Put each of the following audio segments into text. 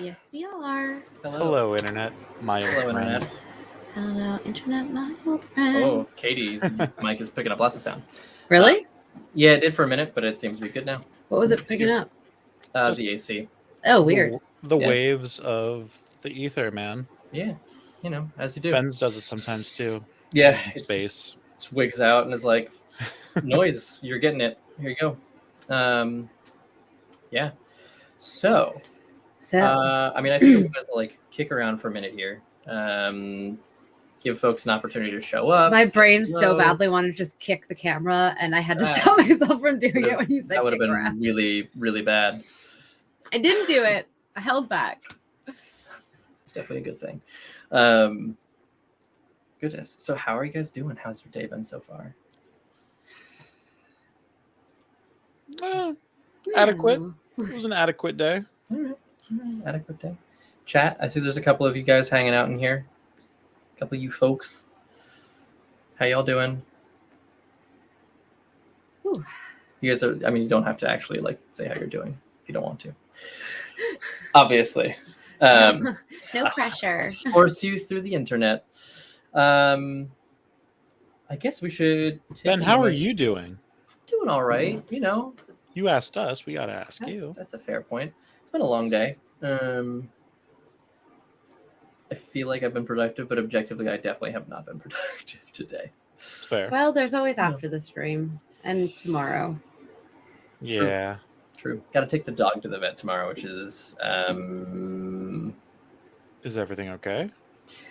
Yes, we are. Hello, Internet, my old Hello, friend. Internet. Hello, Internet, my old friend. Oh, Katie's mic is picking up lots of sound. Really? Yeah, it did for a minute, but it seems to be good now. What was it picking up? Just The AC. Oh, weird. The Yeah. waves of the ether, man. Yeah, as you do. Benz does it sometimes too. Yeah, He's in space. Just wigs out and is like, noise, you're getting it. Here you go. Yeah. So, I mean, I think we're going to like kick around for a minute here. Give folks an opportunity to show up. My brain so badly wanted to just kick the camera, and I had to stop myself from doing it when you said that would have kick been around. really, really bad. I didn't do it. I held back. It's definitely a good thing. Goodness. So how are you guys doing? How's your day been so far? Adequate. It was an adequate day. All right. Adequate day. Chat, I see there's a couple of you guys hanging out in here. A couple of you folks. How y'all doing? Ooh. You guys are, I mean, you don't have to actually like say how you're doing if you don't want to. Obviously. No pressure. Force you through the internet. I guess we should. Ben, how are you doing? Doing all right. You know. You asked us. We got to ask you. That's a fair point. It's been a long day. I feel like I've been productive, but objectively, I definitely have not been productive today. It's fair. Well, there's always after the stream and tomorrow. Yeah. True. Got to take the dog to the vet tomorrow, which is. Is everything okay?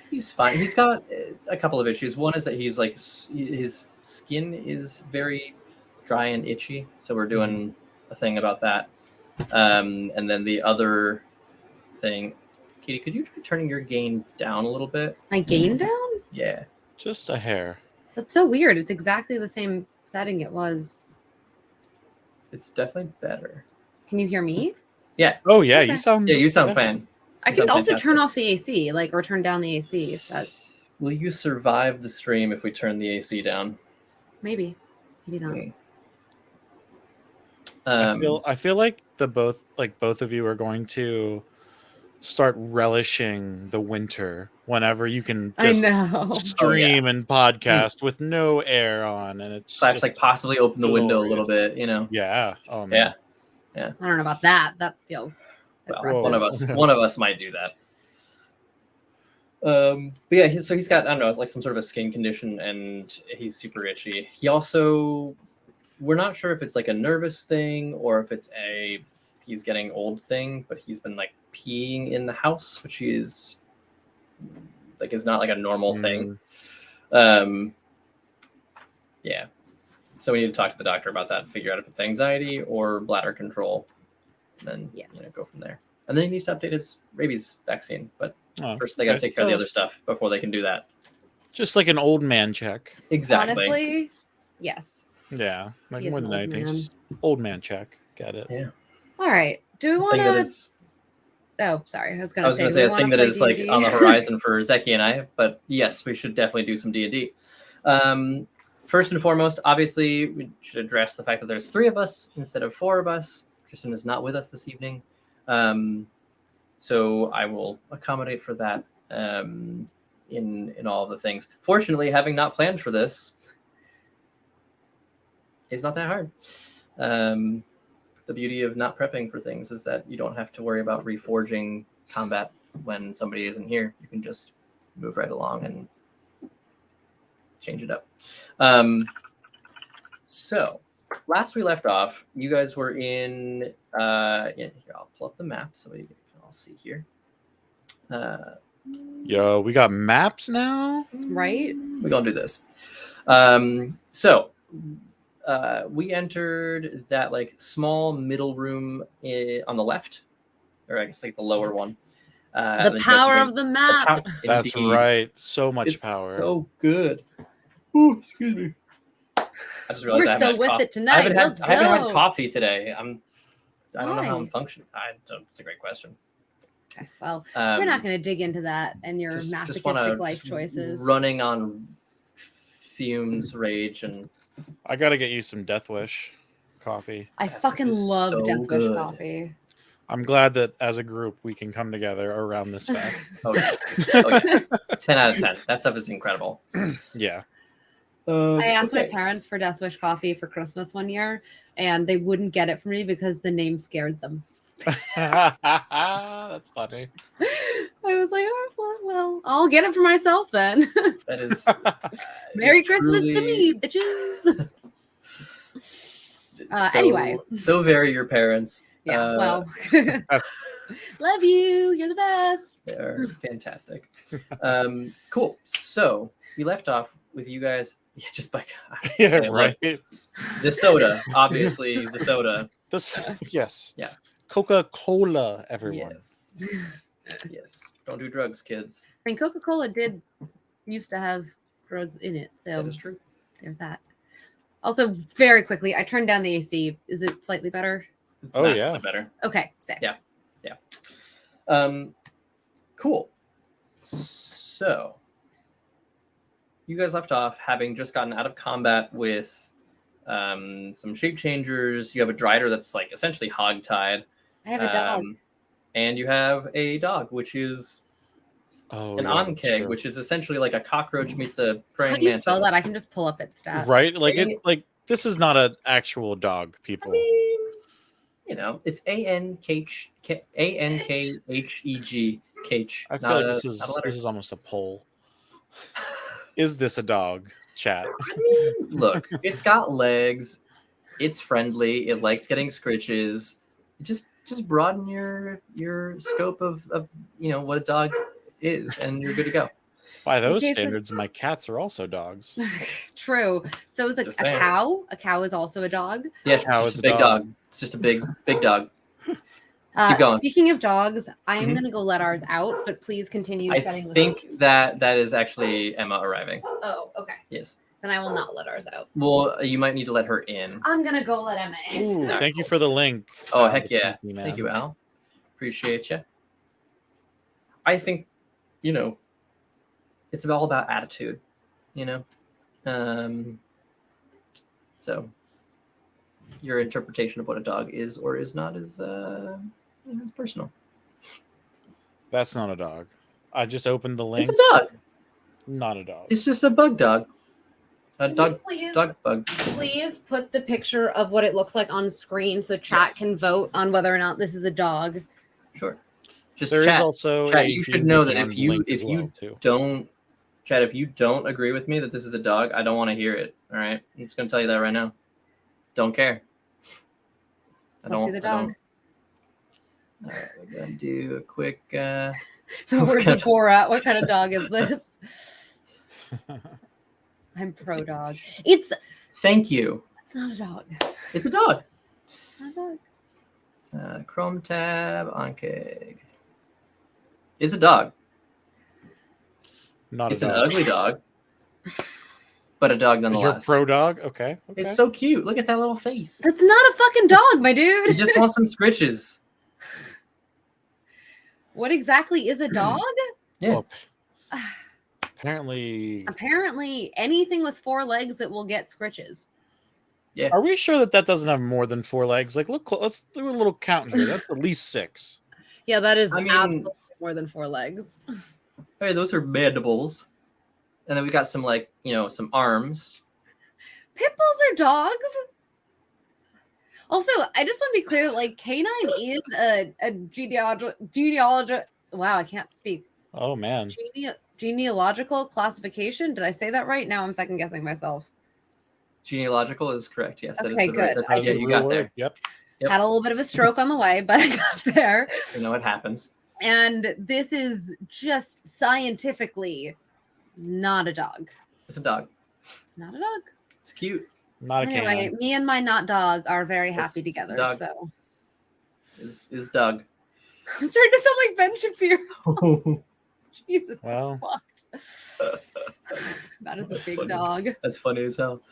He's fine. He's got a couple of issues. One is that he's like his skin is very dry and itchy, so we're doing a thing about that. And then the other thing, Katie, could you try turning your gain down a little bit? My gain down? Yeah. Just a hair. That's so weird. It's exactly the same setting it was. It's definitely better. Can you hear me? Yeah. Oh yeah, Okay. you sound. Yeah, you sound fine. I can also turn off the AC, or turn down the AC if that's. Will you survive the stream if we turn the AC down? Maybe not. I feel like both of you are going to start relishing the winter whenever you can just stream and podcast with no air on, and it's just like possibly open the window a little bit, you know. Yeah. Oh man. Yeah. I don't know about that. That feels aggressive. One of us might do that. But yeah, so he's got, I don't know, like some sort of a skin condition, and he's super itchy. He also, we're not sure if it's like a nervous thing or if it's he's getting old thing, but he's been like peeing in the house, which is like is not like a normal thing. Yeah. So we need to talk to the doctor about that and figure out if it's anxiety or bladder control. And then go from there. And then he needs to update his rabies vaccine. But first they got to take care of the other stuff before they can do that. Just like an old man check. Exactly. Honestly, yes. Yeah. Like more than anything. Just old man check. Get it. Yeah. All right. Do we want to... Oh, sorry. I was going to say a thing that is like on the horizon for Zeki and I. But yes, we should definitely do some D&D. First and foremost, obviously, we should address the fact that there's 3 of us instead of 4 of us. Tristan is not with us this evening. So I will accommodate for that in all of the things. Fortunately, having not planned for this, it's not that hard. The beauty of not prepping for things is that you don't have to worry about reforging combat when somebody isn't here. You can just move right along and change it up. So last we left off, you guys were in here, I'll pull up the map so we can all see here. Yo, we got maps now, right? We're gonna do this. So we entered that like small middle room on the left, or I guess like the lower one. The power of the map. That's right. So much power. So good. Ooh, excuse me. I just realized we're still with it tonight. I haven't had coffee today. I don't know how I'm functioning. It's a great question. Okay, well, we're not going to dig into that and your masochistic life choices. Running on fumes, rage, and I got to get you some Death Wish coffee. I fucking love Death Wish coffee. I'm glad that as a group we can come together around this fact. Oh, yeah. 10 out of 10. That stuff is incredible. Yeah. I asked my parents for Death Wish coffee for Christmas one year, and they wouldn't get it for me because the name scared them. That's funny. I was like, oh, well, I'll get it for myself then. That is Merry Christmas to me, bitches. Anyway, so very your parents. Yeah, well, love you. You're the best. They're fantastic. Cool. So we left off with you guys. Yeah, just like right. The soda, obviously the soda. Yes. Yeah. Coca-Cola, everyone. Yes. Don't do drugs, kids. I mean, Coca-Cola used to have drugs in it, so that is true. There's that. Also, very quickly, I turned down the AC. Is it slightly better? It's yeah, better. Okay, sick. Yeah. Cool. So, you guys left off having just gotten out of combat with some shape changers. You have a drider that's like essentially hogtied. I have a dog. And you have a dog, which is an onkeg, which is essentially like a cockroach meets a praying mantis. How do you spell that? I can just pull up its stats. Right? Like this is not an actual dog, people. I mean, it's ANKHEG. I feel like this is almost a poll. Is this a dog? Chat. I mean, look, it's got legs. It's friendly. It likes getting scritches. Just broaden your scope of what a dog is, and you're good to go. By those standards, my cats are also dogs. True. So is a cow. A cow is also a dog. Yes, it's a big dog. It's just a big dog. Keep going. Speaking of dogs, I am going to go let ours out, but please continue setting. I think that is actually Emma arriving. Oh, okay. Yes. Then I will not let ours out. Well, you might need to let her in. I'm going to go let Emma in. Ooh, thank you for the link. Oh, heck yeah. Thank you, Al. Appreciate you. I think, it's all about attitude, So your interpretation of what a dog is or is not is it's personal. That's not a dog. I just opened the link. It's a dog. Not a dog. It's just a bug dog. Dog bug. Please put the picture of what it looks like on screen so chat can vote on whether or not this is a dog. Sure. Just there chat. Is also chat. You should know that if you don't agree with me that this is a dog, I don't want to hear it. All right, I'm just gonna tell you that right now. Don't care. Let's see the dog. All right, we're gonna do a quick. The words of Borat. What kind of dog is this? I'm pro dog. Thank you. It's not a dog. It's a dog. It's not a dog. Chrome tab onkeg. It's a dog. It's an ugly dog, but a dog nonetheless. You're pro dog? Okay. It's so cute. Look at that little face. That's not a fucking dog, my dude. You just want some scritches. What exactly is a dog? Yeah. Well, apparently anything with 4 legs that will get scritches. Yeah. Are we sure that doesn't have more than 4 legs? Like, look, let's do a little count here. That's at least 6. Yeah, that is absolutely more than 4 legs. Hey, those are mandibles. And then we got some some arms. Pit bulls are dogs. Also, I just want to be clear, like canine is a genealogical. Wow, I can't speak. Oh man. Genealogical classification. Did I say that right? Now I'm second guessing myself. Genealogical is correct. Yes. Okay, that is good. You got there. Yep. Had a little bit of a stroke on the way, but I got there. It happens. And this is just scientifically not a dog. It's a dog. It's not a dog. It's cute. Not a anyway, me and my not dog are very happy together. So is Doug. I'm starting to sound like Ben Shapiro. Jesus, well, that is a big dog. That's funny as hell.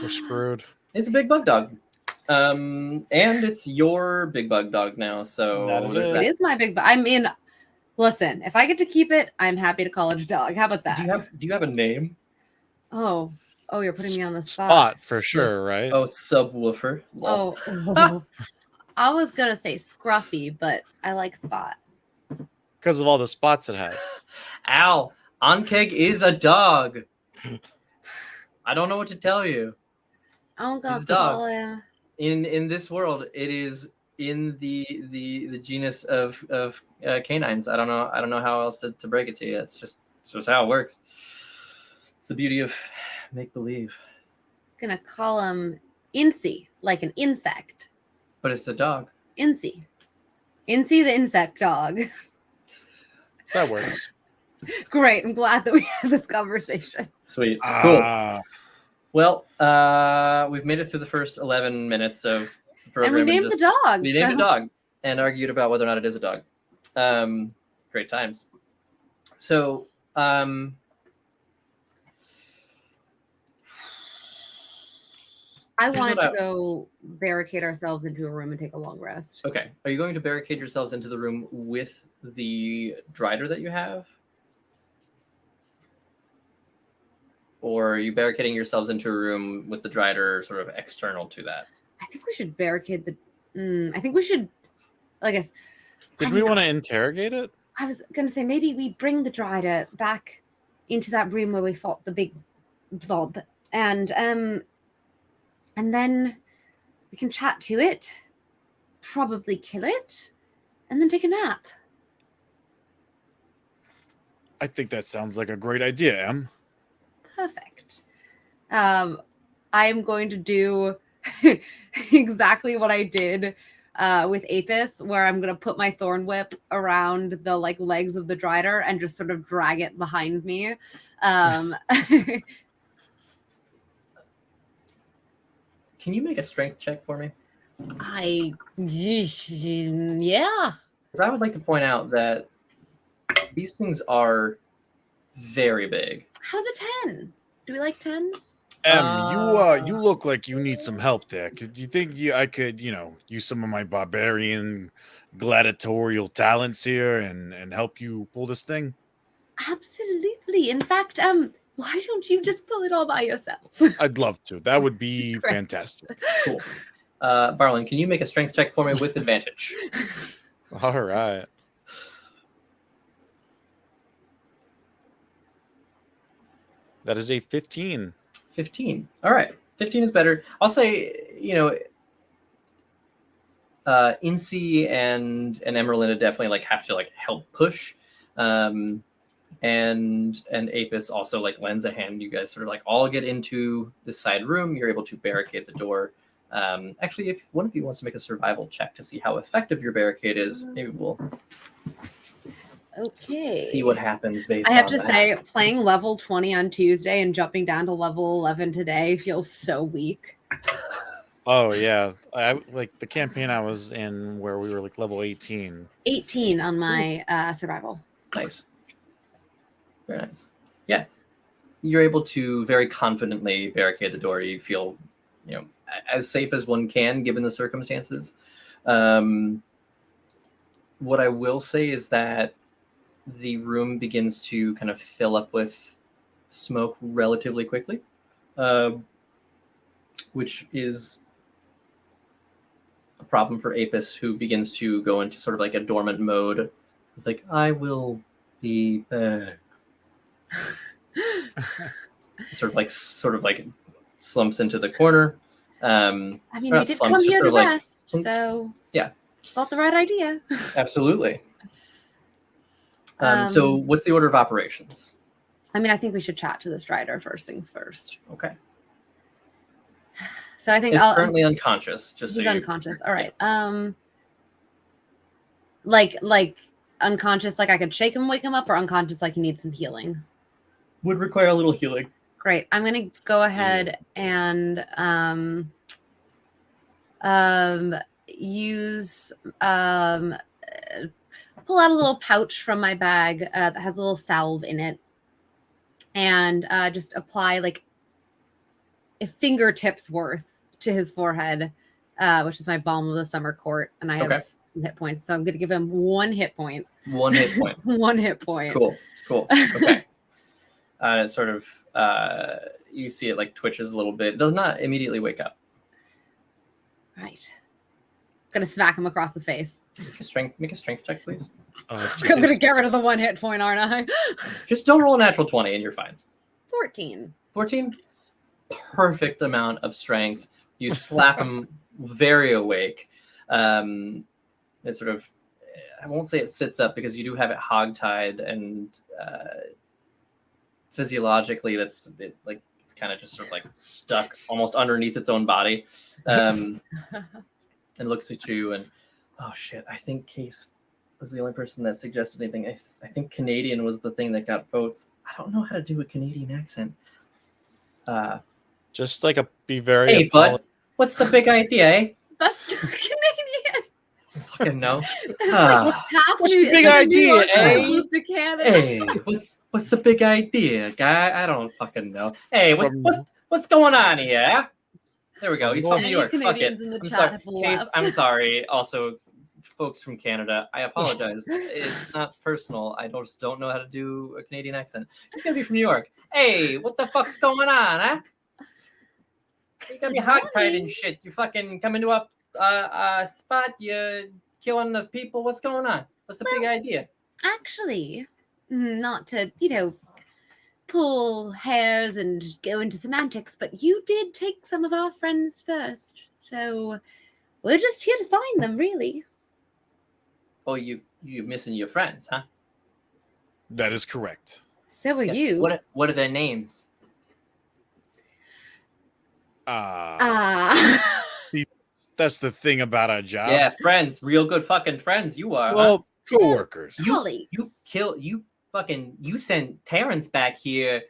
We're screwed. It's a big bug dog. And it's your big bug dog now. So it is my big bug. I mean, listen, if I get to keep it, I'm happy to call it a dog. How about that? Do you have a name? Oh, you're putting me on the spot. For sure, right? Oh, subwoofer. Oh. I was gonna say Scruffy, but I like Spot. Because of all the spots it has. Ow! Ankeg is a dog. I don't know what to tell you. Oh god, He's a dog. In this world, it is in the genus of canines. I don't know how else to break it to you. It's just how it works. It's the beauty of make believe. Gonna call him Incy, like an insect. But it's a dog. Incy the insect dog. That works. Great. I'm glad that we had this conversation. Sweet. Cool. Well, we've made it through the first 11 minutes of the program. And we named the dog. We named a dog and argued about whether or not it is a dog. Great times. So, I wanted to go barricade ourselves into a room and take a long rest. Okay. Are you going to barricade yourselves into the room with the drider that you have? Or are you barricading yourselves into a room with the drider sort of external to that? I think we should barricade the... I think we should... I guess... Did we want to interrogate it? I was going to say, maybe we bring the drider back into that room where we fought the big blob. And then we can chat to it, probably kill it, and then take a nap. I think that sounds like a great idea, Em. Perfect. I am going to do exactly what I did with Apis, where I'm going to put my thorn whip around the legs of the drider and just sort of drag it behind me. Can you make a strength check for me? Yeah. Because I would like to point out that these things are very big. How's a 10? Do we like 10s? You look like you need some help there. Could you think I could, use some of my barbarian gladiatorial talents here and help you pull this thing? Absolutely. In fact, why don't you just pull it all by yourself? I'd love to. That would be fantastic. Cool. Barlin, can you make a strength check for me with advantage? All right. That is a 15. 15. All right. 15 is better. I'll say, Incy and Emerlinda definitely have to help push. And Apis also lends a hand. You guys sort of all get into the side room. You're able to barricade the door. Actually, if one of you wants to make a survival check to see how effective your barricade is, maybe we'll see what happens based on I have to that. say, playing level 20 on Tuesday and jumping down to level 11 today feels so weak. Oh, yeah. The campaign I was in where we were level 18. 18 on my survival. Nice. Very nice. Yeah. You're able to very confidently barricade the door. You feel, as safe as one can given the circumstances. What I will say is that the room begins to kind of fill up with smoke relatively quickly, which is a problem for Apis, who begins to go into sort of a dormant mode. It's I will be back. sort of slumps into the corner. We did come here to rest, so yeah, got the right idea. Absolutely. So what's the order of operations? I think we should chat to the Strider first things first. Okay. So I think he's currently unconscious. He's unconscious. All right. Like unconscious, I could shake him, wake him up, or unconscious, he needs some healing. Would require a little healing. Great. I'm gonna go ahead and use pull out a little pouch from my bag that has a little salve in it, and just apply a fingertip's worth to his forehead, which is my balm of the summer court, and I have some hit points, so I'm going to give him 1 hit point. 1 hit point. 1 hit point. Cool. Okay. Sort of, you see it twitches a little bit. It does not immediately wake up. Right. Gonna smack him across the face. Make a strength check, please. I'm gonna get rid of the 1 hit point, aren't I? Just don't roll a natural 20 and you're fine. 14. 14? Perfect amount of strength. You slap him very awake. It sort of, I won't say it sits up because you do have it hogtied, and physiologically it's kind of just sort of like stuck almost underneath its own body. And looks at you and, oh shit, I think Case was the only person that suggested anything. I think Canadian was the thing that got votes. I don't know how to do a Canadian accent. Just like be very. Hey, bud, what's the big idea, eh? That's Canadian. I fucking know. What's the big idea, eh? Hey, what's the big idea, guy? I don't fucking know. Hey, what's going on here? There we go. He's from New York. Fuck it. I'm sorry. Case, I'm sorry. Also, folks from Canada, I apologize. It's not personal. I just don't know how to do a Canadian accent. He's gonna be from New York. Hey, what the fuck's going on, huh? You got me hogtied and shit. You fucking come into a spot. You're killing the people. What's going on? What's the big idea? Actually, not to pull hairs and go into semantics, but you did take some of our friends first, so we're just here to find them, really. Oh, you missing your friends, huh? That is correct. So are you. What are their names? See, that's the thing about our job. Yeah, friends, real good fucking friends. You are. Well, coworkers. You sent Terrence back here,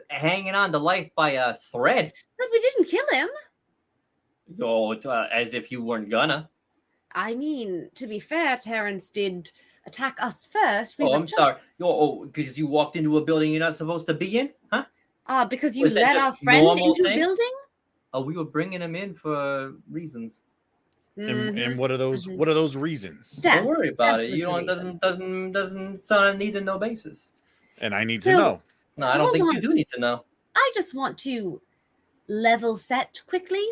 hanging on to life by a thread. But we didn't kill him. Oh, as if you weren't gonna. I mean, to be fair, Terrence did attack us first. I'm sorry. Because you walked into a building you're not supposed to be in, huh? Because you let our friend into a building? Oh, we were bringing him in for reasons. And what are those? What are those reasons? Don't worry about it. You know, it doesn't sound a need to know basis. And I need to know. No, I don't think you do need to know. I just want to level set quickly.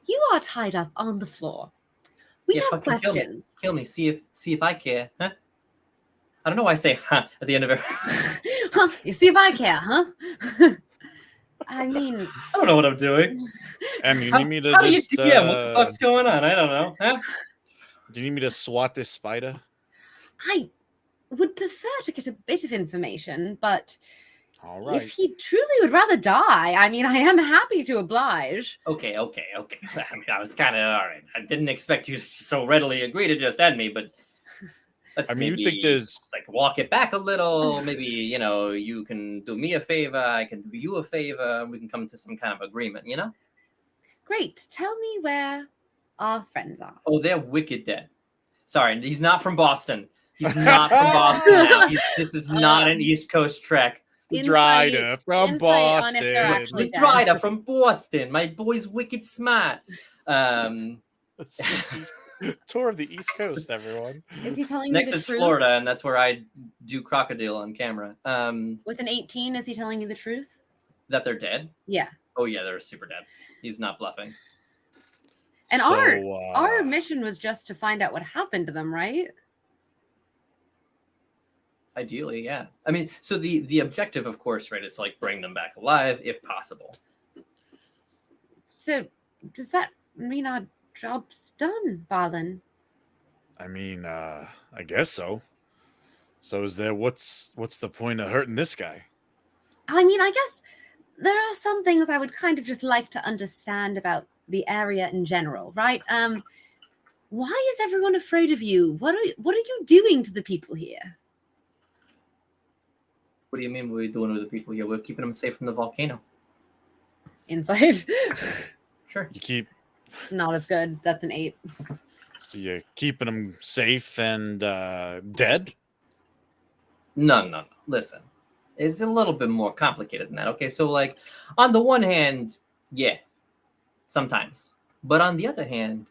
You are tied up on the floor. We have questions. Kill me. See if I care, huh? I don't know why I say huh at the end of it. Huh? You see if I care, huh? I mean, I don't know what I'm doing. I mean, you need me to just. What the fuck's going on? I don't know. Huh? Do you need me to swat this spider? I would prefer to get a bit of information, but all right. If he truly would rather die, I mean, I am happy to oblige. Okay. I mean, I was kind of all right. I didn't expect you to so readily agree to just end me, but you think there's like walk it back a little. Maybe you can do me a favor, I can do you a favor. We can come to some kind of agreement. Great. Tell me where our friends are. Oh, they're wicked dead. Sorry, he's not from Boston. He's not from Boston now. This is not an East Coast trek. Dryder from Boston. The Dryder from Boston. My boy's wicked smart. Tour of the East Coast, everyone. Is he telling Next you the is truth? Florida, and that's where I do crocodile on camera. With an 18, is he telling you the truth? That they're dead? Yeah. Oh yeah, they're super dead. He's not bluffing. And our mission was just to find out what happened to them, right? Ideally, yeah. I mean, so the objective, of course, right, is to bring them back alive if possible. So does that mean our job's done, Balin? I mean, I guess so. So is there what's the point of hurting this guy? I mean, I guess there are some things I would kind of just like to understand about the area in general, right? Why is everyone afraid of you? What are you doing to the people here? What do you mean we're doing with the people here? We're keeping them safe from the volcano. Inside. Sure. You keep... Not as good. That's an 8. So you're keeping them safe and dead? No. Listen. It's a little bit more complicated than that, okay? So, on the one hand, yeah, sometimes. But on the other hand,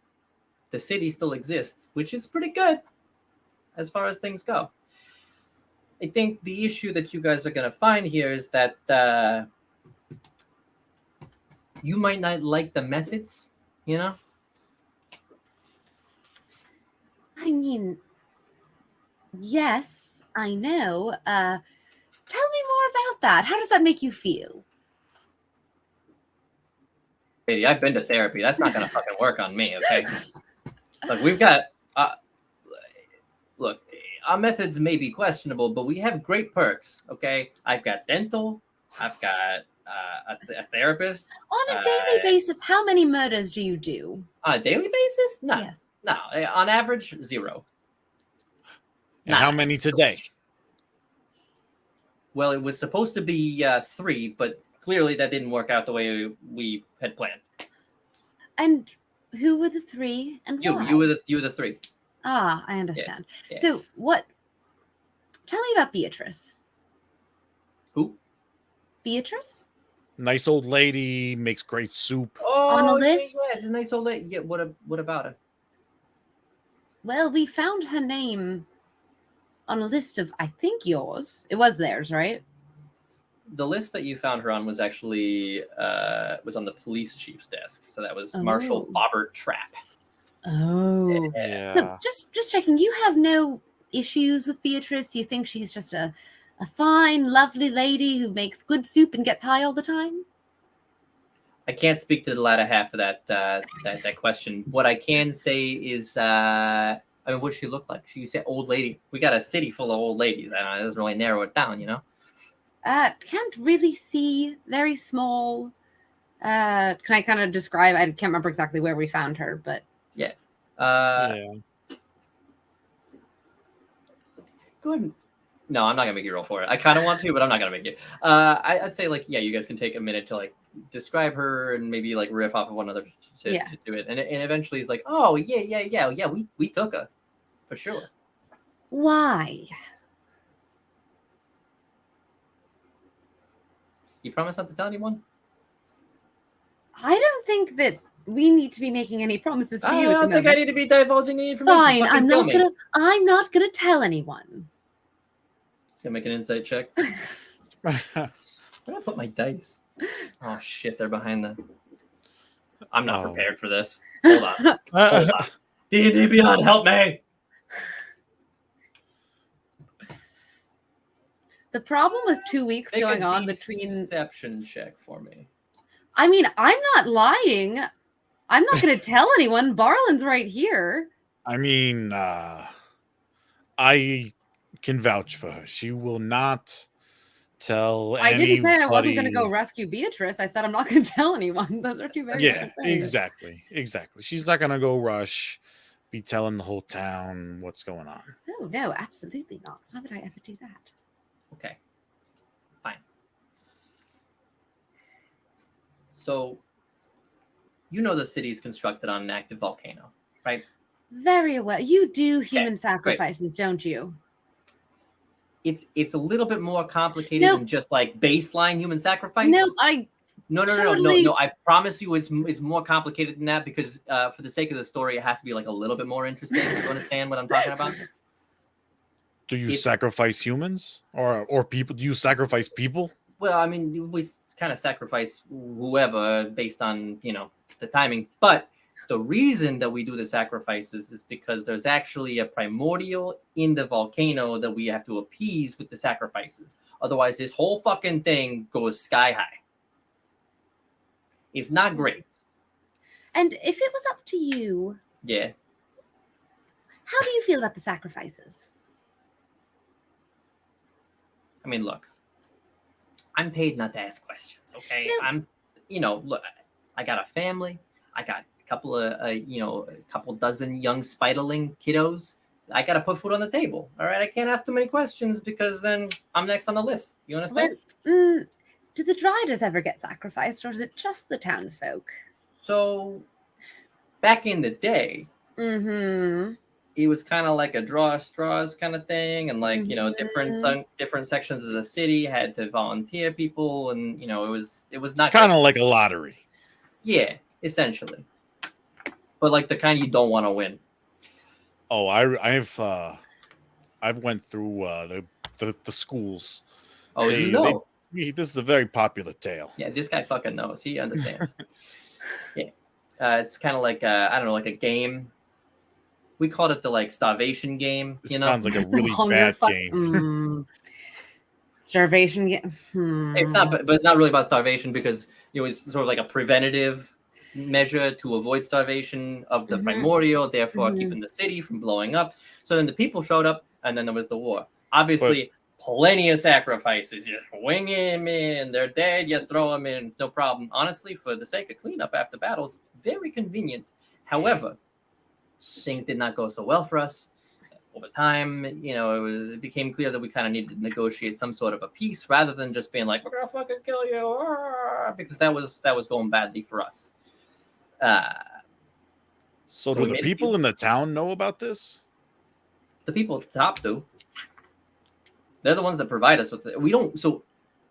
the city still exists, which is pretty good as far as things go. I think the issue that you guys are going to find here is that you might not like the methods, I mean, yes, I know. Tell me more about that. How does that make you feel? Lady, I've been to therapy. That's not gonna fucking work on me, okay? Like we've got look, our methods may be questionable, but we have great perks, okay? I've got dental, I've got a therapist. On a daily basis, how many murders do you do? On a daily basis? No. Yes. No. On average, 0. And how many today? Well, it was supposed to be 3, but clearly that didn't work out the way we had planned. And who were the 3 and why? You were the 3. Ah, I understand. Yeah. So tell me about Beatrice. Who? Beatrice? Nice old lady, makes great soup. Oh, On a list? Yeah, a nice old lady. Yeah, what about her? Well, we found her name on a list of, I think, yours. It was theirs, right? The list that you found her on was actually was on the police chief's desk. So that was Marshal Bobbert Trapp. Oh. Yeah. So just checking, you have no issues with Beatrice? You think she's just a fine, lovely lady who makes good soup and gets high all the time? I can't speak to the latter half of that question. What I can say is, I mean, what does she look like? You said old lady. We got a city full of old ladies. I don't know, it doesn't really narrow it down, you know? Can't really see. Very small. Can I kind of describe? I can't remember exactly where we found her, but yeah. Go ahead. No, I'm not gonna make you roll for it. I kind of want to, but I'm not gonna make you. I'd say like, yeah, you guys can take a minute to like describe her and maybe like riff off of one another to do it, and eventually it's like, oh yeah, we took her for sure. Why? You promise not to tell anyone? I don't think that we need to be making any promises to you. I don't think I need to be divulging any information. Fine, I'm not gonna tell anyone. It's gonna make an insight check. Where did I put my dice? Oh shit, they're behind the. I'm not prepared for this. Hold on. Hold on. D&D Beyond, help me. The problem with 2 weeks Make going a on between deception check for me. I mean, I'm not lying. I'm not going to tell anyone. Barlin's right here. I mean, I can vouch for her. She will not tell anybody. I didn't say I wasn't going to go rescue Beatrice. I said I'm not going to tell anyone. Those are two very different things. Exactly. She's not going to go be telling the whole town what's going on. No, absolutely not. Why would I ever do that? Okay. Fine. So, you know the city is constructed on an active volcano, right? Very well. You do human sacrifices, don't you? It's a little bit more complicated than just like baseline human sacrifice. No, No. I promise you, it's more complicated than that because for the sake of the story, it has to be like a little bit more interesting. You understand what I'm talking about? Do you sacrifice humans or people? Do you sacrifice people? Well, I mean, we kind of sacrifice whoever based on the timing, but the reason that we do the sacrifices is because there's actually a primordial in the volcano that we have to appease with the sacrifices. Otherwise, this whole fucking thing goes sky high. It's not great. And if it was up to you, how do you feel about the sacrifices? I mean, look, I'm paid not to ask questions, okay? No. Look, I got a family. I got a couple of, a couple dozen young spiderling kiddos. I got to put food on the table, all right? I can't ask too many questions because then I'm next on the list. You understand? Do the Driders ever get sacrificed, or is it just the townsfolk? So, back in the day, it was kind of like a draw straws kind of thing, and like different sections of the city had to volunteer people, and it was not kind of like a lottery. Yeah, essentially, but like the kind you don't want to win. Oh, I've went through the schools. Oh, this is a very popular tale. Yeah, this guy fucking knows. He understands. Yeah, it's kind of like I don't know, like a game. we called it the like starvation game. This sounds like a really bad game. Starvation game. It's not, but it's not really about starvation because it's sort of like a preventative measure to avoid starvation of the primordial, therefore keeping the city from blowing up. So then the people showed up, and then there was the war. Obviously, plenty of sacrifices. You wing them in, they're dead. You throw them in, it's no problem. Honestly, for the sake of cleanup after battles, very convenient. However, things did not go so well for us. Over time, it became clear that we kind of needed to negotiate some sort of a peace rather than just being like, we're gonna fucking kill you, because that was going badly for us. So do the people in the town know about this? The people at the top do. They're the ones that provide us with it. We don't. So,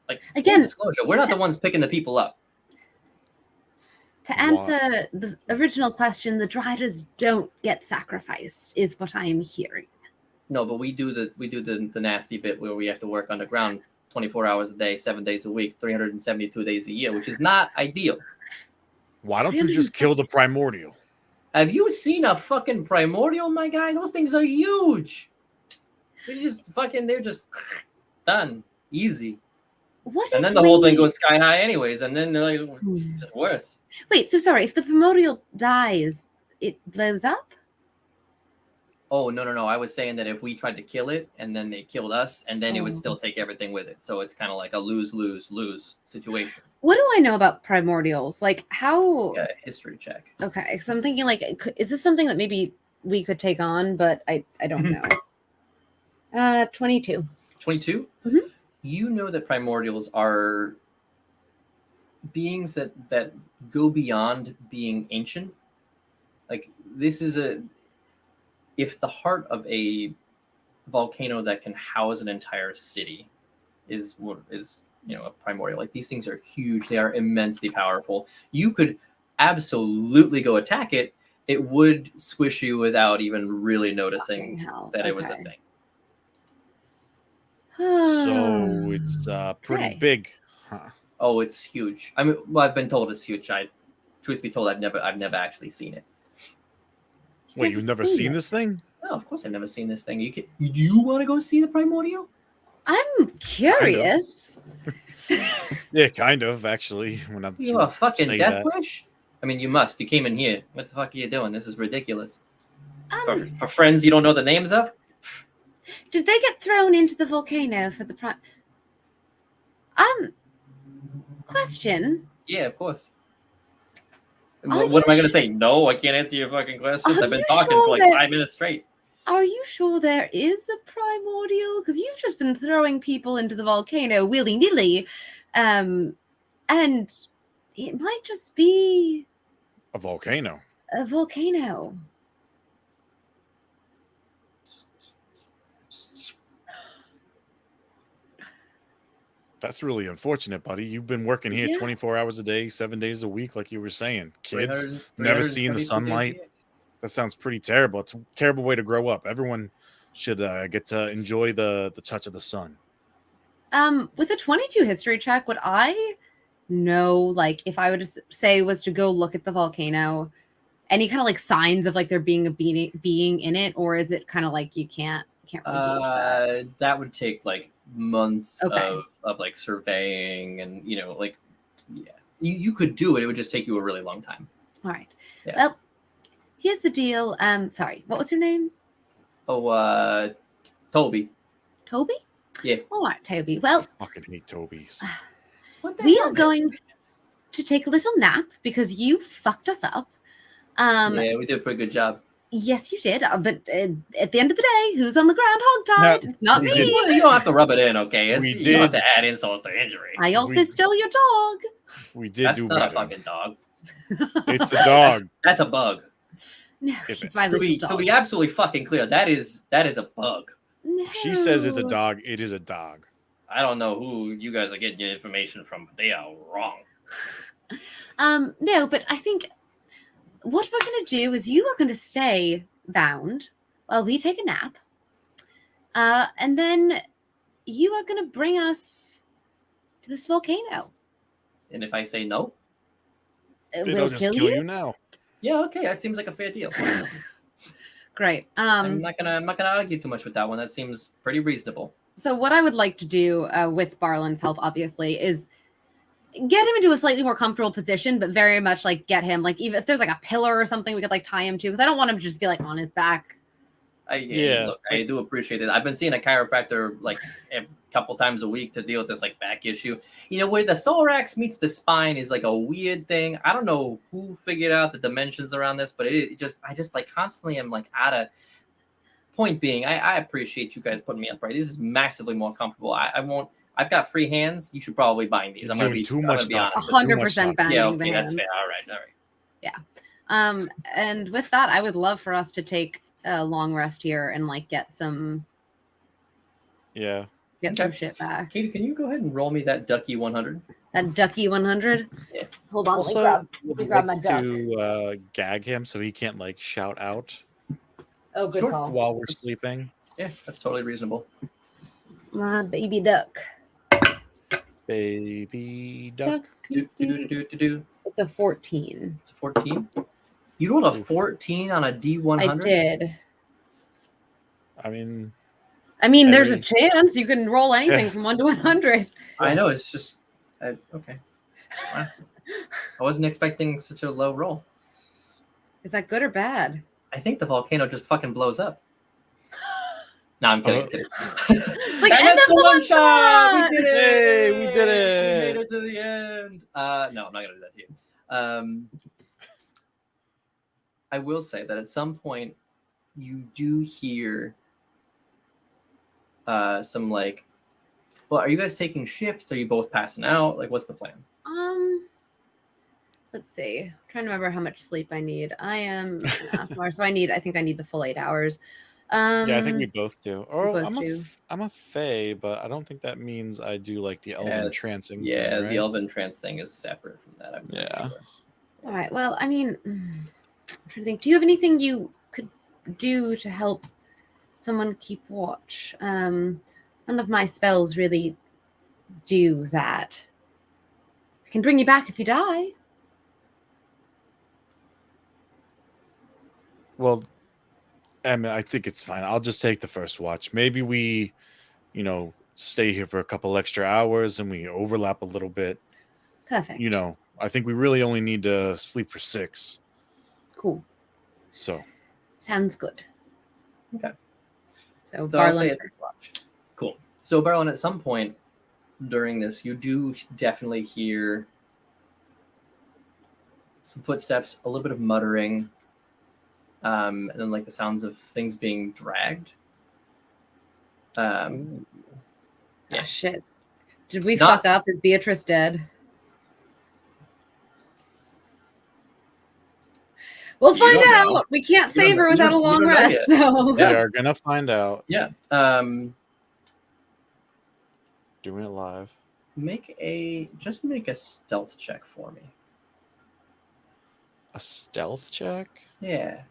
like, again, disclosure, we're not the ones picking the people up. To answer the original question, the Driders don't get sacrificed, is what I'm hearing. No, but we do the nasty bit where we have to work underground 24 hours a day, 7 days a week, 372 days a year, which is not ideal. Why don't you just kill the primordial? Have you seen a fucking primordial, my guy? Those things are huge. They're just done. Easy. And then the whole thing goes sky high anyways, and then they're like, just worse. Wait, so sorry, if the primordial dies, it blows up? Oh, no. I was saying that if we tried to kill it, and then they killed us, and then it would still take everything with it. So it's kind of like a lose-lose-lose situation. What do I know about primordials? Like, how... Yeah, history check. Okay, so I'm thinking, like, is this something that maybe we could take on, but I don't know. 22. 22? Mm-hmm. You know that primordials are beings that go beyond being ancient. Like, this is if the heart of a volcano that can house an entire city is a primordial, like, these things are huge. They are immensely powerful. You could absolutely go attack it. It would squish you without even really noticing that it was a thing. So it's pretty big, huh? Oh, it's huge. I mean, well, I've been told it's huge. Truth be told, I've never actually seen it. Wait, you've never seen this thing? No, of course I've never seen this thing. Do you want to go see the primordial? I'm curious. Kind of. Yeah, kind of, actually. You a fucking death wish? I mean, you must. You came in here. What the fuck are you doing? This is ridiculous. For friends you don't know the names of? Did they get thrown into the volcano for the question? Yeah, of course. What am I going to say? No, I can't answer your fucking questions. I've been talking for like 5 minutes straight. Are you sure there is a primordial? Because you've just been throwing people into the volcano willy-nilly. And it might just be... a volcano. A volcano. That's really unfortunate, buddy. You've been working here 24 hours a day, 7 days a week, like you were saying. Kids, never seen the sunlight. That sounds pretty terrible. It's a terrible way to grow up. Everyone should get to enjoy the touch of the sun. With a 22 history check, would I know, like, if I would say was to go look at the volcano, any kind of like signs of like there being a being in it, or is it kind of like you can't really gauge that? That would take like months of like surveying and you could do it. It would just take you a really long time. All right. Yeah. Well, here's the deal. Sorry, what was your name? Oh, Toby. Toby? Yeah. All right, Toby. Well, I fucking hate Tobys. We are going to take a little nap because you fucked us up. Yeah, we did a pretty good job. Yes, you did. But at the end of the day, who's on the ground hogtied? It's not me. You don't have to rub it in, okay? We you don't have to add insult to injury. I also stole your dog. We did do better. That's not a fucking dog. It's a dog. That's a bug. No, it's my little dog. To be absolutely fucking clear, that is a bug. No. She says it's a dog. It is a dog. I don't know who you guys are getting your information from, but they are wrong. No, but I think what we're going to do is you are going to stay bound while we take a nap. And then you are going to bring us to this volcano. And if I say no? We'll just kill you now. Yeah, okay. That seems like a fair deal. Great. I'm not gonna argue too much with that one. That seems pretty reasonable. So what I would like to do with Barlin's help, obviously, is get him into a slightly more comfortable position, but very much like get him, like, even if there's like a pillar or something we could like tie him to, because I don't want him to just be like on his back. Look, I do appreciate it. I've been seeing a chiropractor like a couple times a week to deal with this like back issue. You know, where the thorax meets the spine is like a weird thing. I don't know who figured out the dimensions around this, but I just like constantly am like out of. Point being, I appreciate you guys putting me up right. This is massively more comfortable. I won't. I've got free hands. You should probably bind these. I'm gonna be too much. 100% binding. Yeah, okay, the that's hands. fair. All right. Yeah. And with that, I would love for us to take a long rest here and like get some some shit back. Katie, can you go ahead and roll me that Ducky 100? That Ducky 100. Yeah. Hold on. Also, let me grab my duck. to gag him so he can't like shout out. Oh, good call. While we're sleeping. Yeah, that's totally reasonable. My baby duck. Baby duck. It's a 14. It's a 14. You rolled a 14 on a D100. I did. I mean, there's a chance you can roll anything from 1 to 100. I know. It's just okay. Wow. I wasn't expecting such a low roll. Is that good or bad? I think the volcano just fucking blows up. No, I'm kidding. Like, end of the one shot! We did it! Hey, we did it! We made it to the end. No, I'm not going to do that to you. I will say that at some point, you do hear some, like, well, are you guys taking shifts? Are you both passing out? Like, what's the plan? Let's see. I'm trying to remember how much sleep I need. I am an ASMR, so I think I need the full 8 hours. Yeah, I think we both do. Or I'm a fae, but I don't think that means I do like the elven trancing. Yeah, thing, right? The elven trance thing is separate from that. I'm sure. All right. Well, I mean, I'm trying to think. Do you have anything you could do to help someone keep watch? None of my spells really do that. I can bring you back if you die. Well, I mean, I think it's fine. I'll just take the first watch. Maybe we, stay here for a couple extra hours and we overlap a little bit. Perfect. I think we really only need to sleep for 6. Cool. So. Sounds good. Okay. So Barlin's first watch. Cool. So Barlin, at some point during this, you do definitely hear some footsteps, a little bit of muttering. And then like the sounds of things being dragged. Yeah, shit. Did we fuck up? Is Beatrice dead? We'll find out. We can't save her without a long rest. So we are gonna find out. Yeah. Doing it live. Make a stealth check for me. A stealth check? Yeah.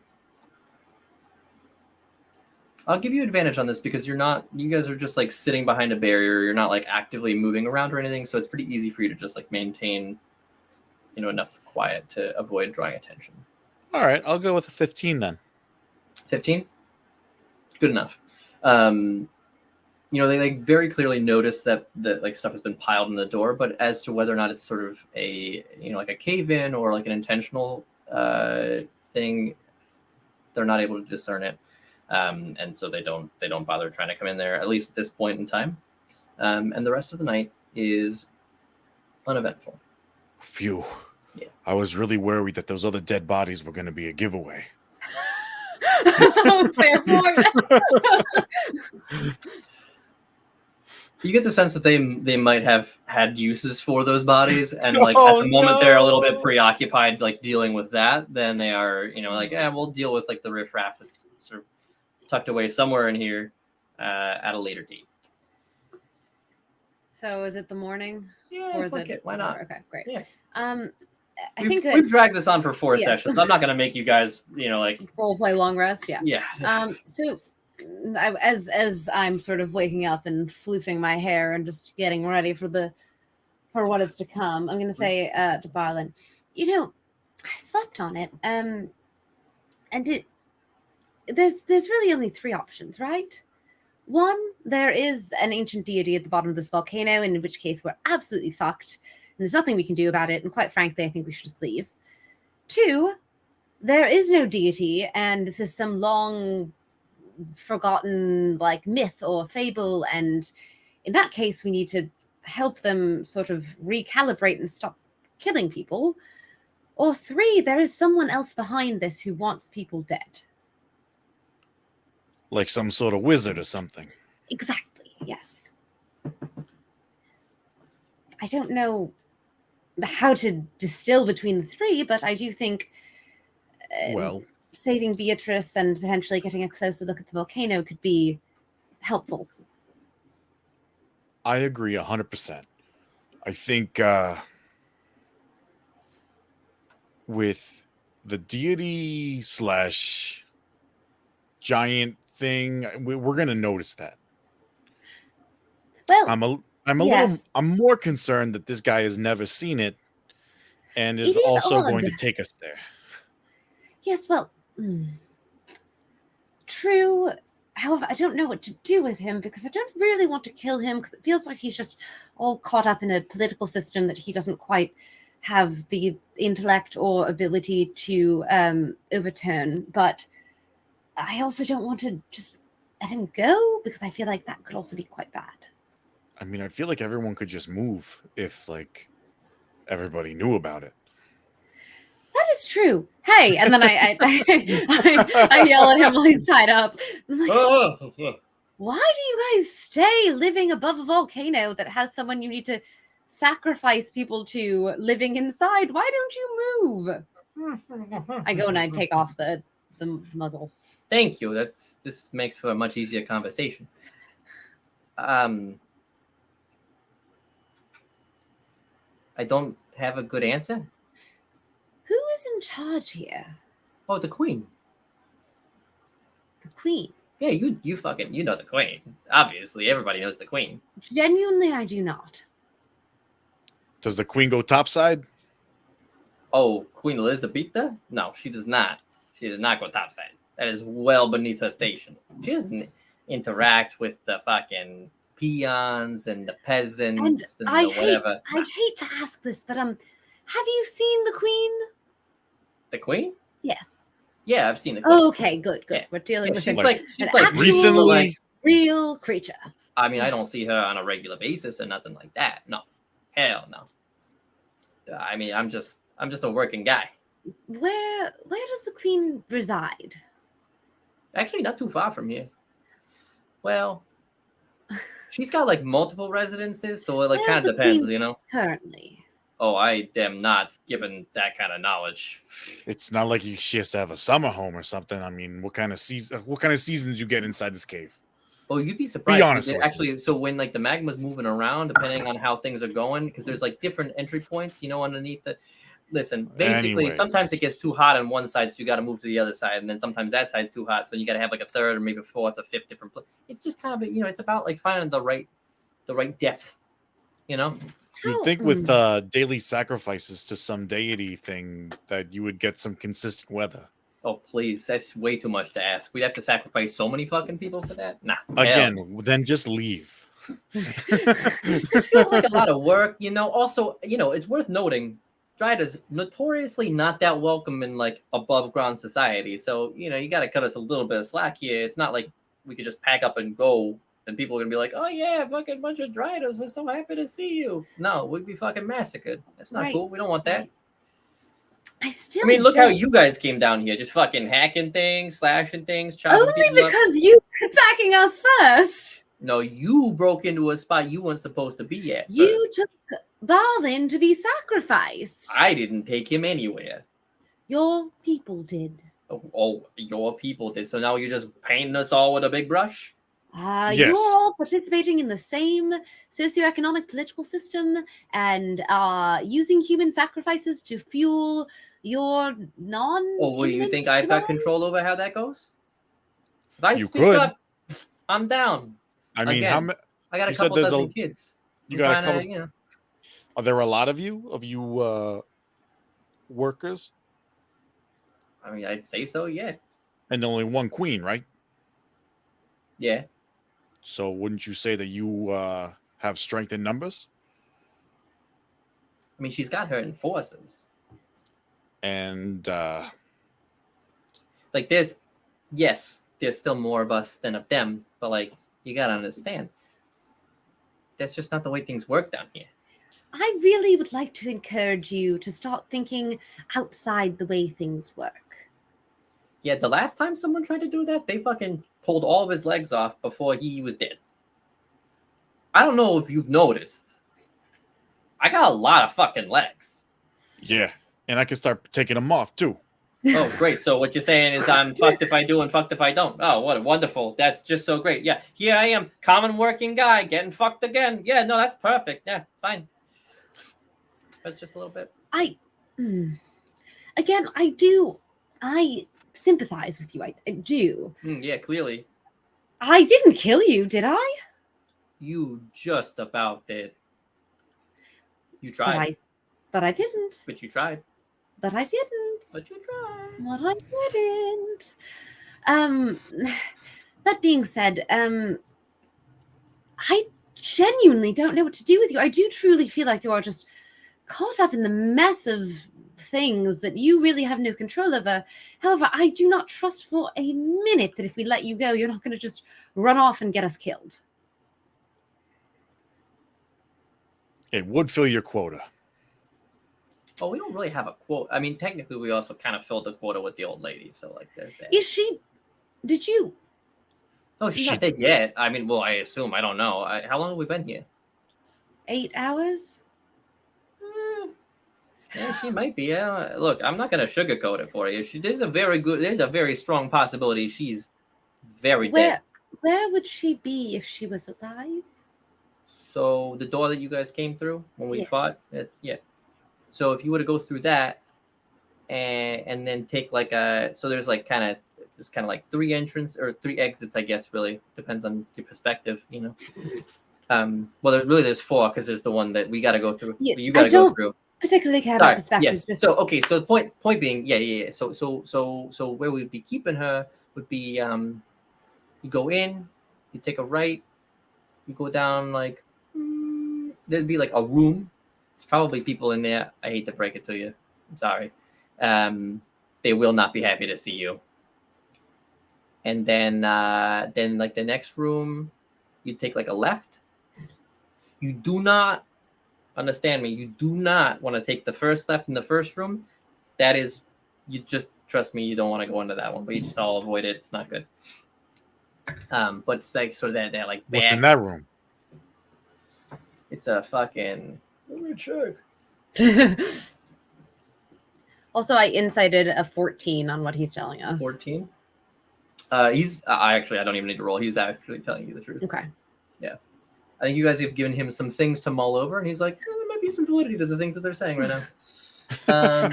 I'll give you advantage on this because you guys are just like sitting behind a barrier. You're not like actively moving around or anything. So it's pretty easy for you to just like maintain, enough quiet to avoid drawing attention. All right. I'll go with a 15 then. 15? Good enough. They like very clearly notice that like stuff has been piled in the door, but as to whether or not it's sort of a, like a cave-in or like an intentional thing, they're not able to discern it. And so they don't bother trying to come in there, at least at this point in time. And the rest of the night is uneventful. Phew. Yeah. I was really worried that those other dead bodies were going to be a giveaway. Fair point. You get the sense that they might have had uses for those bodies, and like at the moment they're a little bit preoccupied, like dealing with that. Then they are, we'll deal with like the riffraff that's sort of tucked away somewhere in here at a later date. So is it the morning? Yeah, or fuck it. Why not? Okay, great. Yeah. I think we've dragged this on for 4 sessions. I'm not going to make you guys, like role play long rest. Yeah. Yeah. So as I'm sort of waking up and floofing my hair and just getting ready for what is to come, I'm going to say to Barlin, I slept on it. And there's really only three options, right? One, there is an ancient deity at the bottom of this volcano, in which case we're absolutely fucked, and there's nothing we can do about it, and quite frankly, I think we should just leave. Two, there is no deity, and this is some long forgotten like myth or fable, and in that case we need to help them sort of recalibrate and stop killing people. Or three, there is someone else behind this who wants people dead. Like some sort of wizard or something. Exactly, yes. I don't know how to distill between the three, but I do think saving Beatrice and potentially getting a closer look at the volcano could be helpful. I agree 100%. I think with the deity / giant thing, we're gonna notice that. Well, I'm more concerned that this guy has never seen it and is also going to take us there. Yes, well, true. However, I don't know what to do with him because I don't really want to kill him because it feels like he's just all caught up in a political system that he doesn't quite have the intellect or ability to overturn. But I also don't want to just let him go because I feel like that could also be quite bad. I mean, I feel like everyone could just move if, like, everybody knew about it. That is true. Hey, and then I yell at him while he's tied up. I'm like, why do you guys stay living above a volcano that has someone you need to sacrifice people to living inside? Why don't you move? I go and I take off the muzzle. Thank you. This makes for a much easier conversation. I don't have a good answer. Who is in charge here? Oh, the queen. The queen? Yeah, you know the queen. Obviously, everybody knows the queen. Genuinely, I do not. Does the queen go topside? Oh, Queen Elizabeth? No, she does not. She does not go topside. That is well beneath her station. She doesn't interact with the fucking peons and the peasants and whatever. I hate to ask this, but have you seen the queen? The queen? Yes. Yeah, I've seen the queen. Oh, okay, good. Yeah. We're dealing with she's an like recently real creature. I mean, I don't see her on a regular basis or nothing like that. No, hell no. I mean, I'm just a working guy. Where does the queen reside? Actually, not too far from here. Well, she's got like multiple residences, so it like kind of depends, you know. Currently. Oh, I am not given that kind of knowledge. It's not like she has to have a summer home or something. I mean, what kind of seasons you get inside this cave? Well, you'd be surprised. Be honest. Actually, so when like the magma's moving around, depending on how things are going, because there's like different entry points, you know, underneath the. Listen, basically, sometimes it gets too hot on one side, so you got to move to the other side, and then sometimes that side's too hot, so you got to have like a third or maybe a fourth or fifth different place. It's just kind of it's about like finding the right depth, you know. You'd think with daily sacrifices to some deity thing that you would get some consistent weather. Oh, please. That's way too much to ask. We'd have to sacrifice so many fucking people for that? Nah. Again, then just leave. This feels like a lot of work, you know. Also, it's worth noting, Dryda's notoriously not that welcome in like above ground society. So, you got to cut us a little bit of slack here. It's not like we could just pack up and go. And people are going to be like, oh, yeah, fucking bunch of Drydas. We're so happy to see you. No, we'd be fucking massacred. That's not cool. We don't want that. I mean, look how you guys came down here. Just fucking hacking things, slashing things, chopping only because you were attacking us first. No, you broke into a spot you weren't supposed to be at. You took Balin to be sacrificed. I didn't take him anywhere. Your people did. Oh, your people did. So now you're just painting us all with a big brush? Yes. You're all participating in the same socioeconomic political system and using human sacrifices to fuel your Oh, well, you think I've got control over how that goes? If I speak up, I'm down. I mean, I got a couple dozen kids. You got a couple. Are there a lot of you workers? I mean, I'd say so. Yeah. And only one queen, right? Yeah. So wouldn't you say that you have strength in numbers? I mean, she's got her enforcers. And like there's still more of us than of them, but like you gotta understand, that's just not the way things work down here. I really would like to encourage you to start thinking outside the way things work. Yeah, the last time someone tried to do that, they fucking pulled all of his legs off before he was dead. I don't know if you've noticed. I got a lot of fucking legs. yeah, and I can start taking them off too. Oh, great. So what you're saying is I'm fucked if I do and fucked if I don't. Oh, what a wonderful. That's just so great. Yeah, here I am, common working guy, getting fucked again. Yeah, no, that's perfect. Yeah, fine. That's just a little bit. Again, I sympathize with you. I do. Yeah, clearly. I didn't kill you, did I? You just about did. You tried. But I didn't. But you tried. But I didn't. But you tried. But I didn't. That being said, I genuinely don't know what to do with you. I do truly feel like you are just caught up in the mess of things that you really have no control over. However, I do not trust for a minute that if we let you go, you're not going to just run off and get us killed. It would fill your quota. Oh, we don't really have a quote. I mean, technically, we also kind of filled the quota with the old lady. So, like, there's that. Is she? Did you? Oh, she's not dead yet. I mean, well, I assume. I don't know. How long have we been here? 8 hours? Yeah, she might be. Yeah. Look, I'm not going to sugarcoat it for you. There's a very strong possibility she's very dead. Where would she be if she was alive? So, the door that you guys came through when we fought, So if you were to go through that and then take like there's kind of like 3 entrances or 3 exits, I guess, really depends on your perspective, you know. Well, there's 4 because there's the one that we got to go through. Yeah, you got to go through. Particularly care about perspectives. Yes. So okay. So the point being, yeah. So where we'd be keeping her would be you go in, you take a right, you go down like there'd be like a room. There's probably people in there. I hate to break it to you. I'm sorry. They will not be happy to see you. And then like the next room, you take like a left. You do not understand me. You do not want to take the first left in the first room. That is, you just trust me. You don't want to go into that one, but you just all avoid it. It's not good. But it's like sort of that like. What's in that room? It's a fucking. Let me check. Also, I incited a 14 on what he's telling us. 14? He's. I don't even need to roll. He's actually telling you the truth. Okay. Yeah. I think you guys have given him some things to mull over, and he's like, there might be some validity to the things that they're saying right now.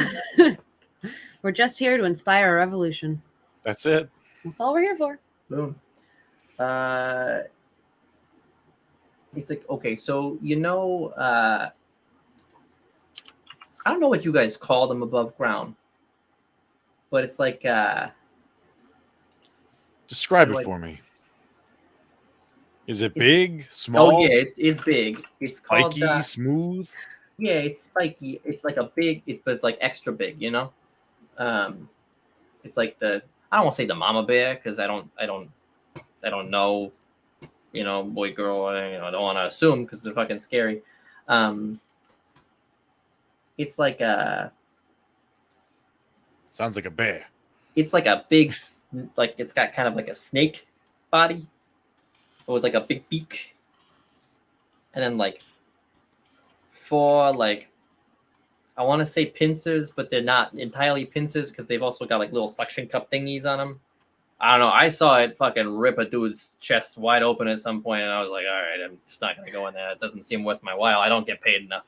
We're just here to inspire a revolution. That's it. That's all we're here for. Boom. He's like, okay, so I don't know what you guys call them above ground, but it's like describe it for me. Is it big, small? Oh yeah, it's big. It's spiky, called, smooth. Yeah, it's spiky. It's like it's like extra big, you know. It's like I don't want to say the mama bear because I don't know, you know, boy, girl. I don't want to assume because they're fucking scary. It's like sounds like a bear. It's like a big, like it's got kind of like a snake body, with like a big beak, and then like 4 like I want to say pincers, but they're not entirely pincers because they've also got like little suction cup thingies on them. I don't know. I saw it fucking rip a dude's chest wide open at some point, and I was like, all right, I'm just not gonna go in there. It doesn't seem worth my while. I don't get paid enough.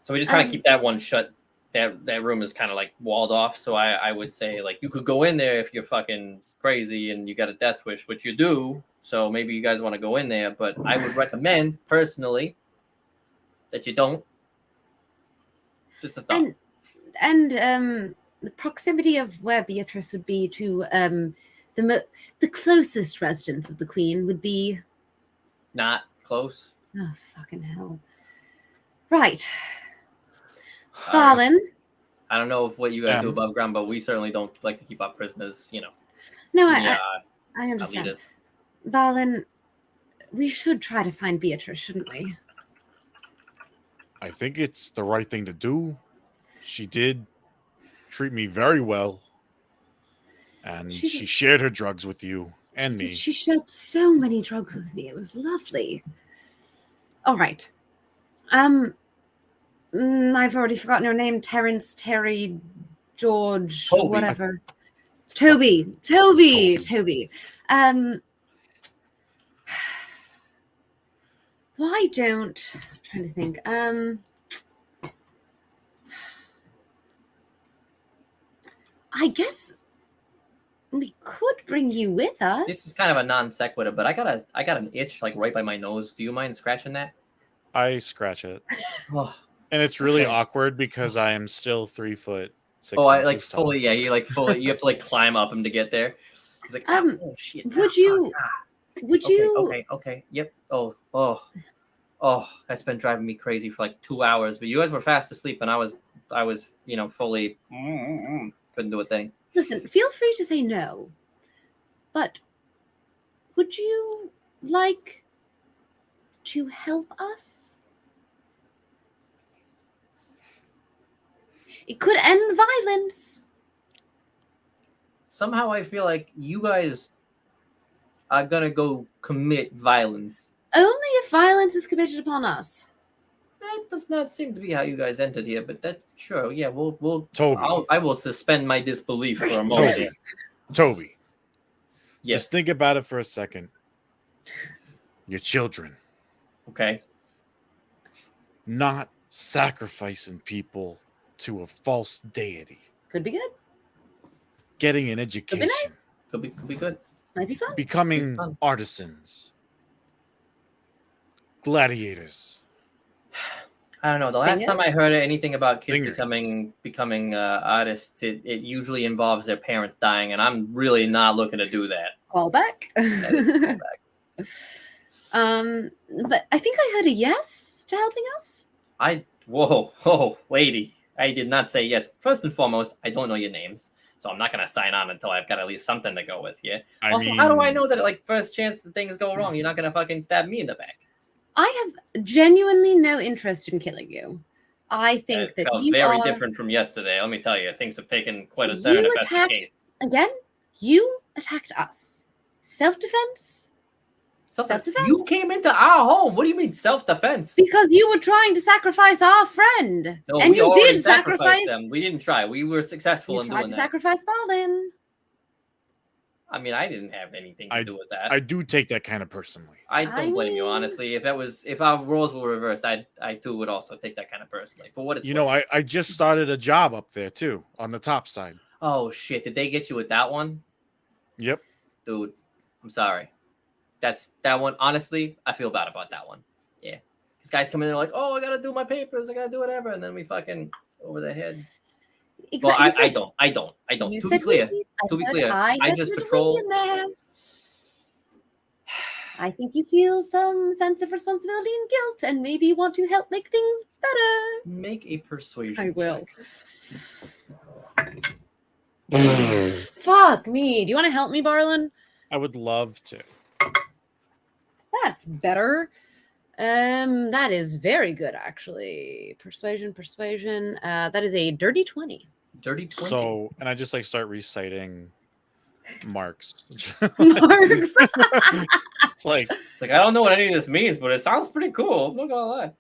So we just kind of keep that one shut. That room is kind of like walled off. So I would say like you could go in there if you're fucking crazy and you got a death wish, which you do. So maybe you guys want to go in there, but I would recommend personally that you don't. Just a thought. And the proximity of where Beatrice would be to the closest residence of the Queen would be Not close. oh fucking hell. Right. Balin. I don't know if what you guys do above ground, but we certainly don't like to keep our prisoners, No, I understand. leaders. Balin, we should try to find Beatrice, shouldn't we? I think it's the right thing to do. She did treat me very well. And she shared her drugs with you and me. She shared so many drugs with me. It was lovely. All right. I've already forgotten her name. Terrence, Terry, George, Toby. whatever. Toby. Why don't... I'm trying to think. I guess we could bring you with us. This is kind of a non sequitur, but I got an itch like right by my nose. Do you mind scratching that? I scratch it. Oh. And it's really awkward because I am still 3 foot 6 I inches like tall. fully. Yeah, you have to like climb up him to get there. He's like, oh shit. Would you? Okay. Yep. Oh, that's been driving me crazy for like 2 hours. But you guys were fast asleep, and I was, fully couldn't do a thing. Listen, feel free to say no, but would you like to help us? It could end the violence. Somehow I feel like you guys are gonna go commit violence. Only if violence is committed upon us. That does not seem to be how you guys entered here, but that sure, yeah, we'll Toby. I will suspend my disbelief for a moment. Toby. Yes. Just think about it for a second. Your children. Okay. Not sacrificing people to a false deity. Could be good. Getting an education. Could be good. Might be fun. Becoming artisans. Gladiators. I don't know. The last time I heard anything about kids becoming artists, it usually involves their parents dying, and I'm really not looking to do that. Call back. But I think I heard a yes to helping us. Whoa, lady. I did not say yes. First and foremost, I don't know your names, so I'm not going to sign on until I've got at least something to go with here. Also, how do I know that, like, first chance that things go wrong, you're not going to fucking stab me in the back? I have genuinely no interest in killing you. I think that felt you very are different from yesterday. Let me tell you, things have taken quite a turn. If that's the case. Again, you attacked us. Self-defense? Self-defense? You came into our home. What do you mean self-defense? Because you were trying to sacrifice our friend. No, and you did sacrifice them. We didn't try. We were successful in doing that. You tried to sacrifice Balin. I mean, I didn't have anything to do with that. I do take that kind of personally. I don't blame you, honestly. If our roles were reversed, I too would also take that kind of personally. For what it's worth. I just started a job up there too, on the top side. Oh shit! Did they get you with that one? Yep. Dude, I'm sorry. That one. Honestly, I feel bad about that one. Yeah, these guys come in, they're like, "Oh, I gotta do my papers. I gotta do whatever," and then we fucking over their head. Exactly. Well, I don't. To be clear, I just patrol. I think you feel some sense of responsibility and guilt, and maybe you want to help make things better. Make a persuasion. I will. Fuck me. Do you want to help me, Barlin? I would love to. That's better. That is very good, actually. Persuasion. That is a dirty 20. Dirty 20. So, and I just start reciting marks. Marks. It's like I don't know what any of this means, but it sounds pretty cool. I'm not gonna lie.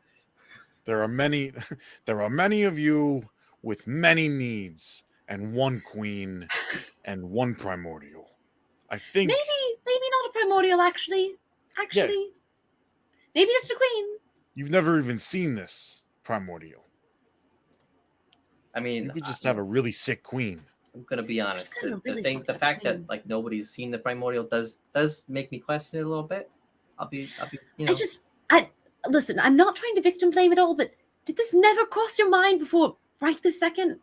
There are many of you with many needs, and one queen and one primordial. I think maybe not a primordial, actually. Yeah. Maybe just a queen. You've never even seen this primordial. I mean, you could just have a really sick queen. I'm gonna be honest. The fact that nobody's seen the primordial does make me question it a little bit. I'll be listen. I'm not trying to victim blame at all, but did this never cross your mind before right this second?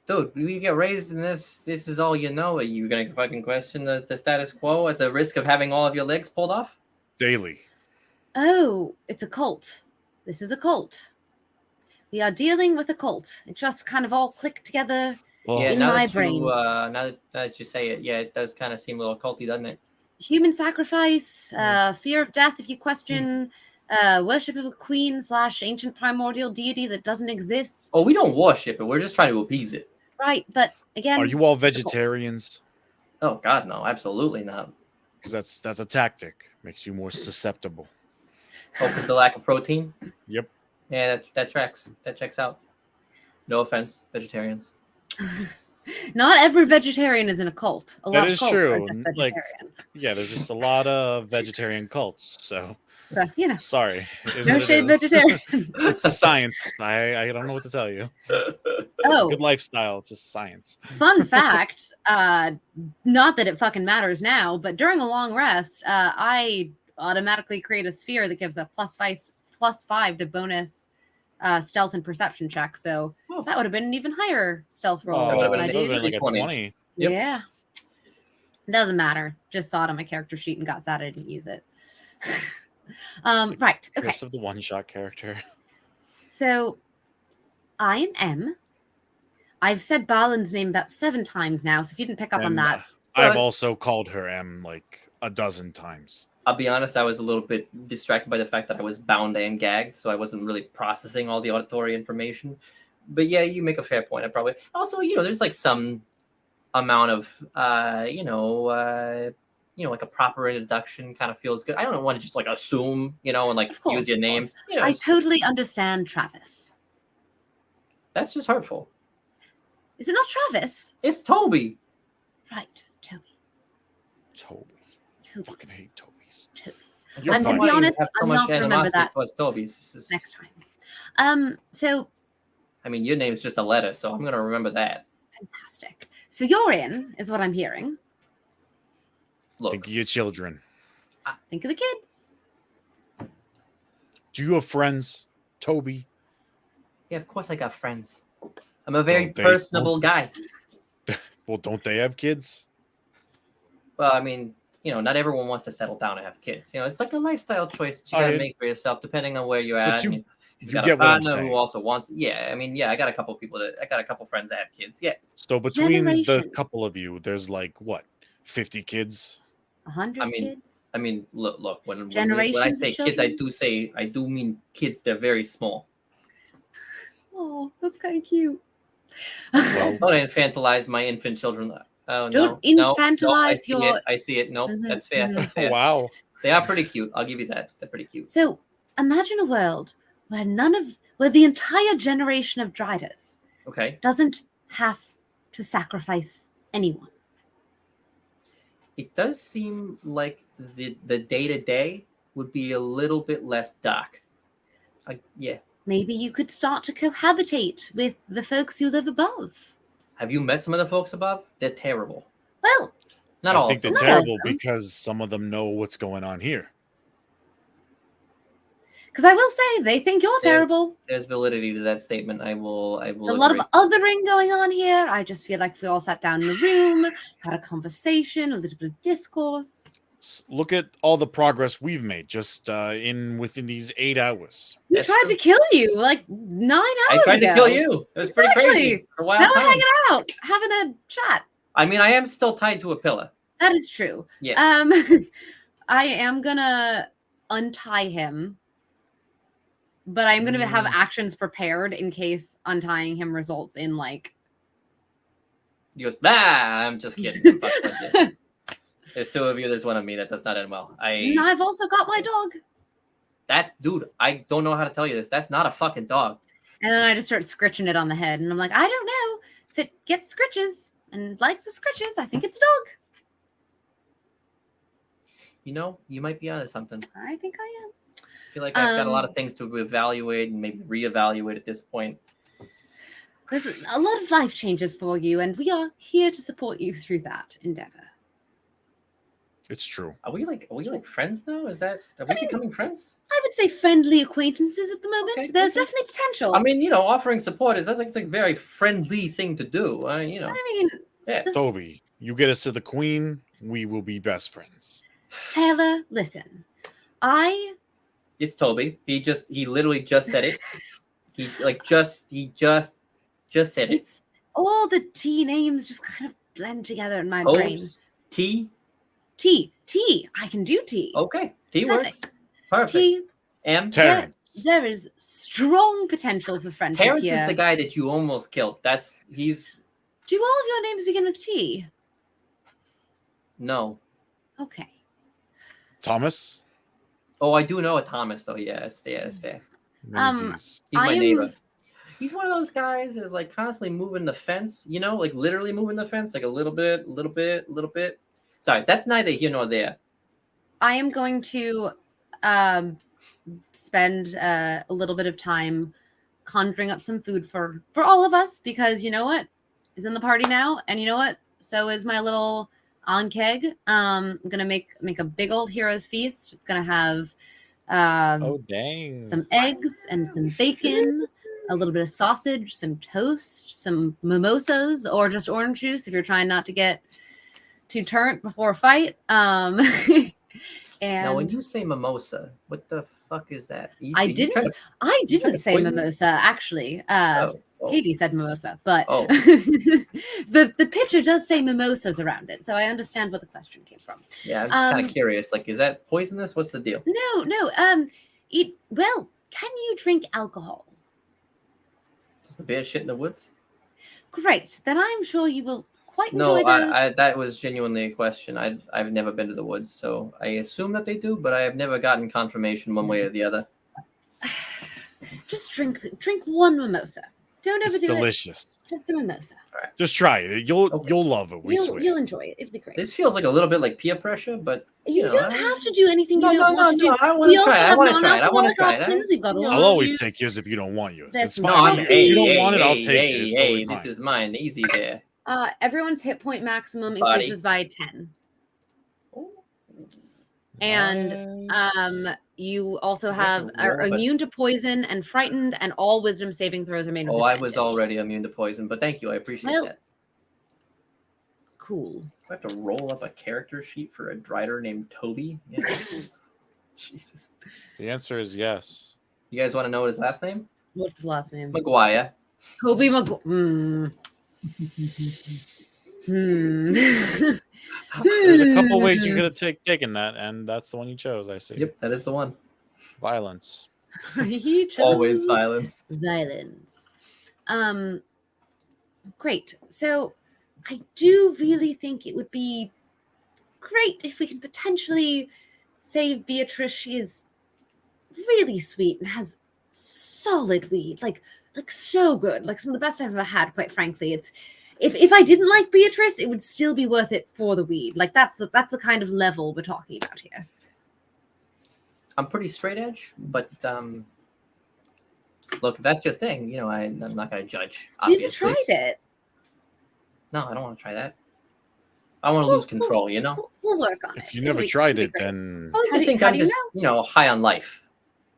dude, you get raised in this. This is all you know. Are you gonna fucking question the status quo at the risk of having all of your legs pulled off? Daily. Oh, it's a cult. This is a cult. We are dealing with a cult. It just kind of all clicked together in my brain. Now that you say it, yeah, it does kind of seem a little culty, doesn't it? It's human sacrifice, fear of death if you question, worship of a queen / ancient primordial deity that doesn't exist. Oh, we don't worship it. We're just trying to appease it. Right, but again... Are you all vegetarians? Oh, God, no. Absolutely not. Because that's a tactic. Makes you more susceptible. Oh, because the lack of protein? Yep. Yeah, that tracks. That checks out. No offense, vegetarians. Not every vegetarian is in a cult. A lot That is of cults true. are just vegetarian. Yeah, there's just a lot of vegetarian cults. So you know. Sorry. No shade vegetarian. It's the science. I don't know what to tell you. Oh. Good lifestyle, just science. Fun fact, not that it fucking matters now, but during a long rest, I automatically create a sphere that gives a +5 to bonus stealth and perception check. So that would have been an even higher stealth roll. That would have been like a 20. Yep. Yeah. It doesn't matter. Just saw it on my character sheet and got sad I didn't use it. Right. Okay. Curse of the one-shot character. So I am M. I've said Balin's name about 7 times now, so if you didn't pick up on that. I've also called her M like a dozen times. I'll be honest, I was a little bit distracted by the fact that I was bound and gagged, so I wasn't really processing all the auditory information. But yeah, you make a fair point. I probably also, there's like some amount of, like a proper introduction kind of feels good. I don't want to just like assume, and like use your name. I totally understand Travis. That's just hurtful. Is it not Travis? It's Toby. Right, Toby. Fucking hate Toby's. I'm going to be honest, I'm not going to remember that Toby's next time. So... I mean, your name's just a letter, so I'm going to remember that. Fantastic. So you're in, is what I'm hearing. Look. Think of your children. Think of the kids. Do you have friends, Toby? Yeah, of course I got friends. I'm a very personable guy. Well, don't they have kids? Well, I mean, not everyone wants to settle down and have kids. It's like a lifestyle choice that you got to make for yourself, depending on where you're at. You got a partner who also wants. Yeah, I mean, yeah, I got a couple friends that have kids. Yeah. So between the couple of you, there's like what, 50 kids? 100 kids. I mean, look. When I say kids, I do mean kids. They're very small. Oh, that's kind of cute. Well, don't infantilize my infant children. Oh, don't infantilize your. I see it. Nope, that's fair. That's fair. Wow, they are pretty cute. I'll give you that. They're pretty cute. So imagine a world where the entire generation of Driders doesn't have to sacrifice anyone. It does seem like the day-to-day would be a little bit less dark. Yeah. Maybe you could start to cohabitate with the folks who live above. Have you met some of the folks above? They're terrible. Well, not all. I think they're terrible because some of them know what's going on here. Because I will say, they think you're terrible. There's validity to that statement. I will. There's a lot of othering going on here. I just feel like if we all sat down in a room, had a conversation, a little bit of discourse. Look at all the progress we've made just within these 8 hours. We tried to kill you like 9 hours ago. I tried to kill you. It was pretty crazy. For a while. Now we're hanging out, having a chat. I mean, I am still tied to a pillar. That is true. Yeah. I am gonna untie him, but I'm gonna have actions prepared in case untying him results in like. He goes, I'm just kidding. There's 2 of you. There's 1 of me. That does not end well. I've also got my dog. Dude, I don't know how to tell you this. That's not a fucking dog. And then I just start scritching it on the head. And I'm like, I don't know. If it gets scritches and likes the scritches, I think it's a dog. You might be onto something. I think I am. I feel like I've got a lot of things to evaluate and maybe reevaluate at this point. There's a lot of life changes for you, and we are here to support you through that endeavor. It's true. Are we like friends now? Are we becoming friends? I would say friendly acquaintances at the moment. Okay, There's okay. definitely potential. I mean, offering support is that's like a very friendly thing to do. I mean, Yeah. Toby, you get us to the queen, we will be best friends. Taylor, listen. It's Toby. He literally just said it. He just said it. It's all the T names just kind of blend together in my brain. T. I can do T. Okay. T works. Perfect. Perfect. T. M. Terrence. There is strong potential for friendship Terrence here. is the guy that you almost killed. Do all of your names begin with T? No. Okay. Thomas. Oh, I do know a Thomas though. Yeah, it's fair. Menzies. He's my neighbor. He's one of those guys that's like constantly moving the fence, like literally moving the fence, like a little bit. Sorry, that's neither here nor there. I am going to spend a little bit of time conjuring up some food for all of us, because you know what is in the party now, and you know what, so is my little on keg. I'm gonna make a big old hero's feast. It's gonna have Oh dang! some eggs and some bacon, a little bit of sausage, some toast, some mimosas, or just orange juice if you're trying not to get too turnt before a fight. And now, when you say mimosa, what the fuck is that? I didn't say mimosa, actually. Katie said mimosa, but the picture does say mimosas around it, so I understand where the question came from. Yeah, I'm just kind of curious. Like, is that poisonous? What's the deal? No. Can you drink alcohol? Does the bear shit in the woods? Great, then I'm sure you will quite enjoy those. No, that was genuinely a question. I've never been to the woods, so I assume that they do, but I have never gotten confirmation one way or the other. Just drink one mimosa. Don't overdo it. It's delicious. Just a mimosa. All right. Just try it. You'll love it. You'll enjoy it. It'll be great. This feels like a little bit like peer pressure, but you don't have to do anything you don't want to do. I want to try it. I want to try it. We've got I'll always take yours if you don't want yours. It's No, fine. If you don't want it, I'll take it. It's totally fine. This is mine. Easy there. Everyone's hit point maximum increases by 10. And you also are immune to poison and frightened, and all wisdom saving throws are made with advantage. I was already immune to poison, but thank you. I appreciate that. Cool. Do I have to roll up a character sheet for a drider named Toby? Yeah. Jesus. The answer is yes. You guys want to know his last name? What's his last name? Maguire. Toby Maguire. There's a couple ways you could have taken that, and that's the one you chose. I see. Yep, that is the one. Violence. Always violence. Violence. Great. So I do really think it would be great if we can potentially save Beatrice. She is really sweet and has solid weed, like so good, like some of the best I've ever had, quite frankly. It's if I didn't like Beatrice, it would still be worth it for the weed. Like that's the kind of level we're talking about here. I'm pretty straight edge, but look, if that's your thing, I'm not gonna judge. Obviously. You've tried it. No, I don't want to try that. I want to lose control. We'll work on it. If you never tried it, then I think I'm just high on life.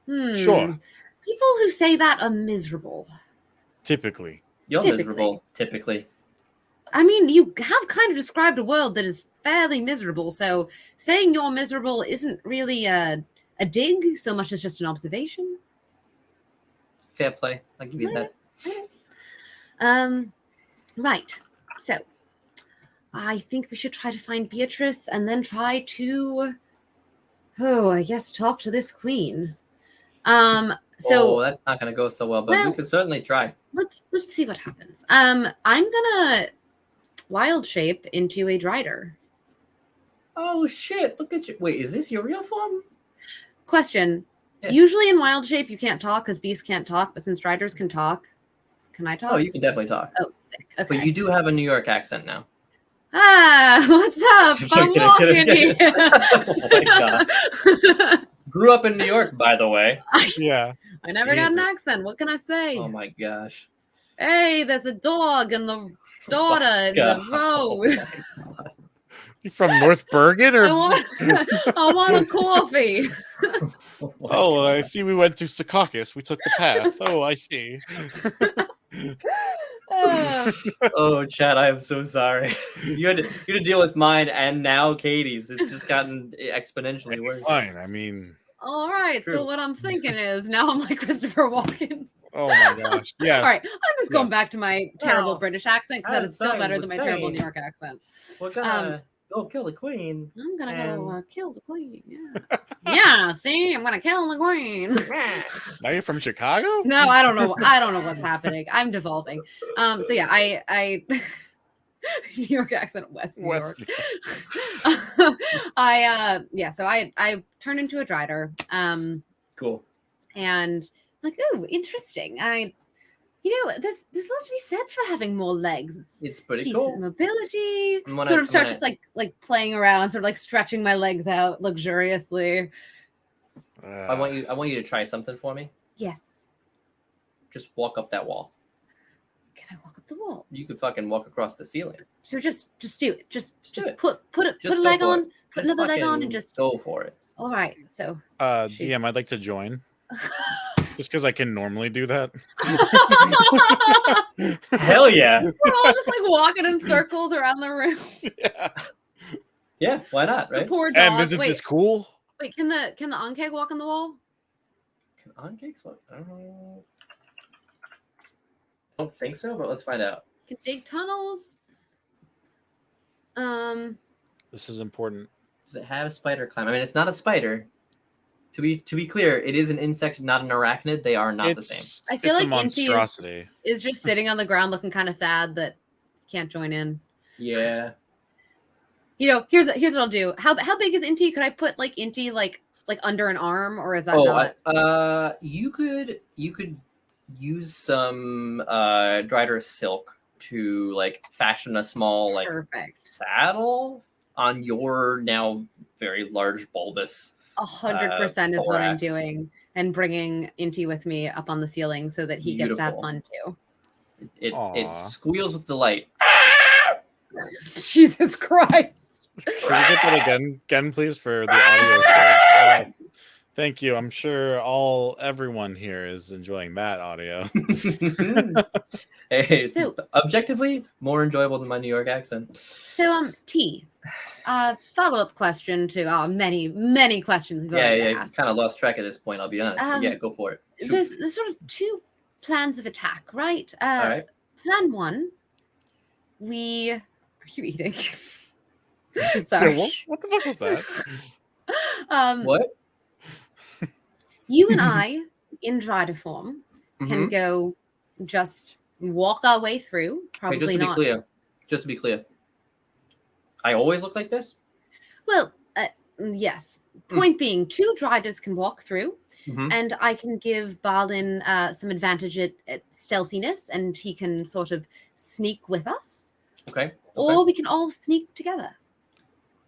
Sure. People who say that are miserable. Typically. You're miserable, typically. I mean, you have kind of described a world that is fairly miserable, so saying you're miserable isn't really a dig so much as just an observation. Fair play. I'll give you that. Right. So, I think we should try to find Beatrice and then try to, I guess, talk to this queen. So that's not going to go so well, but we can certainly try. Let's see what happens. I'm gonna wild shape into a drider. Oh shit! Look at you. Wait, is this your real form? Question. Yeah. Usually in wild shape you can't talk because beasts can't talk, but since driders can talk, can I talk? Oh, you can definitely talk. Oh, sick. Okay. But you do have a New York accent now. What's up? I'm walking here. Oh my god. Grew up in New York, by the way. Yeah. I never got an accent. What can I say? Oh my gosh. Hey, there's a dog and the daughter in the road. You from North Bergen or? I want a coffee. Oh, I see. We went to Secaucus. We took the path. Oh, I see. Oh, Chad, I am so sorry. You had to deal with mine and now Katie's. It's just gotten exponentially worse. Fine. I mean, all right. True. So what I'm thinking is now I'm like Christopher Walken. oh my gosh. Yes. All right. I'm just going back to my terrible British accent because that is still better than my terrible New York accent. We're gonna go kill the queen. I'm gonna go kill the queen. Yeah. Yeah. See, I'm gonna kill the queen. Now you're from Chicago? No, I don't know. I don't know what's happening. I'm devolving. So yeah, I New York accent, West New York. So I turned into a drider. Cool. And like, oh, interesting. There's a lot to be said for having more legs. It's pretty decent cool. mobility. Just like playing around, sort of like stretching my legs out luxuriously. I want you to try something for me. Yes. Just walk up that wall. Can I walk up the wall? You could fucking walk across the ceiling. So just do it. Just do it. put a leg on, put another leg on, and just go for it. All right. So DM, I'd like to join. Just because I can normally do that. Hell yeah. We're all just like walking in circles around the room. Yeah, why not, right? The poor dog. And isn't this cool? Wait, can the Ankeg walk on the wall? Can Ankegs walk? I don't think so, but let's find out. Can dig tunnels. This is important. Does it have a spider climb? I mean, it's not a spider. To be clear, it is an insect, not an arachnid. They are not the same. I feel it's like a monstrosity. Is just sitting on the ground looking kind of sad that he can't join in. Yeah. Here's what I'll do. How big is Inti? Could I put like Inti like under an arm, or is that not? You could use some drider silk to like fashion a small like Perfect saddle on your now very large bulbous. 100% is what I'm doing, and bringing Inti with me up on the ceiling so that he gets to have fun too. It squeals with delight. Jesus Christ! Can you get that again, please, for the audio? Thank you. I'm sure everyone here is enjoying that audio. Hey, so, objectively more enjoyable than my New York accent. So, T. Follow-up question to many questions. Yeah, kind of lost track at this point. I'll be honest. But yeah, go for it. Shoot. There's sort of two plans of attack, right? All right. Plan one. Are you eating? Sorry. Yeah, what the fuck was that? What? You and I, in drider form, can go just walk our way through. Probably not. Just to be clear. I always look like this? Well, yes. Point being, two driders can walk through, and I can give Balin some advantage at stealthiness, and he can sort of sneak with us. Okay. Or we can all sneak together.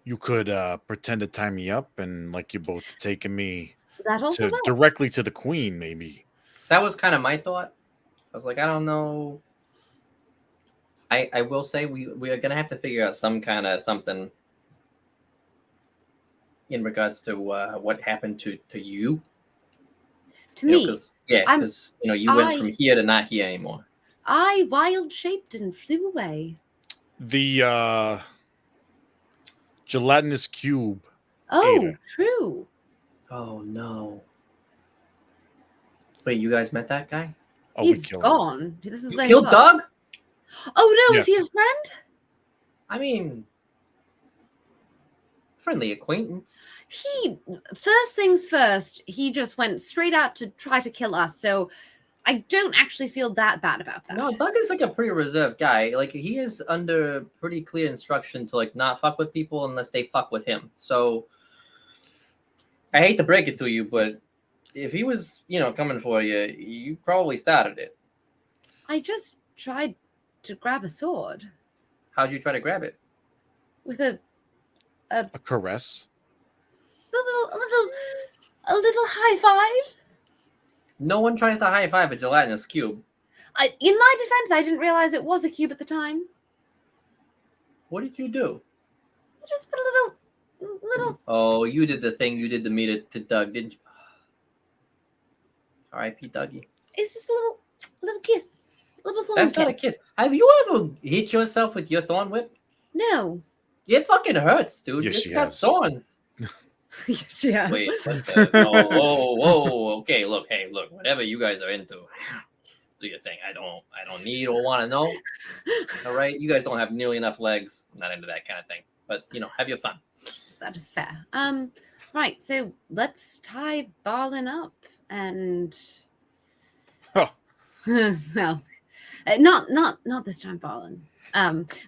You could pretend to tie me up and like you both taking me directly to the queen, maybe. That was kind of my thought. I was like, I don't know. I will say we are gonna have to figure out some kind of something in regards to what happened to you. To me, because you went from here to not here anymore. I wild shaped and flew away. The gelatinous cube. Oh, true. Oh no! Wait, you guys met that guy? Oh, he's gone. This is you killed Doug. Oh no, is he a friend? I mean, friendly acquaintance. First things first, he just went straight out to try to kill us. So I don't actually feel that bad about that. No, Doug is like a pretty reserved guy. Like he is under pretty clear instruction to like not fuck with people unless they fuck with him. So I hate to break it to you, but if he was, coming for you, you probably started it. I just tried to grab a sword. How'd you try to grab it? With a caress. A little high five. No one tries to high five a gelatinous cube. In my defense, I didn't realize it was a cube at the time. What did you do? Just put a little. Oh, you did the thing you did to me to Doug, didn't you? R.I.P. Dougie. It's just a little kiss. A little thorn That's not a kiss. Have you ever hit yourself with your thorn whip? No. It fucking hurts, dude. Yes, It's she got has. thorns. Yes, she has. Wait, what the? No, whoa. Okay, look, whatever you guys are into, do your thing. I don't need or want to know. All right, you guys don't have nearly enough legs. I'm not into that kind of thing. But have your fun. That is fair. Right. So let's tie Balin up and. Oh. Well, not this time, Balin.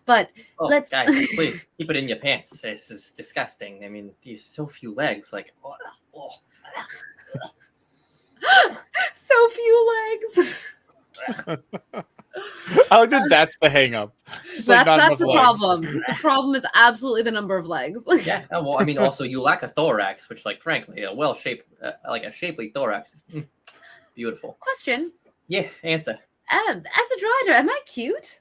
But let's. Guys, please keep it in your pants. This is disgusting. I mean, you have so few legs. Like, so few legs. How did that's the hang up? Just That's not the enough problem. The problem is absolutely the number of legs. Yeah. Well, I mean, also you lack a thorax, which, like, frankly, a well-shaped, like a shapely thorax, is beautiful. Question. Yeah. Answer. As a drider, am I cute?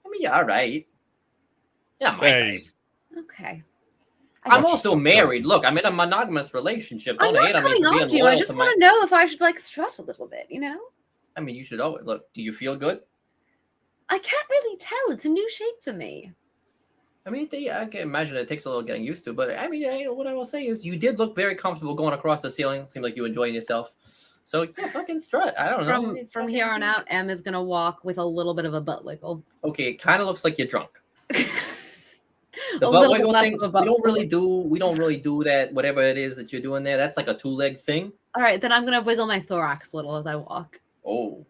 I mean, you're all right. Yeah, my Hey. type. Okay. I'm Watch also yourself, married. Joe. Look, I'm in a monogamous relationship. I'm Don't hate not on me coming for being on to you. I loyal just to want to know if I should strut a little bit. I mean, you should always look. Do you feel good? I can't really tell. It's a new shape for me. I mean, I can imagine it takes a little getting used to, but I mean, what I will say is you did look very comfortable going across the ceiling. Seemed like you were enjoying yourself. So yeah, fucking strut. I don't know. From here on out, Em is gonna walk with a little bit of a butt wiggle. Okay, it kind of looks like you're drunk. A The butt little wiggle less thing, of a butt we don't really do that. Whatever it is that you're doing there, that's like a two-leg thing. All right, then I'm gonna wiggle my thorax a little as I walk. Oh.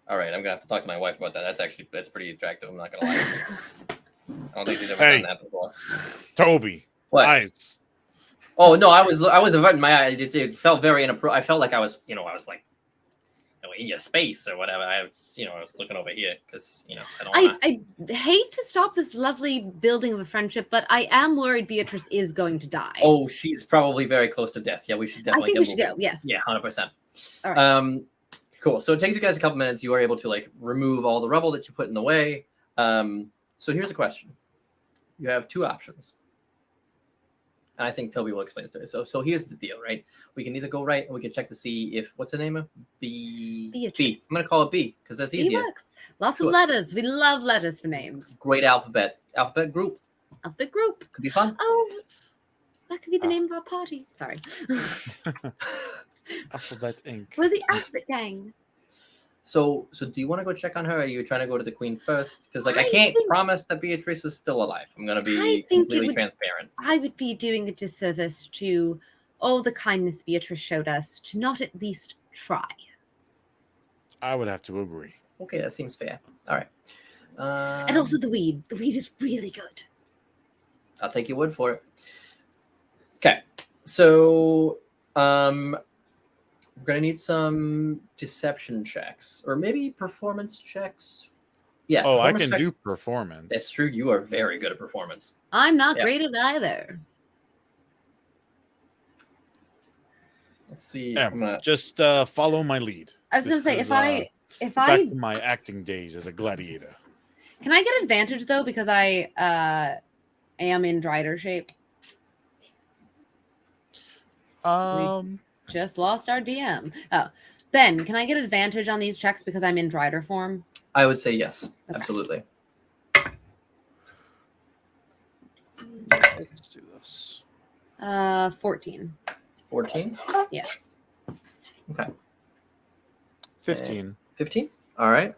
All right, I'm gonna have to talk to my wife about that. That's pretty attractive. I'm not gonna lie. I don't think she's ever done that before. Toby. What? Eyes. Oh no, I was averting my eye. It felt very inappropriate. I felt like I was like, in your space or whatever. I was looking over here because I hate to stop this lovely building of a friendship, but I am worried Beatrice is going to die. Oh, she's probably very close to death. Yeah, we should definitely. I think we should go. Yes. Yeah, 100%. All right. Cool. So it takes you guys a couple minutes. You are able to remove all the rubble that you put in the way. So here's a question. You have two options. And I think Toby will explain this to you. So here's the deal, right? We can either go right and we can check to see if, what's the name of? Beatrice. B. I'm going to call it B because that's easier. Works. Lots of letters. We love letters for names. Great alphabet. Alphabet group. Alphabet group. Could be fun. Oh, that could be the name of our party. Sorry. Alphabet Inc. We're the Alphabet Gang. So do you want to go check on her? Or are you trying to go to the queen first? Because I can't promise that Beatrice is still alive. I'm going to be completely transparent. I would be doing a disservice to all the kindness Beatrice showed us to not at least try. I would have to agree. Okay, that seems fair. All right. And also the weed. The weed is really good. I'll take your word for it. Okay. So we're going to need some deception checks or maybe performance checks. Yeah. Oh, I can do performance. That's true. You are very good at performance. I'm not great at either. Let's see. Just follow my lead. I was going to say, if I back to my acting days as a gladiator. Can I get advantage though because I am in drider shape? We just lost our DM. Oh, Ben, can I get advantage on these checks because I'm in drider form? I would say yes, okay. Absolutely. Let's do this. 14. 14? Yes. Okay. 15. 15? All right.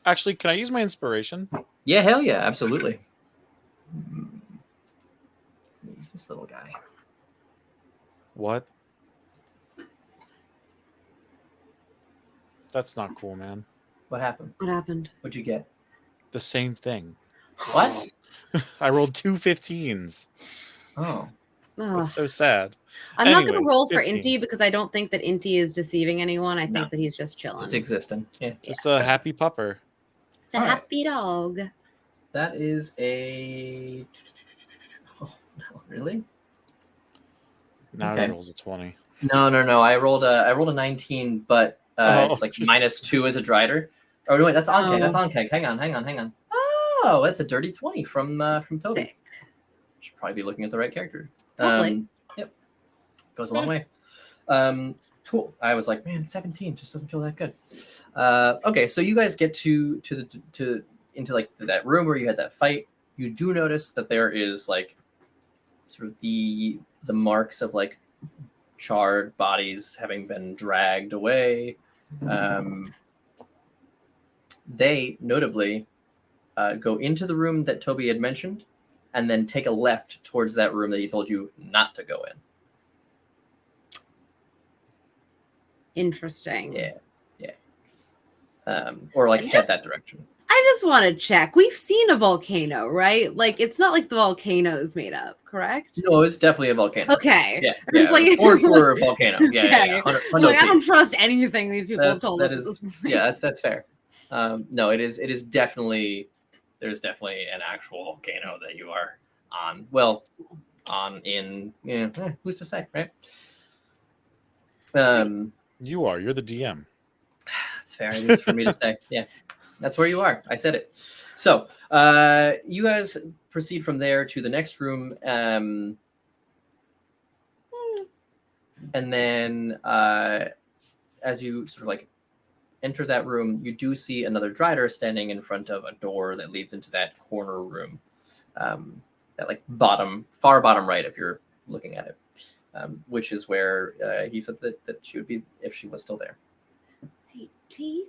Actually, can I use my inspiration? Yeah, hell yeah, absolutely. Who's this little guy? What? That's not cool, man. What happened? What happened? What'd you get? The same thing. What? I rolled 2 15s. Oh. That's so sad. I'm not going to roll 15. For Inti because I don't think that Inti is deceiving anyone. I think that he's just chilling. Just existing. Yeah. Just a happy pupper. It's a happy dog. That is a... Oh, no, really? Now it rolls a 20. No. I rolled a 19, but it's like -2 as a drider. Oh, no, wait, that's on keg. That's on keg. Hang on. Oh, that's a dirty 20 from Toby. Sick. Should probably be looking at the right character. Probably. Yep. Goes a long way. Cool. I was like, man, 17 just doesn't feel that good. Okay, so you guys get into like that room where you had that fight. You do notice that there is like sort of the marks of like charred bodies having been dragged away. They notably go into the room that Toby had mentioned and then take a left towards that room that he told you not to go in. Interesting. Yeah. Or like head that direction. I just want to check. We've seen a volcano, right? Like, it's not like the volcano's made up, correct? No, it's definitely a volcano. Okay. Yeah, like, for sure a volcano. Yeah, okay. yeah. Like, I don't trust anything these people have told us. That's fair. No, it is definitely, there's definitely an actual volcano that you are on. Well, who's to say, right? You're the DM. That's fair. It is for me to say. Yeah, that's where you are. I said it. So you guys proceed from there to the next room. And then as you sort of like enter that room, you do see another Drider standing in front of a door that leads into that corner room. That like far bottom right if you're looking at it. Which is where he said that she would be if she was still there. Hey, T?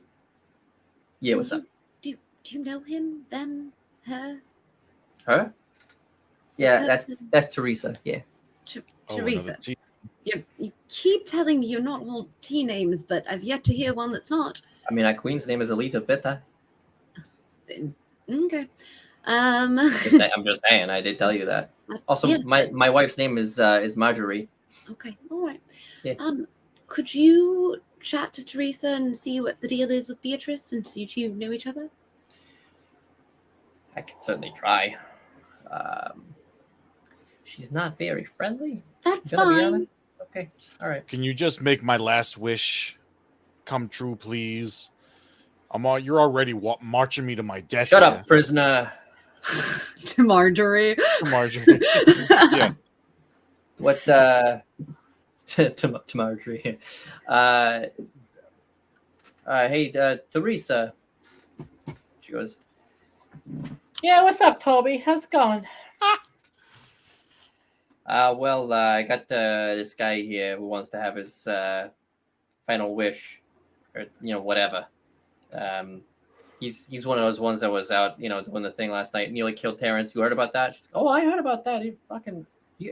Yeah, what's up? Do you know him, them, her? Her? Yeah, that's Teresa. Yeah. Teresa. You keep telling me you're not all T names, but I've yet to hear one that's not. I mean, our queen's name is Alita Beta. Okay. I'm just saying. I did tell you that. Also, yes, my wife's name is Marjorie. Okay. All right. Yeah. Could you chat to Teresa and see what the deal is with Beatrice, since you two know each other? I can certainly try. She's not very friendly. That's gonna fine. Be honest. Okay. All right. Can you just make my last wish come true, please? You're already marching me to my death. Shut up, prisoner. To Marjorie. To Marjorie. Yeah. What? To Marjorie. Hey, Teresa. She goes. Yeah, what's up, Toby? How's it going? Well, I got this guy here who wants to have his final wish, or whatever. He's one of those ones that was out, doing the thing last night. Nearly killed Terrence. You heard about that? She's like, oh, I heard about that.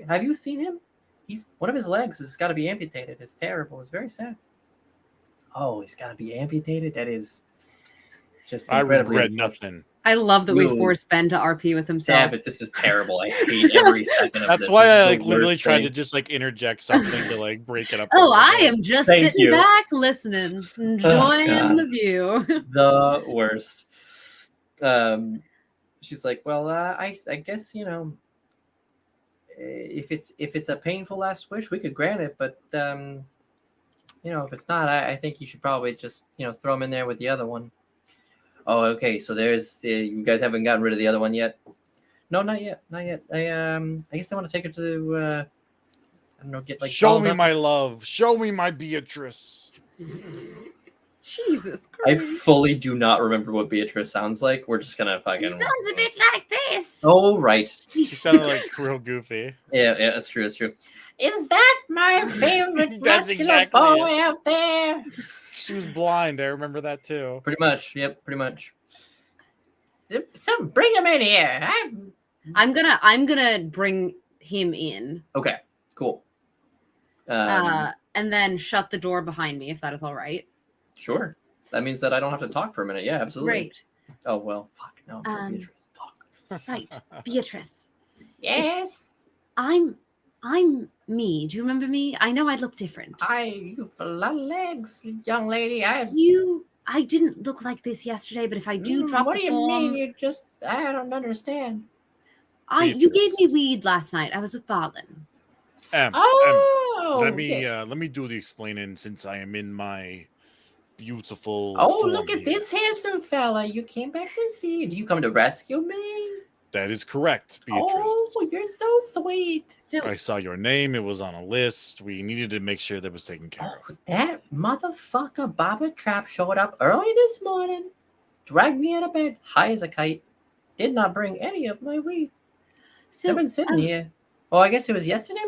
Have you seen him? One of his legs has got to be amputated. It's terrible. It's very sad. Oh, he's got to be amputated. That is just incredibly. I regret nothing. I love that we forced Ben to RP with himself. Yeah, but this is terrible. I hate every second of this. That's why I literally tried to just interject something to break it up. Oh, I am just sitting back, listening, enjoying the view. The worst. She's like, well, I guess if it's a painful last wish, we could grant it, but if it's not, I think you should probably just throw him in there with the other one. Oh, okay. So you guys haven't gotten rid of the other one yet? No, not yet. I guess I want to take her to I don't know, get show me my love. Show me my Beatrice. Jesus Christ. I fully do not remember what Beatrice sounds like. We're just gonna fucking. It sounds a bit like this. Oh, right. She sounded real goofy. Yeah, that's true. That's true. Is that my favorite muscular boy out there? She was blind. I remember that too. Pretty much. Yep. Pretty much. So bring him in here. I'm gonna bring him in. Okay. Cool. And then shut the door behind me, if that is all right. Sure. That means that I don't have to talk for a minute. Yeah, absolutely. Great. Oh well. Fuck. No. Beatrice. Fuck. Right. Beatrice. Yes. I'm me. Do you remember me? I know I look different. You've a lot of legs, young lady. I didn't look like this yesterday, but if I do drop what the do you form, mean? I don't understand. You gave me weed last night. I was with Barlin. Let me do the explaining since I am in my beautiful. Oh, form look at here. this handsome fella! You came back to see. Do you come to rescue me? That is correct, Beatrice. Oh, you're so sweet. So I saw your name. It was on a list. We needed to make sure that was taken care of. Oh, that motherfucker Baba Trap showed up early this morning, dragged me out of bed, high as a kite, did not bring any of my weed. I've been sitting here. Oh, I guess it was yesterday.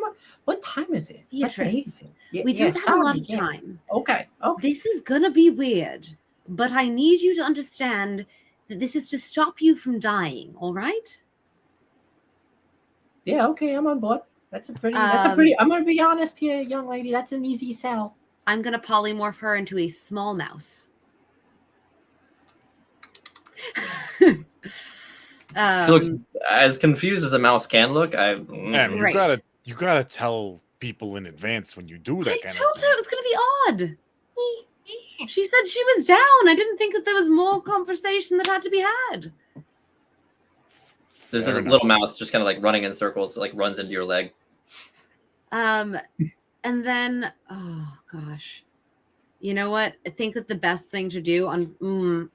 What time is it? What day Beatrice, is it? we don't have a lot of time. Okay. This is gonna be weird, but I need you to understand that this is to stop you from dying, all right? Yeah, okay, I'm on board. That's a pretty, I'm gonna be honest here, young lady. That's an easy sell. I'm gonna polymorph her into a small mouse. She looks as confused as a mouse can look. Man, you gotta tell people in advance when you do that kind of thing. I told her it was gonna be odd. She said she was down. I didn't think that there was more conversation that had to be had. There's a little mouse just kind of like running in circles, like runs into your leg. And then, oh gosh, you know what? I think that the best thing to do on I'm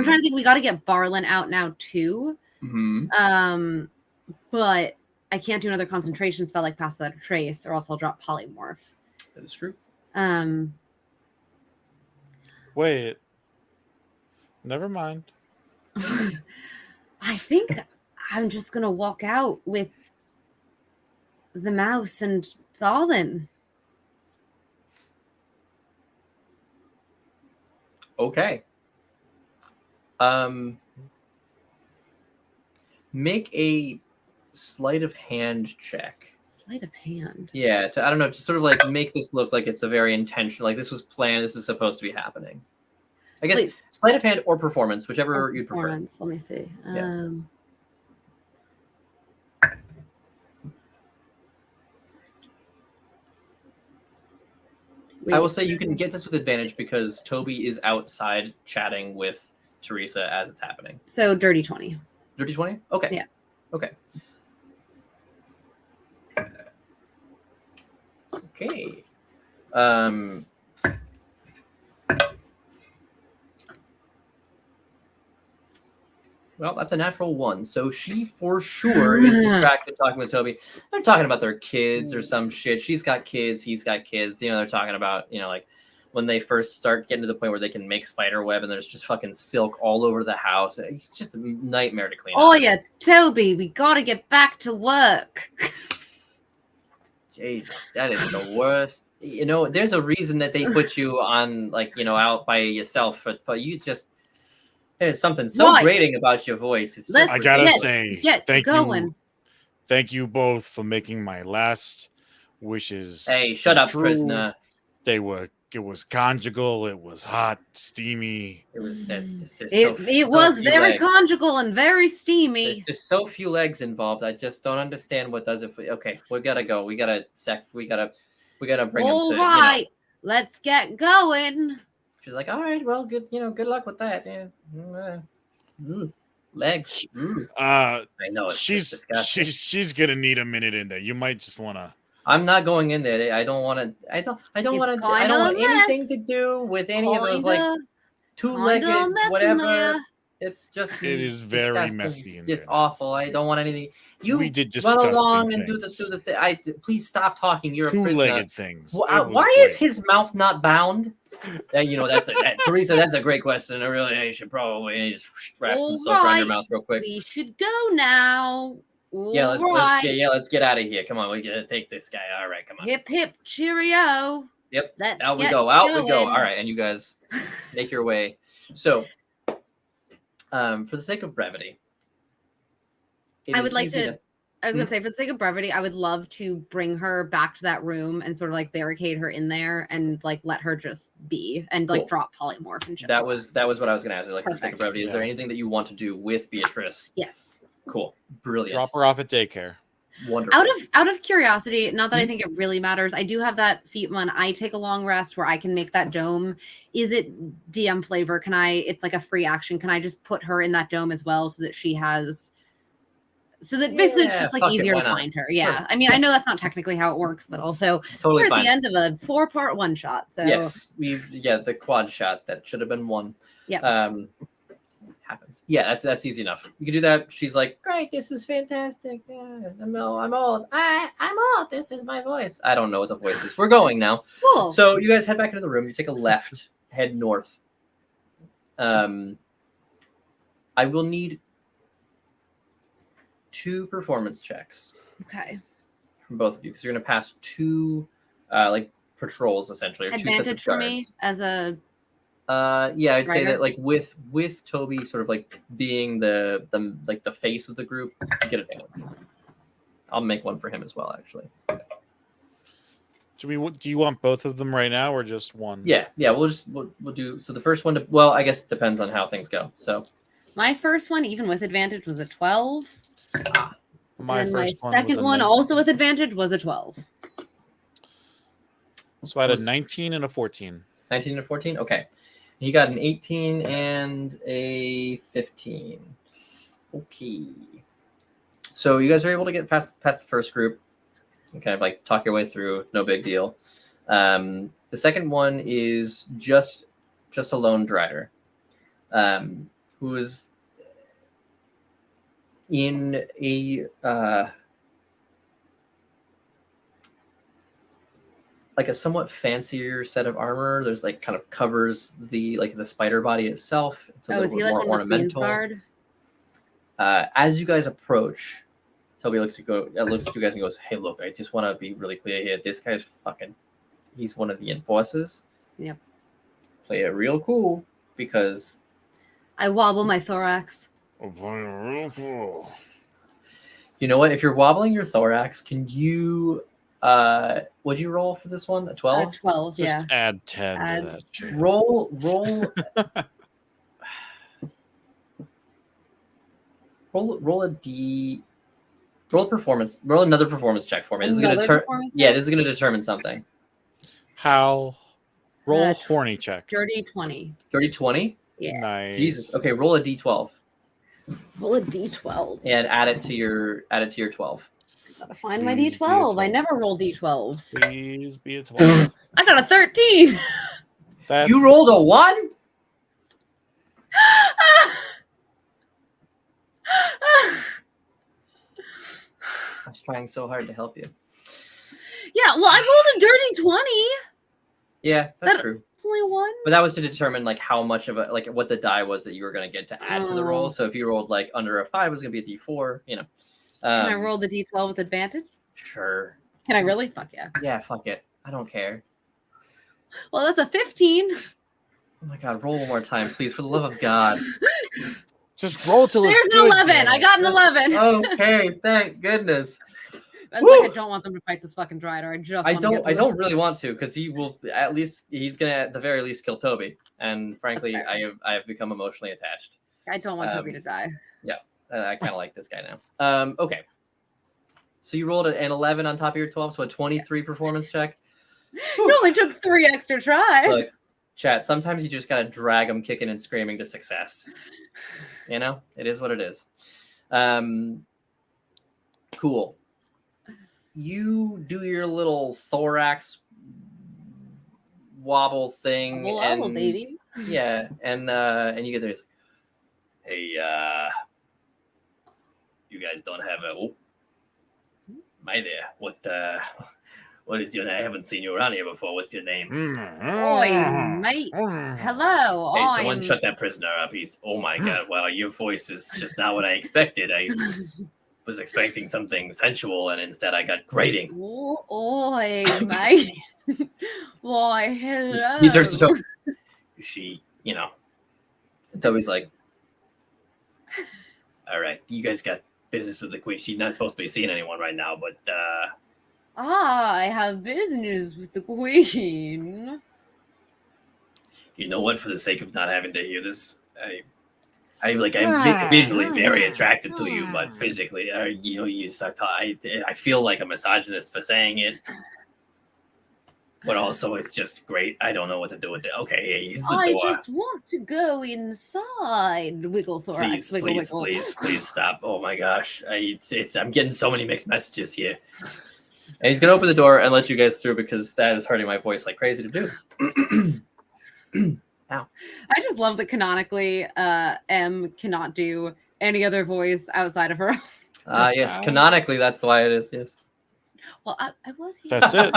trying to think. We got to get Barlin out now too. But I can't do another concentration spell like Pass Without a Trace, or else I'll drop Polymorph. That is true. Wait. Never mind. I think I'm just gonna walk out with the mouse and Barlin. Okay. Make a sleight of hand check. Sleight of hand. Yeah, I don't know, to sort of like make this look like it's a very intentional, like this was planned, this is supposed to be happening. I guess Please. Sleight of hand or performance, whichever you prefer. Let me see. Yeah. I will say you can get this with advantage because Toby is outside chatting with Teresa as it's happening. So dirty 20. Dirty 20? Okay. Yeah. Okay. Okay. Well, that's a natural 1. So she for sure is distracted talking with Toby. They're talking about their kids or some shit. She's got kids. He's got kids. You know, they're talking about, you know, like when they first start getting to the point where they can make spider web and there's just fucking silk all over the house. It's just a nightmare to clean up. Oh, yeah. Toby, we got to get back to work. Jesus, that is the worst. You know, there's a reason that they put you on, like, you know, out by yourself, but you just, there's something so grating about your voice. It's just, I gotta say, thank you both for making my last wishes. Hey, shut up, true. Prisoner. It was conjugal. It was hot, steamy. It was. It was very conjugal and very steamy. There's just so few legs involved. I just don't understand what does it. Okay, we gotta go. We gotta bring him to. All right, you know. Let's get going. She's like, all right, well, good. You know, good luck with that. Yeah. Legs. I know. She's gonna need a minute in there. You might just wanna. I'm not going in there. I don't want anything to do with any of those like two-legged whatever. It's just it is very disgusting. messy. It's just awful. I don't want anything. We did run along and things. do the thing. Please stop talking. You're a prisoner. Two-legged things. Why is his mouth not bound? You know, Teresa. That's a great question. You should probably just wrap some soap around your mouth real quick. We should go now. Let's get out of here. Come on, we gotta take this guy. All right, come on. Hip hip cheerio. Yep. Out we go. All right, and you guys make your way. So, for the sake of brevity, I was gonna say, for the sake of brevity, I would love to bring her back to that room and sort of like barricade her in there and like let her just be and like drop polymorph and shit. That was what I was gonna ask. Like, for the sake of brevity, is there anything that you want to do with Beatrice? Yes. Cool. Brilliant. Drop her off at daycare. Wonderful. Out of curiosity, not that I think it really matters, I do have that feat when I take a long rest where I can make that dome. Is it DM flavor? It's like a free action. Can I just put her in that dome as well so that she has So that basically it's Yeah, just like fuck it, easier why to not? find her. Yeah. Sure. I mean, I know that's not technically how it works, but also Totally we're at fine. the end of a 4-part one shot. So Yes, the quad shot that should have been one. yeah. Happens. Yeah, that's easy enough. You can do that. She's like, great, this is fantastic. Yeah, I'm old. I'm old. This is my voice. I don't know what the voice is. We're going now. Cool. So you guys head back into the room. You take a left, head north. I will need 2 performance checks Okay. from both of you because you're going to pass 2 like patrol essentially, or 2 sets of Advantage for me guards. as a Yeah, I'd say Rider? that like with Toby sort of like being the like the face of the group, you get advantage. I'll make one for him as well, actually. Do you want both of them right now or just one? Yeah. We'll do. So the first one, well, I guess it depends on how things go. So my first one, even with advantage, was a 12. My and my first one second was a one, 19. also with advantage, was a 12. So I had a 19 and a 14. 19 and a 14. Okay, you got an 18 and a 15. Okay. So you guys are able to get past the first group and kind of like talk your way through. No big deal. The second one is just a lone drider, who is in a like a somewhat fancier set of armor. There's like kind of covers the spider body itself. It's a Is little he bit like more one of the Queen's ornamental. Guard? As you guys approach, Toby looks at you guys and goes, "Hey, look, I just want to be really clear here. This guy's he's one of the enforcers. Yep. Play it real cool because I wobble my thorax. you know what? If you're wobbling your thorax, can you what do you roll for this one? A 12? 12, Just yeah. add 10 to that shit. Roll roll another performance check for me. This is going to this is going to determine something. How? Roll horny check. Dirty 20. Dirty 20? Yeah. Nice. Jesus. Okay, roll a d12 Roll a d12. and add it to your 12. Gotta find my Please be a d12. I 12. never roll d12s. Please be a 12. I got a 13. You rolled a 1? I was trying so hard to help you. Yeah, well, I rolled a dirty 20. Yeah, that's true. It's only 1. But that was to determine like how much of a what the die was that you were going to get to add to the roll. So if you rolled like under a 5, it was going to be a d4. You know. Can I roll the d12 with advantage? Sure. Can I really? Fuck yeah. Yeah, fuck it. I don't care. Well, that's a 15. Oh my god, roll one more time, please, for the love of God. Just roll till it's There's good. an 11. I got an 11. Okay, thank goodness. That's like I don't want them to fight this fucking Drider. I don't really want to, because he's gonna at the very least kill Toby. And frankly, I have become emotionally attached. I don't want Toby to die. Yeah, I kind of like this guy now. Okay. So you rolled an 11 on top of your 12, so a 23 performance check. It only took 3 extra tries. Look, chat, sometimes you just gotta drag them kicking and screaming to success. You know, it is what it is. Cool. You do your little thorax wobble thing, wobble, baby. Yeah, and you get there. Hey, you guys don't have a. Oh, my there. What is your name? I haven't seen you around here before. What's your name? Oi, mate. Hello. Hey, someone shut that prisoner up. Oh my god. Wow, your voice is just not what I expected. I was expecting something sensual, and instead I got grating. Oi, mate. Why, hello. He turns to Toby. She, Toby's like, all right, you guys got business with the queen. She's not supposed to be seeing anyone right now, but I have business with the queen. You know what? For the sake of not having to hear this, I'm visually very attracted to you, but physically, you start talking. I feel like a misogynist for saying it. but also it's just great. I don't know what to do with it. Okay, here's the I door. just want to go inside. Wiggle thorax, wiggle, wiggle. Please stop. Oh my gosh. I'm getting so many mixed messages here. And he's going to open the door and let you guys through because that is hurting my voice like crazy to do. Ow. I just love that canonically M cannot do any other voice outside of her. Yes, canonically, that's why it is, yes. Well, I was here. That's it.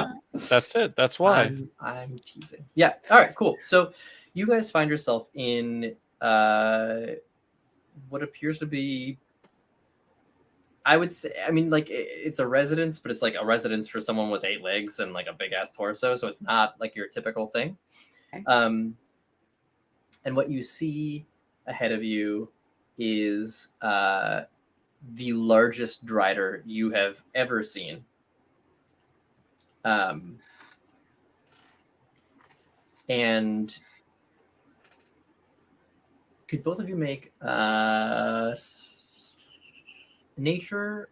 That's it. That's why. I'm teasing. Yeah. All right, cool. So you guys find yourself in what appears to be, I would say, I mean, like it's a residence, but it's like a residence for someone with 8 legs and like a big ass torso. So it's not like your typical thing. Okay. And what you see ahead of you is the largest drider you have ever seen. And could both of you make nature,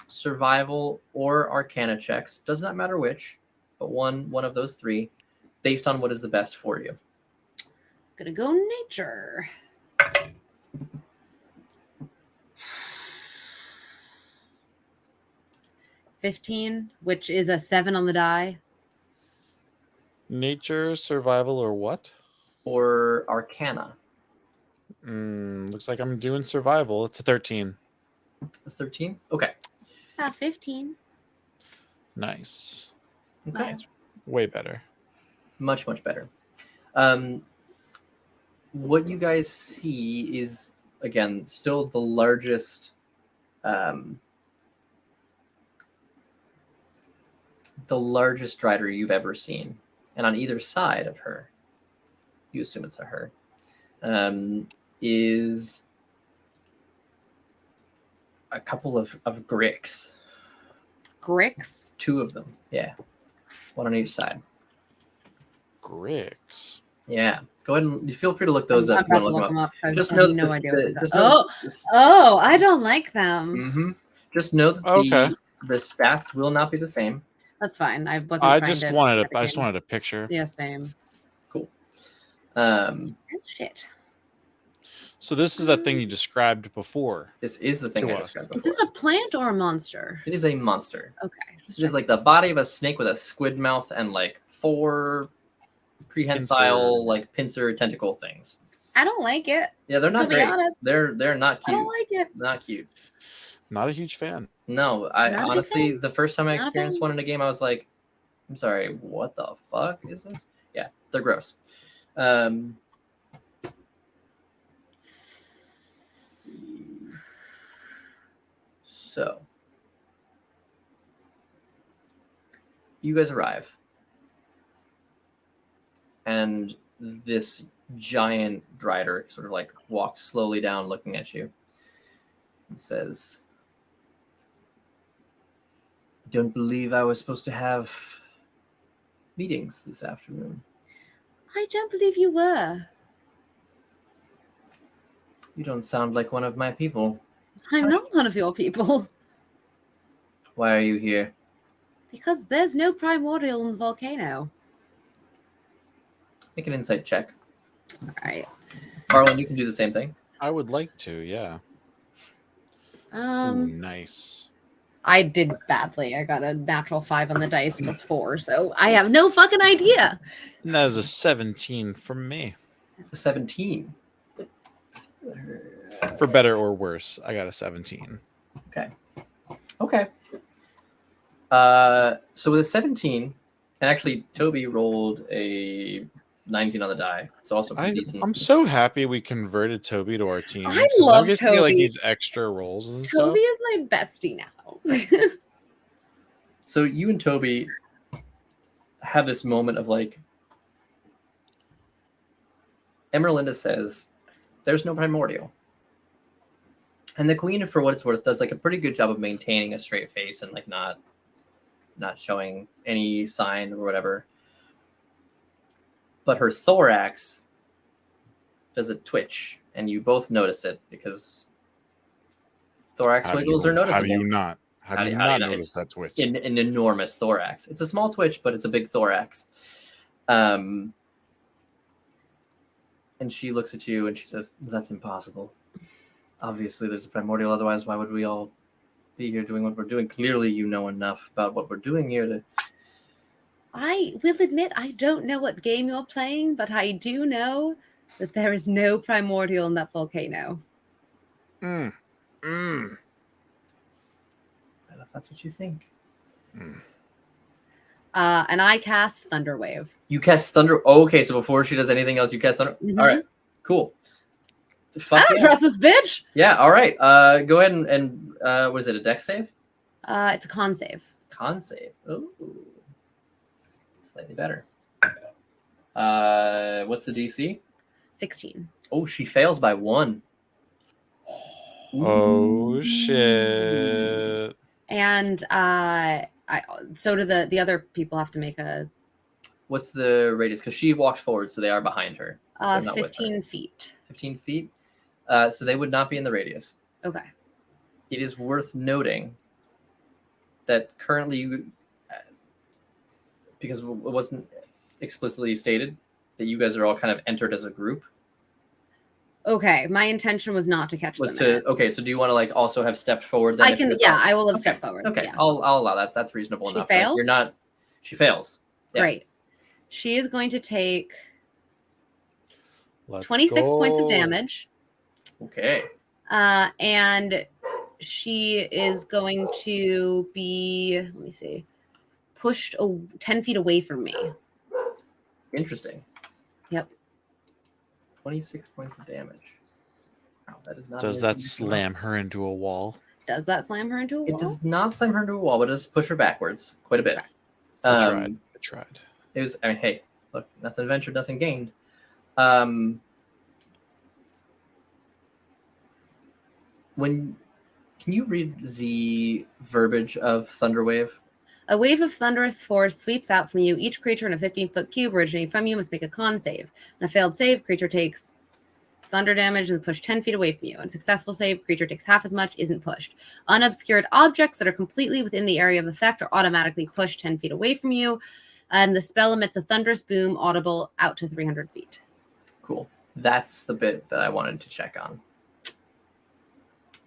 survival, or arcana checks? Does not matter which, but one of those 3, based on what is the best for you. Gonna go nature. 15, which is a 7 on the die. Nature, survival, or what? Or arcana. Looks like I'm doing survival. It's a 13. A 13? Okay. 15. Nice. Okay. Way better. Much better. What you guys see is, again, still the largest drider you've ever seen. And on either side of her, you assume it's a her, is a couple of gricks. Gricks? 2 of them, yeah. One on each side. Gricks. Yeah. Go ahead and feel free to look those up. I'm about to look them up. Just know no that idea. Oh, I don't like them. Mm-hmm. Just know that the stats will not be the same. That's fine. I just wanted a picture. Yeah, same. Cool. Shit. So this is that thing you described before. This is the thing I described before. Is this a plant or a monster? It is a monster. Okay. It is like the body of a snake with a squid mouth and like 4 prehensile like pincer tentacle things. I don't like it. Yeah, they're not great. They're not cute. I don't like it. Not cute. Not a huge fan. No, I honestly, the first time I experienced one in a game, I was like, I'm sorry, what the fuck is this? Yeah, they're gross. So, you guys arrive. And this giant drider sort of like walks slowly down looking at you. It says, don't believe I was supposed to have meetings this afternoon. I don't believe you were. You don't sound like one of my people. I'm not one of your people. Why are you here? Because there's no primordial in the volcano. Make an insight check. All right. Marlon, you can do the same thing. I would like to, yeah. Ooh, nice. I did badly. I got a natural 5 on the dice plus 4, so I have no fucking idea. And that is a 17 from me. A 17. For better or worse, I got a 17. Okay. So with a 17, and actually Toby rolled a 19 on the die. It's also pretty decent. I'm so happy we converted Toby to our team. I love Toby. Like these extra rolls and stuff. Toby is my bestie now. So you and Toby have this moment of like, Emerlinda says, there's no primordial. And the queen, for what it's worth, does like a pretty good job of maintaining a straight face and like not showing any sign or whatever. But her thorax does a twitch, and you both notice it because thorax wiggles are noticeable. How do you not? How do you not notice that twitch? An enormous thorax. It's a small twitch, but it's a big thorax. And she looks at you and she says, "That's impossible. Obviously, there's a primordial. Otherwise, why would we all be here doing what we're doing? Clearly, you know enough about what we're doing here to..." I will admit I don't know what game you're playing, but I do know that there is no primordial in that volcano. Well, if that's what you think. And I cast Thunderwave. You cast Thunder. Oh, okay, so before she does anything else, you cast Thunder. Mm-hmm. All right, cool. I don't trust this bitch. Yeah, all right. Go ahead and what is it? A dex save? It's a con save. Con save. Ooh, slightly better. What's the DC? 16. Oh, she fails by 1. Oh shit! And so do the other people have to make a. What's the radius? Because she walked forward, so they are behind her. 15 feet. 15 feet. So they would not be in the radius. Okay. It is worth noting that currently you, because it wasn't explicitly stated, that you guys are all kind of entered as a group. Okay, my intention was not to catch them. Okay, so do you want to like also have stepped forward? Then I can. Yeah, I will have stepped forward. Okay, yeah. I'll allow that. That's reasonable enough. She fails. You're not. She fails. Yeah. Great. She is going to take 26 points of damage. Okay. And she is going to be, let me see, pushed 10 feet away from me. Interesting. Yep. 26 points of damage. Wow, that is not. Does that slam her into a wall? Does that slam her into a wall? It does not slam her into a wall, but it does push her backwards quite a bit. I tried. It was. I mean, hey, look, nothing ventured, nothing gained. Can you read the verbiage of Thunderwave? A wave of thunderous force sweeps out from you. Each creature in a 15-foot cube originating from you must make a con save. On a failed save, creature takes thunder damage and push 10 feet away from you. On a successful save, creature takes half as much, isn't pushed. Unobscured objects that are completely within the area of effect are automatically pushed 10 feet away from you. And the spell emits a thunderous boom audible out to 300 feet. Cool. That's the bit that I wanted to check on.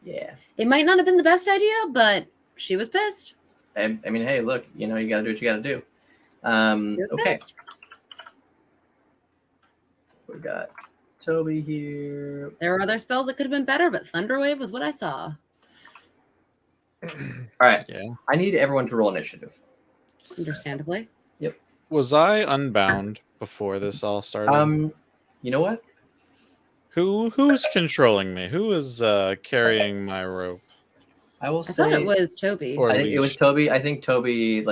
Yeah. It might not have been the best idea, but she was pissed. I mean, hey, look, you got to do what you got to do. Okay. Pissed. We got Toby here. There were other spells that could have been better, but Thunderwave was what I saw. All right. Yeah. I need everyone to roll initiative. Understandably. Yep. Was I unbound before this all started? You know what? Who's controlling me? Who is carrying my rope? I will I say thought it was Toby. Or I think it was Toby. I think Toby,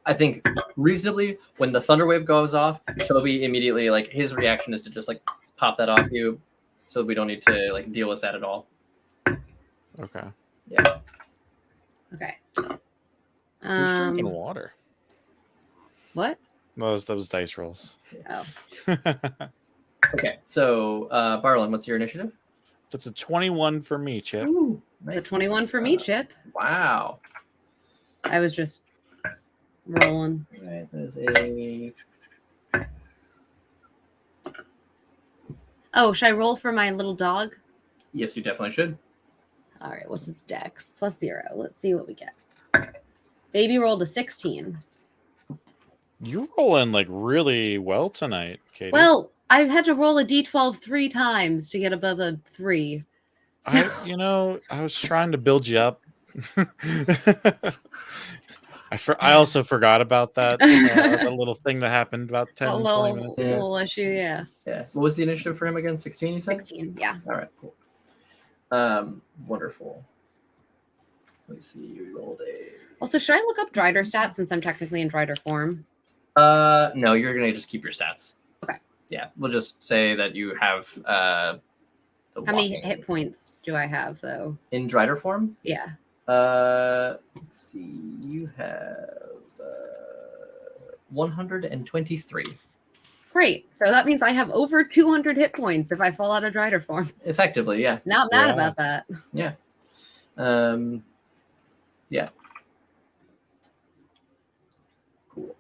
I think reasonably, when the Thunderwave goes off, Toby immediately, his reaction is to just, pop that off you, so we don't need to, deal with that at all. Okay. Yeah. Okay. Who's drinking water? What? Those dice rolls. Oh. Okay, so, Barlin, what's your initiative? That's a 21 for me, Chip. Ooh, nice. It's a 21 for me, Chip. Wow. I was just rolling. All right, that is a... Oh, should I roll for my little dog? Yes, you definitely should. All right, what's his dex? +0. Let's see what we get. Baby rolled a 16. You're rolling really well tonight, Katie. Well, I've had to roll a d12 3 times to get above a 3. So... I was trying to build you up. I also forgot about that little thing that happened about 10, 20 minutes ago. Little issue, yeah. Yeah. What was the initiative for him again? 16, you said? 16, yeah. All right, cool. Wonderful. Let's see, you rolled a... Also, should I look up Drider stats since I'm technically in Drider form? No, you're going to just keep your stats. Okay. Yeah, we'll just say that you have... How many hit points do I have, though? In Drider form? Yeah. Let's see. You have 123. Great. So that means I have over 200 hit points if I fall out of Drider form. Effectively, yeah. Not mad about that. Yeah. Yeah. Cool.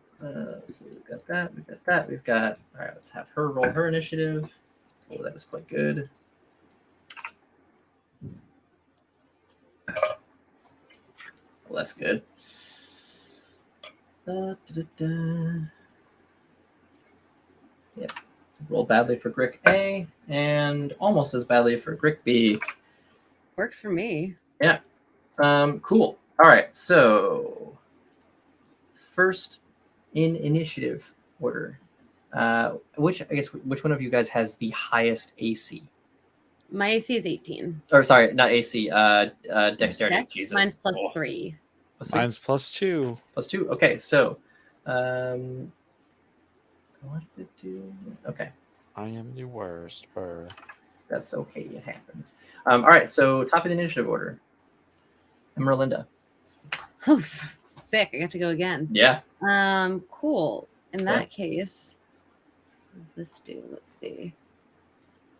So we've got that. We've got that. We've got. All right. Let's have her roll her initiative. Oh, that was quite good. Well, that's good. Yep. Roll badly for Grick A and almost as badly for Grick B. Works for me. Yeah. Cool. All right. So first in initiative order, which one of you guys has the highest AC? My AC is 18. Or sorry, not AC. Dexterity. Dex? Jesus. Mine's +3. Mine's +2. +2. Okay. So, what did it do? Okay. I am the worst. Burr. That's okay. It happens. All right. So top of the initiative order. Emerlinda. Sick. I got to go again. Yeah. Cool. In that case, what does this do? Let's see.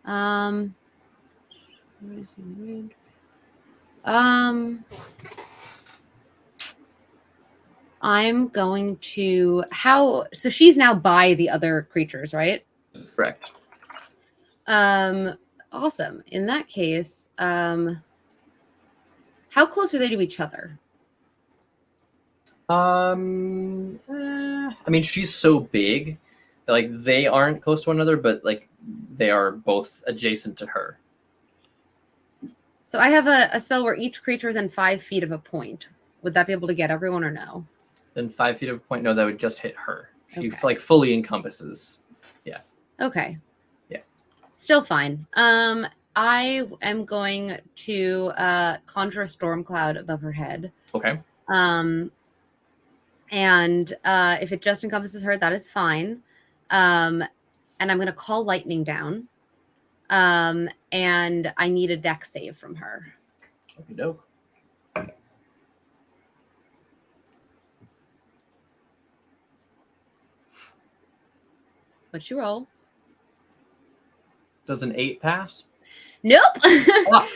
I'm going to so she's now by the other creatures, right? That's correct. Awesome. In that case, how close are they to each other? I mean, she's so big that, like, they aren't close to one another, but like they are both adjacent to her. So I have a spell where each creature is in 5 feet of a point. Would that be able to get everyone or no? Then 5 feet of a point. No, that would just hit her. She Okay. like fully encompasses. Yeah. Okay. Yeah. Still fine. I am going to conjure a storm cloud above her head. Okay. And if it just encompasses her, that is fine. And I'm going to call lightning down. And I need a dex save from her. Okie doke. What'd you roll? Does an 8 pass? Nope. Ah.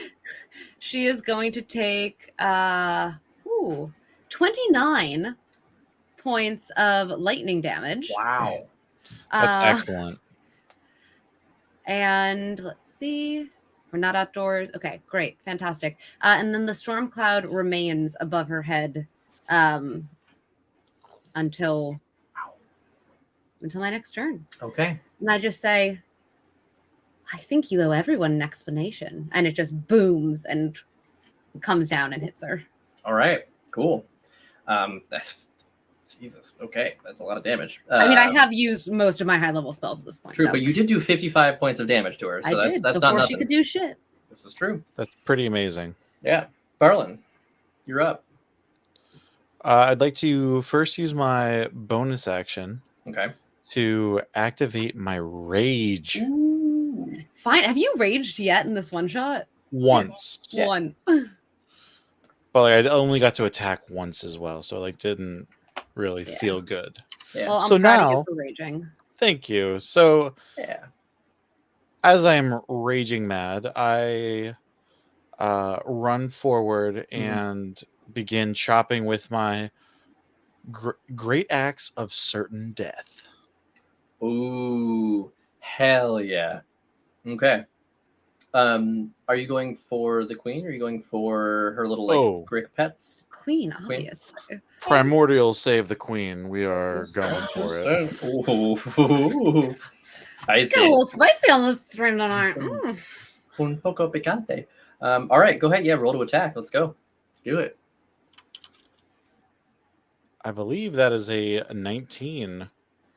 She is going to take 29 points of lightning damage. Wow. That's excellent. And let's see. We're not outdoors. Okay, great. Fantastic. And then the storm cloud remains above her head until my next turn. Okay. And I just say, I think you owe everyone an explanation. And it just booms and comes down and hits her. All right. Cool. That's Jesus. Okay, that's a lot of damage. I mean, I have used most of my high-level spells at this point. True, so. but you did do 55 points of damage to her. So I did that's before not nothing. she could do shit. This is true. That's pretty amazing. Yeah. Barlin, you're up. I'd like to first use my bonus action Okay. to activate my rage. Ooh. Fine. Have you raged yet in this one shot? Once. Yeah. Once. But like, I only got to attack once as well, so like didn't really feel good. Yeah. Well, I'm So proud of you now- for raging. Thank you. So Yeah. as I am raging mad, I run forward and begin chopping with my great axe of certain death. Ooh. Hell yeah. Okay. Are you going for the queen, or are you going for her little Grick pets? Queen, obviously. Primordial save the queen. We are going for it. Ooh. It's got a little spicy on this right now. Un poco picante. All right, go ahead. Yeah, roll to attack. Let's go. Do it. I believe that is a 19.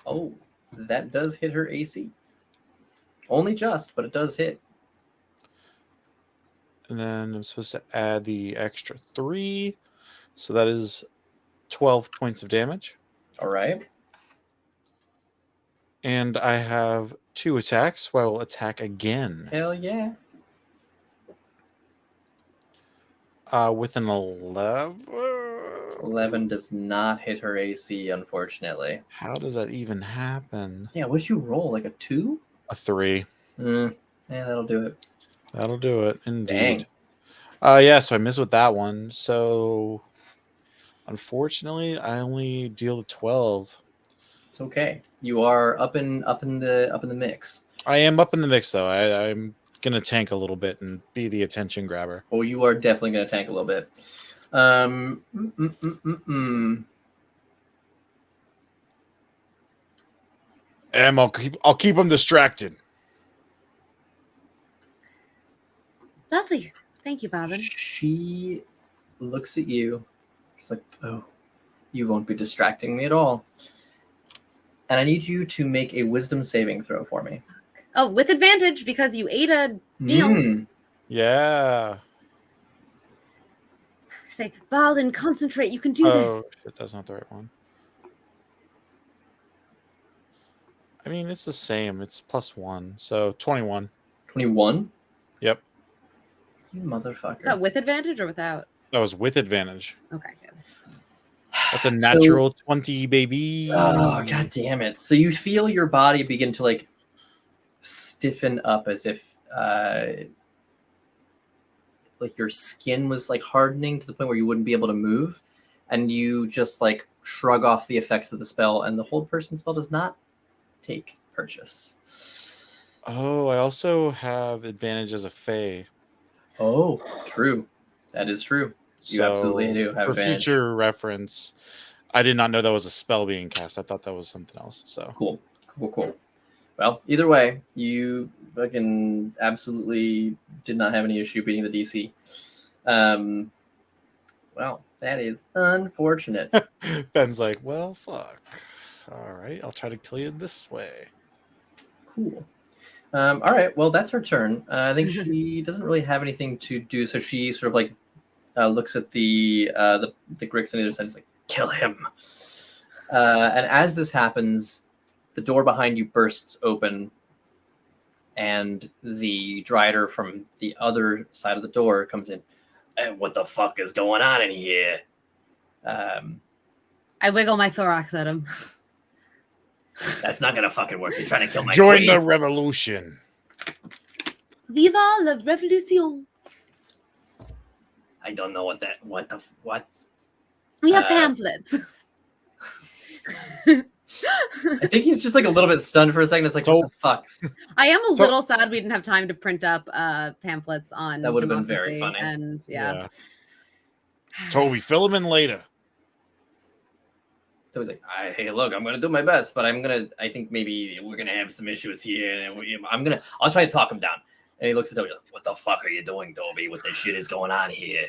Oh, that does hit her AC. Only just, but it does hit. And then I'm supposed to add the extra 3. So that is 12 points of damage. All right. And I have 2 attacks, so I will attack again. Hell yeah. With an 11. 11 does not hit her AC, unfortunately. How does that even happen? Yeah, what did you roll? Like a 2? A 3. Yeah, that'll do it. That'll do it, indeed. Dang. Yeah, so I missed with that one. So Unfortunately, I only deal 12. It's okay. You are up in the mix. I am up in the mix though. I'm gonna tank a little bit and be the attention grabber. Oh, you are definitely going to tank a little bit. I'll keep him distracted. Lovely. Thank you, Bobbin. She looks at you. She's like, "Oh, you won't be distracting me at all." And I need you to make a wisdom saving throw for me. Oh, with advantage because you ate a meal. Yeah. Say, Baldwin, concentrate. You can do this. Oh, shit, that's not the right one. I mean, it's the same. It's +1, so 21. 21? Yep. You motherfucker. Is that with advantage or without? That was with advantage. Okay, good. That's a natural 20, baby. Oh, God damn it. So you feel your body begin to like stiffen up as if like your skin was like hardening to the point where you wouldn't be able to move, and you just like shrug off the effects of the spell, and the hold person spell does not take purchase. Oh, I also have advantage as a fae. Oh, true. That is true. You absolutely do have for advantage. future reference, I did not know that was a spell being cast. I thought that was something else. So Cool. Well, either way, you fucking absolutely did not have any issue beating the DC. Well, that is unfortunate. Ben's like, well, fuck. All right, I'll try to kill you this way. Cool. All right. Well, that's her turn. I think she doesn't really have anything to do, so she sort of like looks at the Grix on the other side and is like, kill him. And as this happens, the door behind you bursts open, and the Drider from the other side of the door comes in. And what the fuck is going on in here? I wiggle my thorax at him. That's not gonna fucking work. You're trying to kill my Join queen. the revolution. Viva la revolution. I don't know what. We have pamphlets. I think he's just like a little bit stunned for a second. It's like, what the fuck? I am a little sad we didn't have time to print up pamphlets on that would have been democracy, very funny. And yeah. Toby, fill him in later. So he's like, hey, look, I'm gonna do my best, but I think maybe we're gonna have some issues here, and I'll try to talk him down. And he looks at Toby, like, what the fuck are you doing, Toby? What the shit is going on here?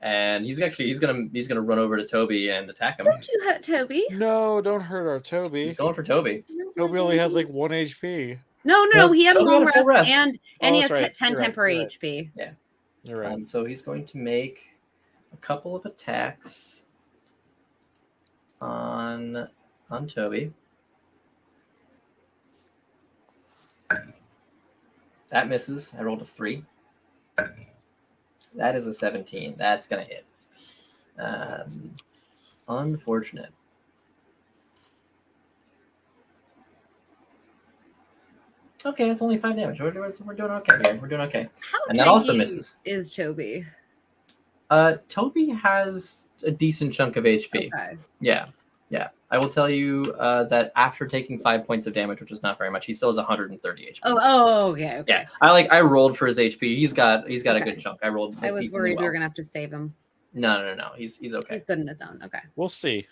And he's gonna run over to Toby and attack him. Don't you hurt Toby? No, don't hurt our Toby. He's going for Toby. Toby only has like 1 HP. No. He had a long rest, and he has right. 10 temporary HP. Yeah, you're right. So he's going to make a couple of attacks on Toby. That misses. I rolled a 3. That is a 17. That's gonna hit. Unfortunate. Okay, it's only 5 damage. We're doing okay here. We're doing okay. And that also misses. Is Toby? Toby has a decent chunk of HP. Okay. Yeah. I will tell you that after taking 5 points of damage, which is not very much, he still has 130 HP. Oh, okay. Yeah, I rolled for his HP. He's got a good chunk. I rolled. I was worried we were gonna have to save him. No. He's okay. He's good in his own. Okay. We'll see.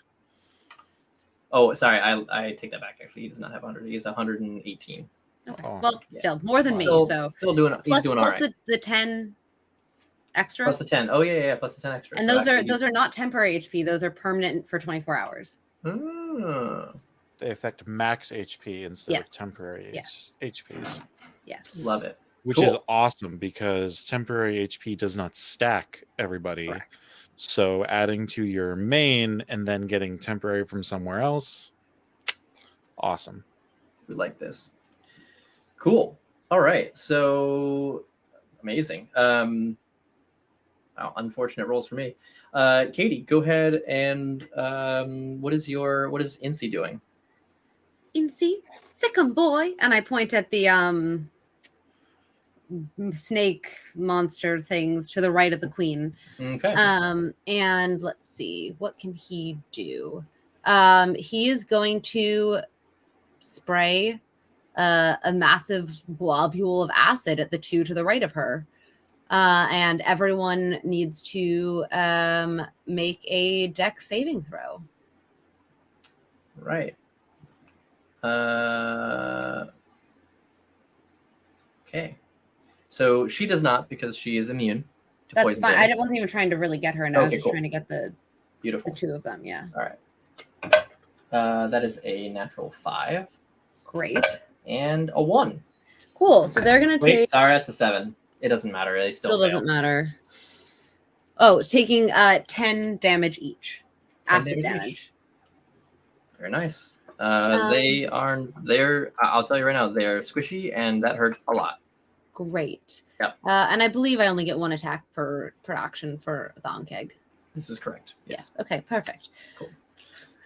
Oh, sorry. I take that back. Actually, he does not have 100. He has 118. Okay. Well, still more than me. So still doing. He's doing all right. Plus the 10 extra. Plus the 10. Oh yeah. Plus the 10 extra. And those are not temporary HP. Those are permanent for 24 hours. They affect max HP instead of temporary HPs. Yes. Love it. Which is awesome because temporary HP does not stack everybody. Correct. So adding to your main and then getting temporary from somewhere else, awesome. We like this. Cool. All right. So amazing. Wow, unfortunate rolls for me. Katie, go ahead and what is Incy doing? Incy, sick 'em boy, and I point at the snake monster things to the right of the queen. Okay. And let's see, what can he do? He is going to spray a massive globule of acid at the two to the right of her. And everyone needs to make a dex saving throw. Right. Okay. So she does not, because she is immune to That's poison. fine. Damage. I wasn't even trying to really get her, and I was just trying to get the Beautiful. two of them. Yeah. All right. That is a natural 5. Great. And a 1. Cool. So they're gonna take. Sorry, that's a 7. It doesn't matter. They still doesn't matter. Oh, taking 10 damage each. 10 Acid damage. Very nice. They're. I'll tell you right now, they're squishy, and that hurt a lot. Great. Yep. And I believe I only get 1 attack per action for the Onkeg. This is correct. Yes. Okay. Perfect. Cool.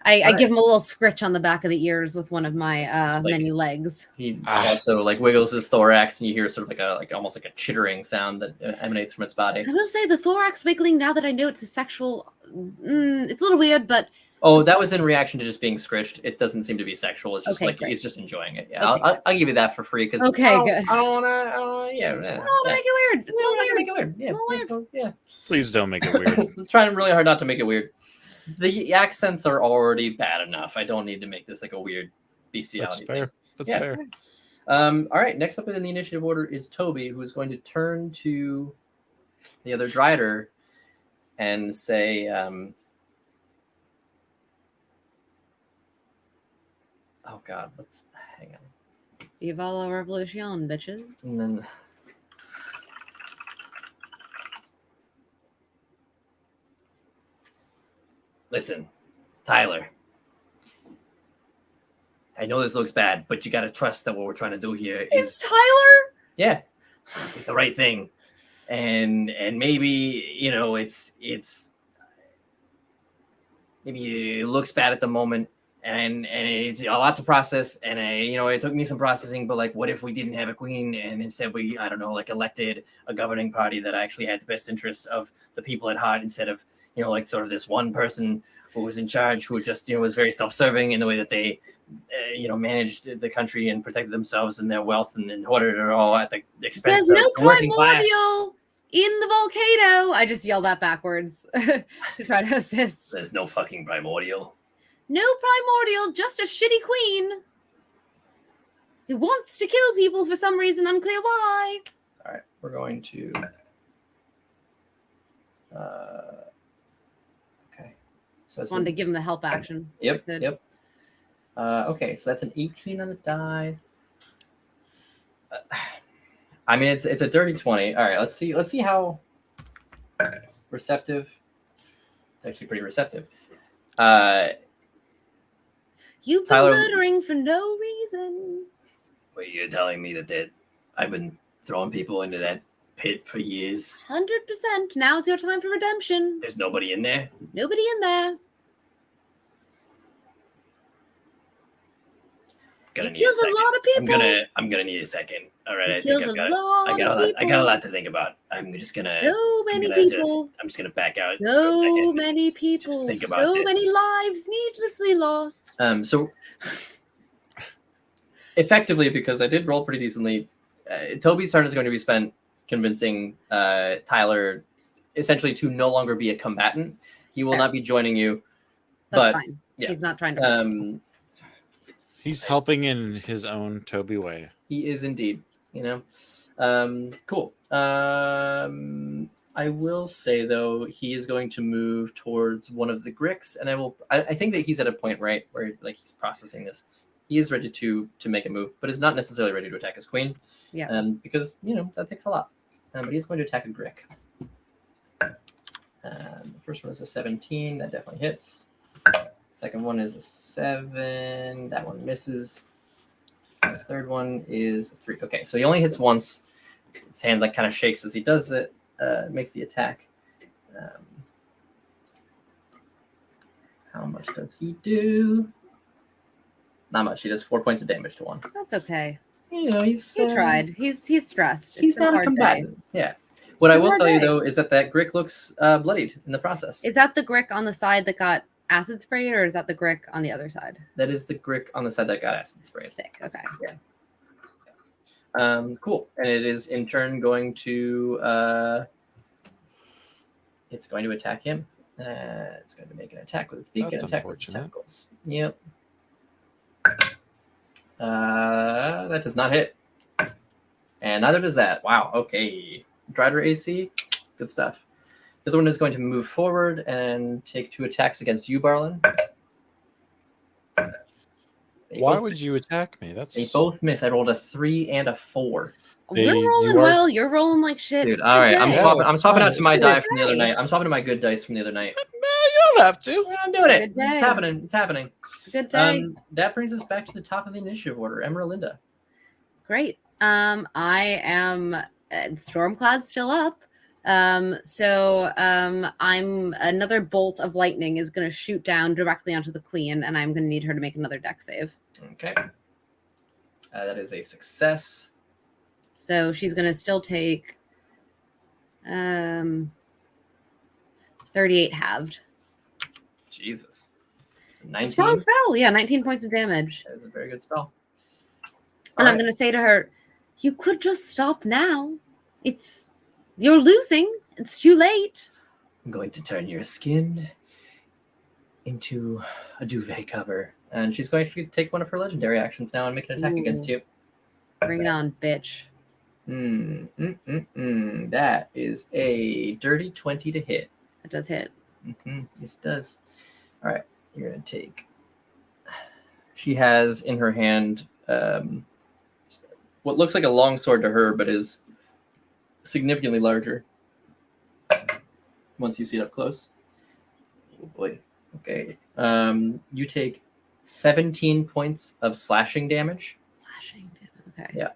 I give him a little scritch on the back of the ears with one of my many legs. He also wiggles his thorax, and you hear sort of almost like a chittering sound that emanates from its body. I will say the thorax wiggling, now that I know it's a sexual, it's a little weird, but oh, that was in reaction to just being scritched. It doesn't seem to be sexual. It's just great. he's just enjoying it. Yeah, okay, I'll give you that for free because good. I don't want to. Yeah, I don't want to make it weird. It's a little weird. Make it weird. Yeah, weird. Please don't make it weird. I'm trying really hard not to make it weird. The accents are already bad enough. I don't need to make this like a weird bestiality. That's fair. That's fair. All right. Next up in the initiative order is Toby, who is going to turn to the other Dryder and say, "Oh God, let's hang on." Viva la revolution, bitches. And then. Listen, Tyler, I know this looks bad, but you got to trust that what we're trying to do here is Tyler? Yeah, it's the right thing. And maybe, maybe it looks bad at the moment and it's a lot to process. And it took me some processing, but what if we didn't have a queen and instead we, elected a governing party that actually had the best interests of the people at heart instead of, sort of this one person who was in charge who just, was very self-serving in the way that they, managed the country and protected themselves and their wealth and hoarded it all at the expense of the working class. There's no primordial in the volcano. I just yelled that backwards to try to assist. There's no fucking primordial. No primordial, just a shitty queen who wants to kill people for some reason, unclear why. All right, we're going to... Okay. So just wanted to give him the help action. Yep. Okay, so that's an 18 on the die. I mean, it's a dirty 20. All right, let's see how receptive. It's actually pretty receptive. You've been murdering for no reason. Well, you're telling me that I've been throwing people into that pit for years. 100%. Now's your time for redemption. There's nobody in there? Nobody in there. You killed a lot of people. I'm gonna need a second. All right, I think I got a lot to think about. I'm just gonna. So many people. I'm just gonna back out. So many people. Just think about so this. Many lives needlessly lost. So effectively, because I did roll pretty decently, Toby's turn is going to be spent convincing Tyler essentially to no longer be a combatant. He will not be joining you. That's fine. Yeah. He's not trying to. He's helping in his own Toby way. He is indeed. Cool. I will say though, he is going to move towards one of the Gricks, and I think that he's at a point where he's processing this. He is ready to make a move, but is not necessarily ready to attack his queen. Yeah. Because that takes a lot. But he's going to attack a Grick. The first one is a 17. That definitely hits. Second one is a 7. That one misses. The third one is a 3. Okay, so he only hits once. His hand kind of shakes as he does that. Makes the attack. How much does he do? Not much. He does 4 points of damage to one. That's okay. You know, he's He tried. He's stressed. He's It's been not a hard day. combatant. Yeah. What I It's a will hard tell you day. though is that Grick looks bloodied in the process. Is that the Grick on the side that got acid sprayed, or is that the Grick on the other side? That is the Grick on the side that got acid sprayed. Sick. Okay. Yeah. Cool. And it is in turn going to it's going to attack him. It's going to make an attack with its beak and attack with its tentacles. Yep. That does not hit. And neither does that. Wow. Okay. Drider AC. Good stuff. The other one is going to move forward and take 2 attacks against you, Barlin. Why would you attack me? They both miss. I rolled a 3 and a 4. We're rolling well. You're rolling like shit. Dude, all right. I'm swapping out to my die from the other night. I'm swapping to my good dice from the other night. No, you don't have to. I'm doing it. It's happening. It's happening. Good day. That brings us back to the top of the initiative order. Emerlinda. Great. I am Stormcloud's still up. So I'm another bolt of lightning is going to shoot down directly onto the queen, and I'm going to need her to make another dex save. Okay. That is a success. So she's going to still take 38 halved. Jesus. 19. Strong spell. Yeah, 19 points of damage. That is a very good spell. And I'm going to say to her, you could just stop now. You're losing. It's too late. I'm going to turn your skin into a duvet cover. And she's going to take one of her legendary actions now and make an attack against you. Bring it on, bitch. That is a dirty 20 to hit. It does hit. Yes, it does. All right. You're going to take... She has in her hand what looks like a long sword to her, but is significantly larger once you see it up close. Oh boy. Okay. You take 17 points of slashing damage. Okay. Yeah.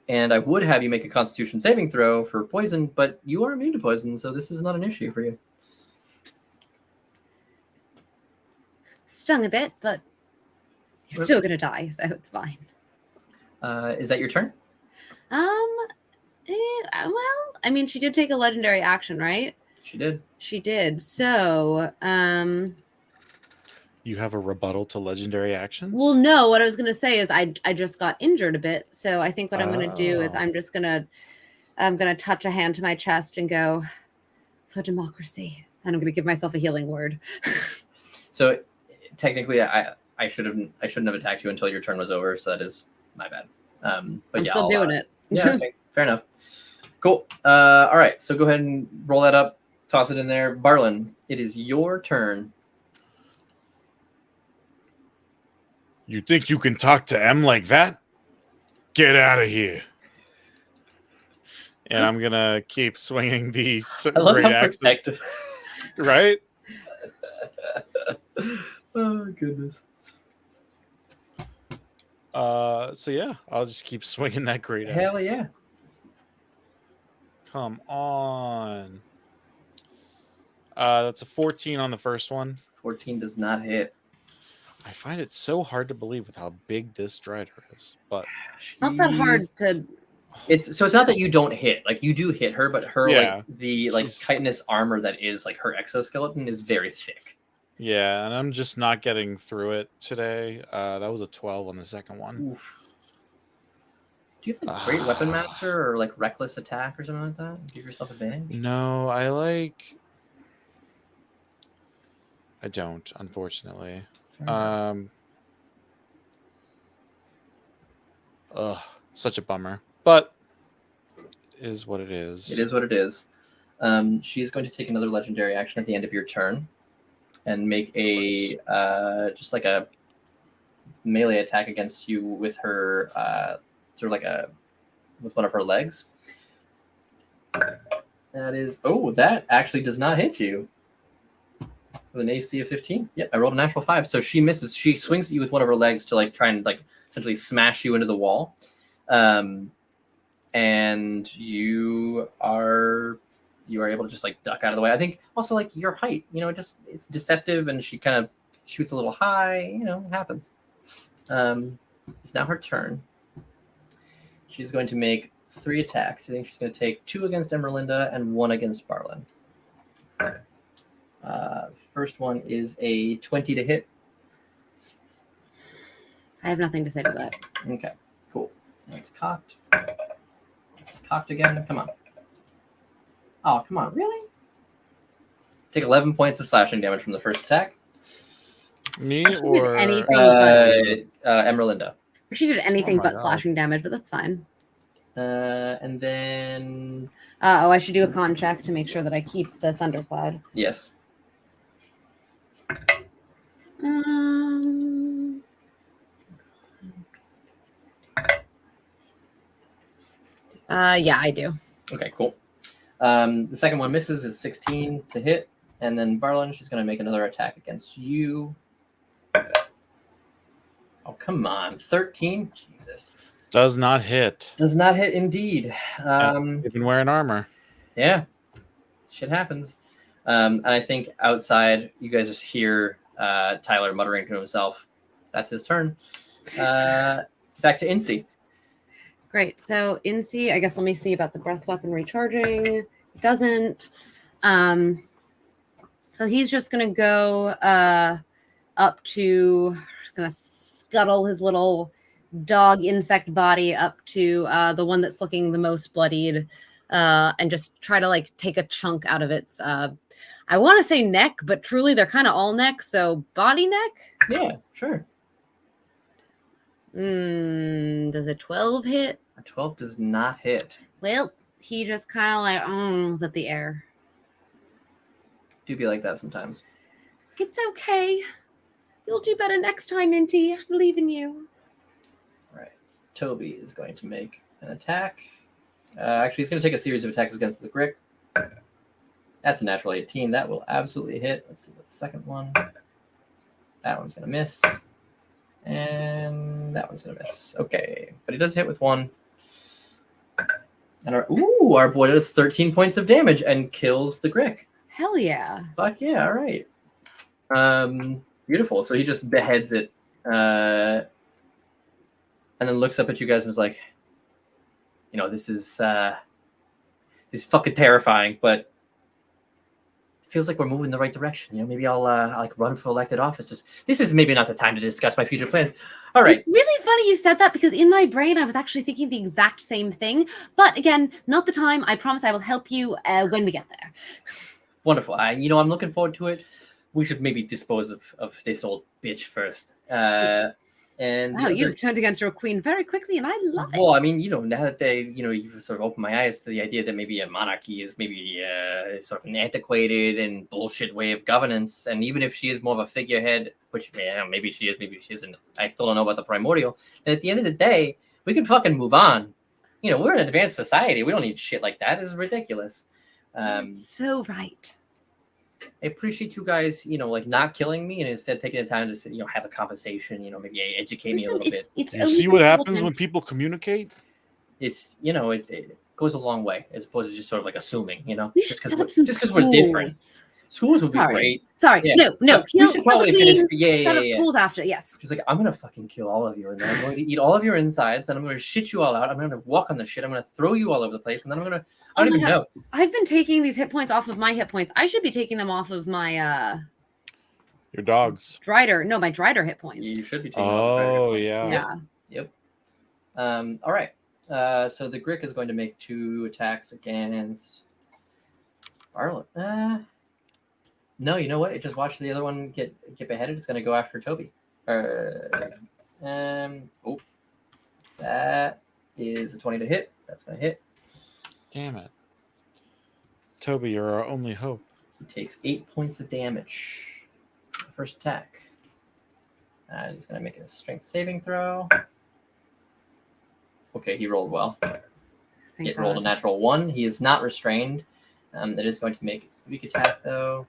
And I would have you make a Constitution saving throw for poison, but you are immune to poison, so this is not an issue for you. Stung a bit, but you're still gonna die, so it's fine. Is that your turn? Well, I mean, she did take a legendary action, right? She did. She did. So, you have a rebuttal to legendary actions? Well, no. What I was gonna say is I just got injured a bit, so I think what I'm gonna do is I'm gonna touch a hand to my chest and go, for democracy, and I'm gonna give myself a healing word. So, technically, I shouldn't have attacked you until your turn was over. So that is my bad. But I'm still doing it. Yeah, okay, fair enough. Cool. All right, so go ahead and roll that up, toss it in there. Barlin, it is your turn. You think you can talk to M like that? Get out of here. And I'm going to keep swinging these great axes. Right? Oh, goodness. So yeah, I'll just keep swinging that great axe. Hell yeah. Come on. That's a 14 on the first one. 14 does not hit. I find it so hard to believe with how big this Drider is, but not that hard to. It's not that you don't hit. Like you do hit her, but her like the chitinous armor that is like her exoskeleton is very thick. Yeah, and I'm just not getting through it today. That was a 12 on the second one. Oof. Do you have a great weapon master or like reckless attack or something like that? Give yourself advantage? No, I don't, unfortunately. Such a bummer, but it is what it is. It is what it is. She's going to take another legendary action at the end of your turn and make a just like a melee attack against you with her sort of like with one of her legs. That actually does not hit you. With an AC of 15. Yep, I rolled a natural 5. So she misses. She swings at you with one of her legs to like try and like essentially smash you into the wall. And you are able to just like duck out of the way. I think also like your height, it's deceptive, and she kind of shoots a little high. It happens. It's now her turn. She's going to make 3 attacks. I think she's going to take 2 against Emerlinda and 1 against Barlin. First one is a 20 to hit. I have nothing to say to that. Okay, cool. And it's cocked. It's cocked again. Come on. Oh, come on. Really? Take 11 points of slashing damage from the first attack. Me She did or anything but Emerlinda. she did anything my but God. slashing damage, but that's fine. And then I should do a con check to make sure that I keep the thundercloud. yes. Yeah, I do. Okay, cool. The second one misses. Is 16 to hit, and then Barlin, she's going to make another attack against you. Oh, come on. 13? Jesus. does not hit. Does not hit indeed. Even wearing armor. Yeah. Shit happens. And I think outside, you guys just hear Tyler muttering to himself. That's his turn. Back to Incy. Great. So Incy, I guess let me see about the breath weapon recharging. It doesn't. So he's just gonna go up to, just gonna scuttle his little dog insect body up to the one that's looking the most bloodied, and just try to like take a chunk out of its I want to say neck, but truly they're kind of all neck, so body neck. Yeah, sure. Does a 12 hit? A 12 does not hit. Well, he just kind of like ums at the air. Do be like that sometimes. It's okay. You'll do better next time, Inty. I believe in you. All right. Toby is going to make an attack. Actually, he's going to take a series of attacks against the Grick. That's a natural 18. That will absolutely hit. Let's see what the second one. That one's going to miss. And that one's going to miss. Okay. But he does hit with 1. And our boy does 13 points of damage and kills the Grick. Hell yeah. Fuck yeah. All right. Beautiful. So he just beheads it. And then looks up at you guys and is like, you know, this is fucking terrifying, but feels like we're moving in the right direction. You know, maybe I'll like run for elected office. This is maybe not the time to discuss my future plans. All right. It's really funny you said that because in my brain I was actually thinking the exact same thing. But again, not the time. I promise I will help you when we get there. Wonderful. I'm looking forward to it. We should maybe dispose of this old bitch first. Yes. And wow, you've turned against your queen very quickly, and I love it. Well, I mean, now that you've sort of opened my eyes to the idea that maybe a monarchy is maybe sort of an antiquated and bullshit way of governance, and even if she is more of a figurehead, which maybe she is, maybe she isn't. I still don't know about the primordial. And at the end of the day, we can fucking move on. We're an advanced society. We don't need shit like that. It's ridiculous. So right. I appreciate you guys, like not killing me and instead taking the time to, have a conversation, maybe educate me a little bit. You see what happens when people communicate? It's, it goes a long way as opposed to just sort of like assuming, We should set up some just because we're different. Schools would be great. Sorry. Yeah. No. We should probably finish. Set up schools after. Yes. She's like, I'm going to fucking kill all of you. And then I'm going to eat all of your insides and I'm going to shit you all out. I'm going to walk on the shit. I'm going to throw you all over the place. And then I'm going to, I don't even know. I've been taking these hit points off of my hit points. I should be taking them off of my, your dogs. Drider. No, my Drider hit points. You should be taking off hit points. Yeah. Yep. All right. So the Grick is going to make 2 attacks against Barlin. No, you know what? It just watched the other one get beheaded. It's going to go after Toby. That is a 20 to hit. That's going to hit. Damn it. Toby, you're our only hope. He takes 8 points of damage. First attack. And he's going to make a strength saving throw. Okay, he rolled well. It rolled a natural 1. He is not restrained. That is going to make its weak attack, though.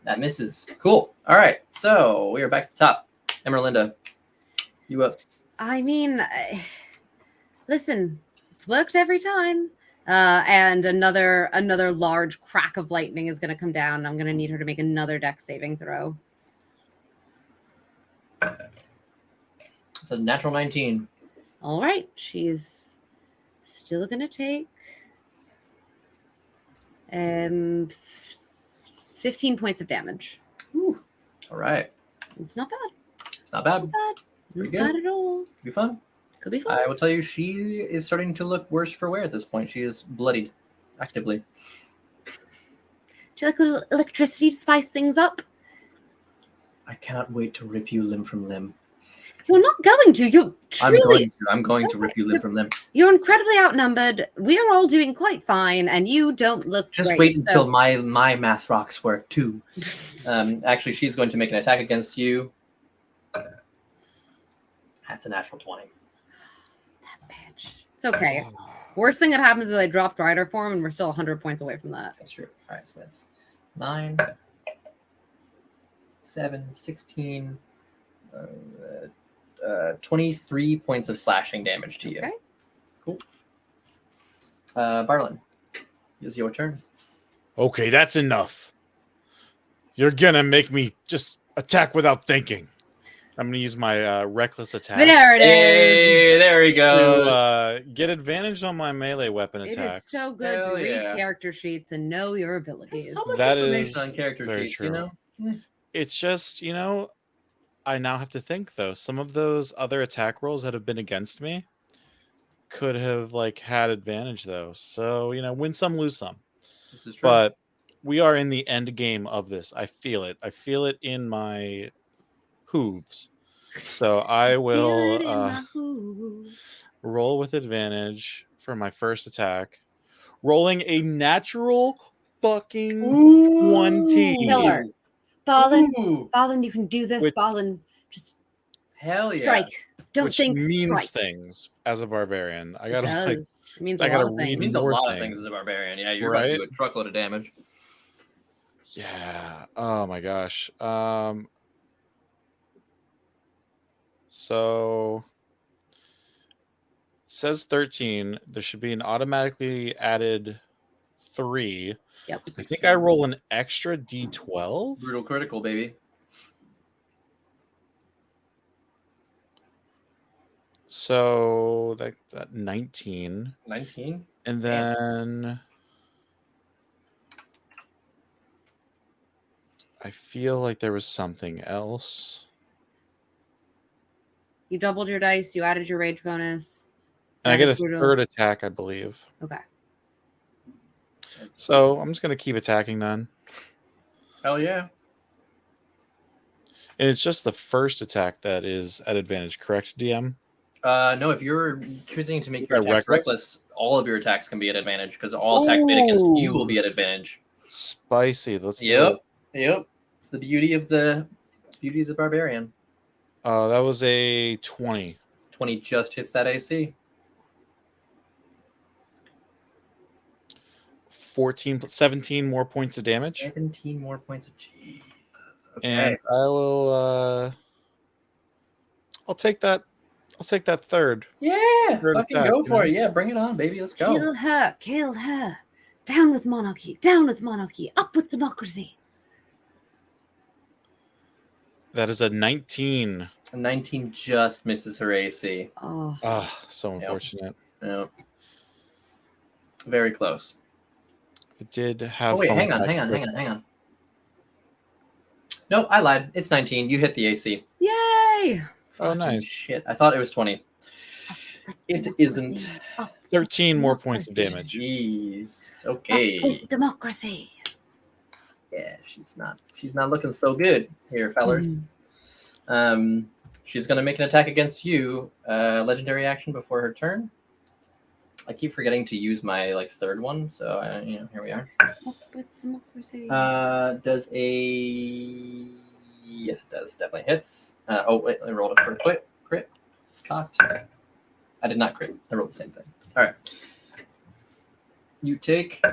That misses. Cool. All right. So we are back to the top. Emerlinda, you up. I mean, listen, it's worked every time. And another large crack of lightning is going to come down. I'm going to need her to make another dex saving throw. It's a natural 19. All right. She's still going to take 15 points of damage. Whew. All right. It's not bad. It's not bad. Not bad. Pretty Not good. bad at all. Could be fun. Could be fun. I will tell you, she is starting to look worse for wear at this point. She is bloodied, actively. Do you like a little electricity to spice things up? I cannot wait to rip you limb from limb. You're not going to. You're truly. I'm going to rip you limb from limb. You're incredibly outnumbered. We are all doing quite fine, and you don't look. Just great, wait until my math rocks work too. Actually, she's going to make an attack against you. That's a natural 20. That bitch. It's okay. Worst thing that happens is I dropped rider form, and we're still 100 points away from that. That's true. All right, so that's 9, 7, 16, 23 points of slashing damage to you. Okay. Cool. Barlin, it's your turn. Okay, that's enough. You're gonna make me just attack without thinking. I'm gonna use my reckless attack. There it is. Hey, there he goes. To get advantage on my melee weapon It attacks. is so good Hell to read yeah. character sheets and know your abilities. There's so much That information is on character very sheets, true. you know? It's just, I now have to think though. Some of those other attack rolls that have been against me could have had advantage though. So, win some, lose some. This is true. But we are in the end game of this. I feel it. I feel it in my hooves. So I will roll with advantage for my first attack. Rolling a natural fucking 20. Killer. Ballin, you can do this. Ballin, just hell yeah. strike. Don't which think. means strike. things as a barbarian. I gotta It does. It means I a gotta lot of read things. It means a more lot of things. things as a barbarian. Yeah, you're about to do a truckload of damage. Yeah. Oh my gosh. So it says 13. There should be an automatically added 3. Yep. I think I roll an extra D12. Brutal critical, baby. So that 19. 19. And then I feel like there was something else. You doubled your dice. You added your rage bonus. And I get a brutal. third attack, I believe. Okay. So I'm just going to keep attacking then. Hell yeah. And it's just the first attack that is at advantage, correct, DM? No, if you're choosing to make your attacks reckless? reckless, all of your attacks can be at advantage because all attacks made against you will be at advantage. Spicy. Let's do Yep. it. Yep. It's the beauty of the barbarian. That was a 20. 20 just hits that AC. 17 more points of damage. 17 more points of Jesus. Okay. And I will I'll take that third. Yeah, Third fucking attack, go for it. Yeah, bring it on, baby. Let's go. Kill her. Down with monarchy. Down with monarchy. Up with democracy. That is a 19. A 19 just misses her AC. Oh. So unfortunate. Yep. Very close. It did have Oh wait, fun hang with on. that. Nope, I lied. It's 19. You hit the AC. Yay. Oh, nice. Shit, I thought it was 20. It isn't. 13 more points of damage. Jeez. Up Okay. with democracy. Yeah, she's not looking so good here, fellers. She's gonna make an attack against you. Legendary action before her turn. I keep forgetting to use my third one, so here we are. Up with democracy. Does a yes, it does. Definitely hits. Oh wait, I rolled it for a crit. It's cocked. I did not crit. I rolled the same thing. All right. You take.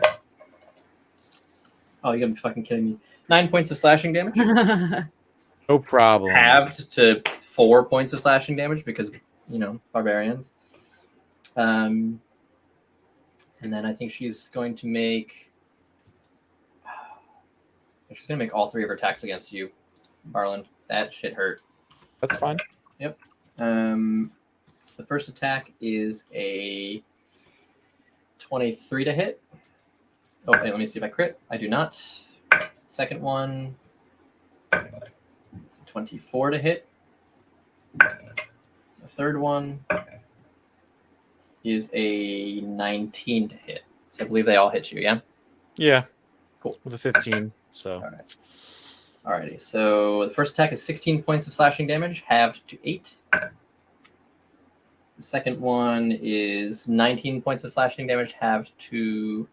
Oh, you gotta be fucking kidding me! 9 points of slashing damage. No problem. Halved to 4 points of slashing damage because barbarians. And then I think she's going to make. She's going to make all 3 of her attacks against you, Barlin. That shit hurt. That's fine. Yep. The first attack is a 23 to hit. Oh, wait, let me see if I crit. I do not. Second one is a 24 to hit. The third one is a 19 to hit. So I believe they all hit you, yeah? Yeah. Cool. With a 15, so. All right. Alrighty, so the first attack is 16 points of slashing damage, halved to 8. The second one is 19 points of slashing damage, halved to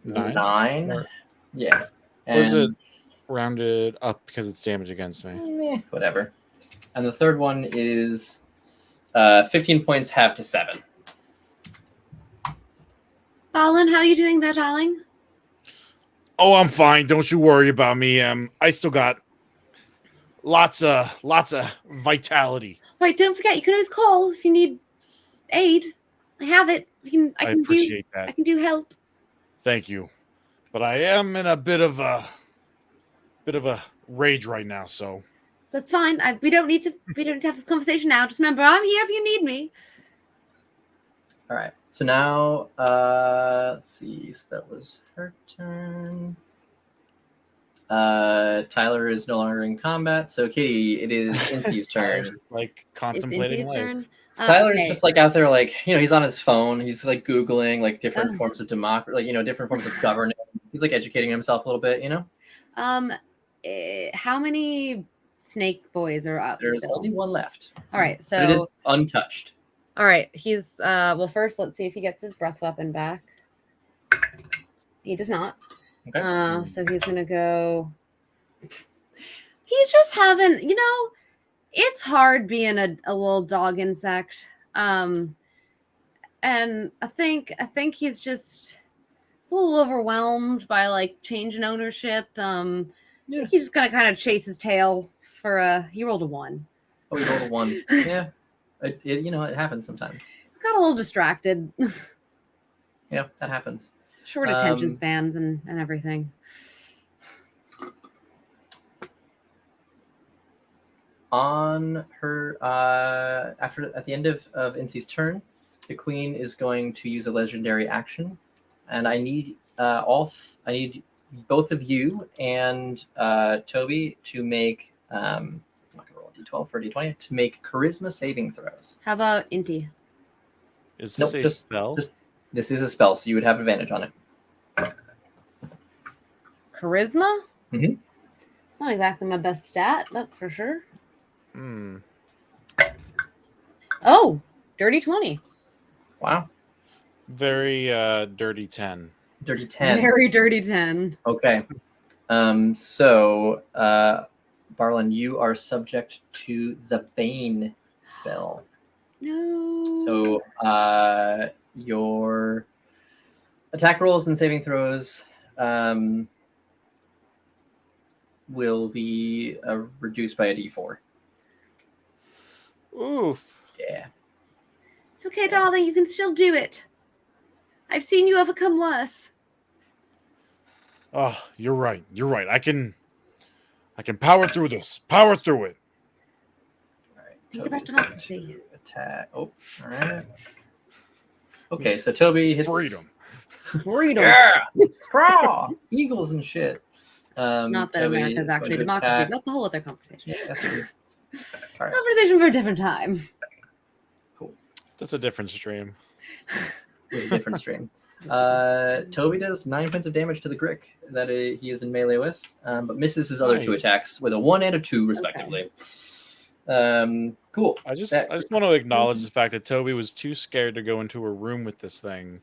9. Or, yeah. was it rounded up because it's damage against me? Whatever. And the third one is 15 points, halved to 7. Balin, how are you doing there, darling? Oh, I'm fine. Don't you worry about me. I still got lots of vitality. Right, don't forget, you can always call if you need aid. I have it. I can appreciate that. I can do help. Thank you. But I am in a bit of a rage right now, so That's fine. We don't need to have this conversation now. Just remember, I'm here if you need me. All right. So now, let's see. So that was her turn. Tyler is no longer in combat. So Katie, it is Incy's turn. Like contemplating It's Incy's life. turn. Tyler's just like out there, like, he's on his phone. He's like Googling like different forms of democracy, like, different forms of governance. He's like educating himself a little bit, How many snake boys are up? There's still? only one left. All right, so but it is untouched. All right, he's well. First, let's see if he gets his breath weapon back. He does not. Okay. So he's gonna go. He's just having, it's hard being a little dog insect. And I think he's just a little overwhelmed by like change in ownership. He's just gonna kind of chase his tail for he rolled a 1. Oh, he rolled a 1. Yeah. It happens sometimes. Got a little distracted. Yeah, that happens. Short attention spans and everything. On her at the end of Incy's turn, the queen is going to use a legendary action, and I need I need both of you and Toby to make I'm not gonna roll a d12 for a d20 to make charisma saving throws. How about Inti? Is this a spell? This is a spell, so you would have advantage on it. Charisma? Mm-hmm. Not exactly my best stat, that's for sure. Oh, dirty 20. Wow. Very dirty 10. Dirty 10. Very dirty 10. Okay. So, Barlin, you are subject to the Bane spell. No. So, your attack rolls and saving throws will be reduced by a d4. Oof. Yeah. It's okay, darling. You can still do it. I've seen you overcome worse. Oh, you're right. You're right. I can power through this. Power through it. All right. Think about Toby's going democracy. to attack. Oh, all right. Okay, so Toby hits Freedom. Yeah. Crawl. Eagles and shit. Not that Toby America's is actually going to democracy. attack- That's a whole other conversation. Yeah, that's true. All right. Conversation for a different time. Cool. That's a different stream. It's a different stream. Toby does 9 points of damage to the Grick that he is in melee with, but misses his other 2 attacks with a 1 and a 2 respectively. Cool. I just want to acknowledge the fact that Toby was too scared to go into a room with this thing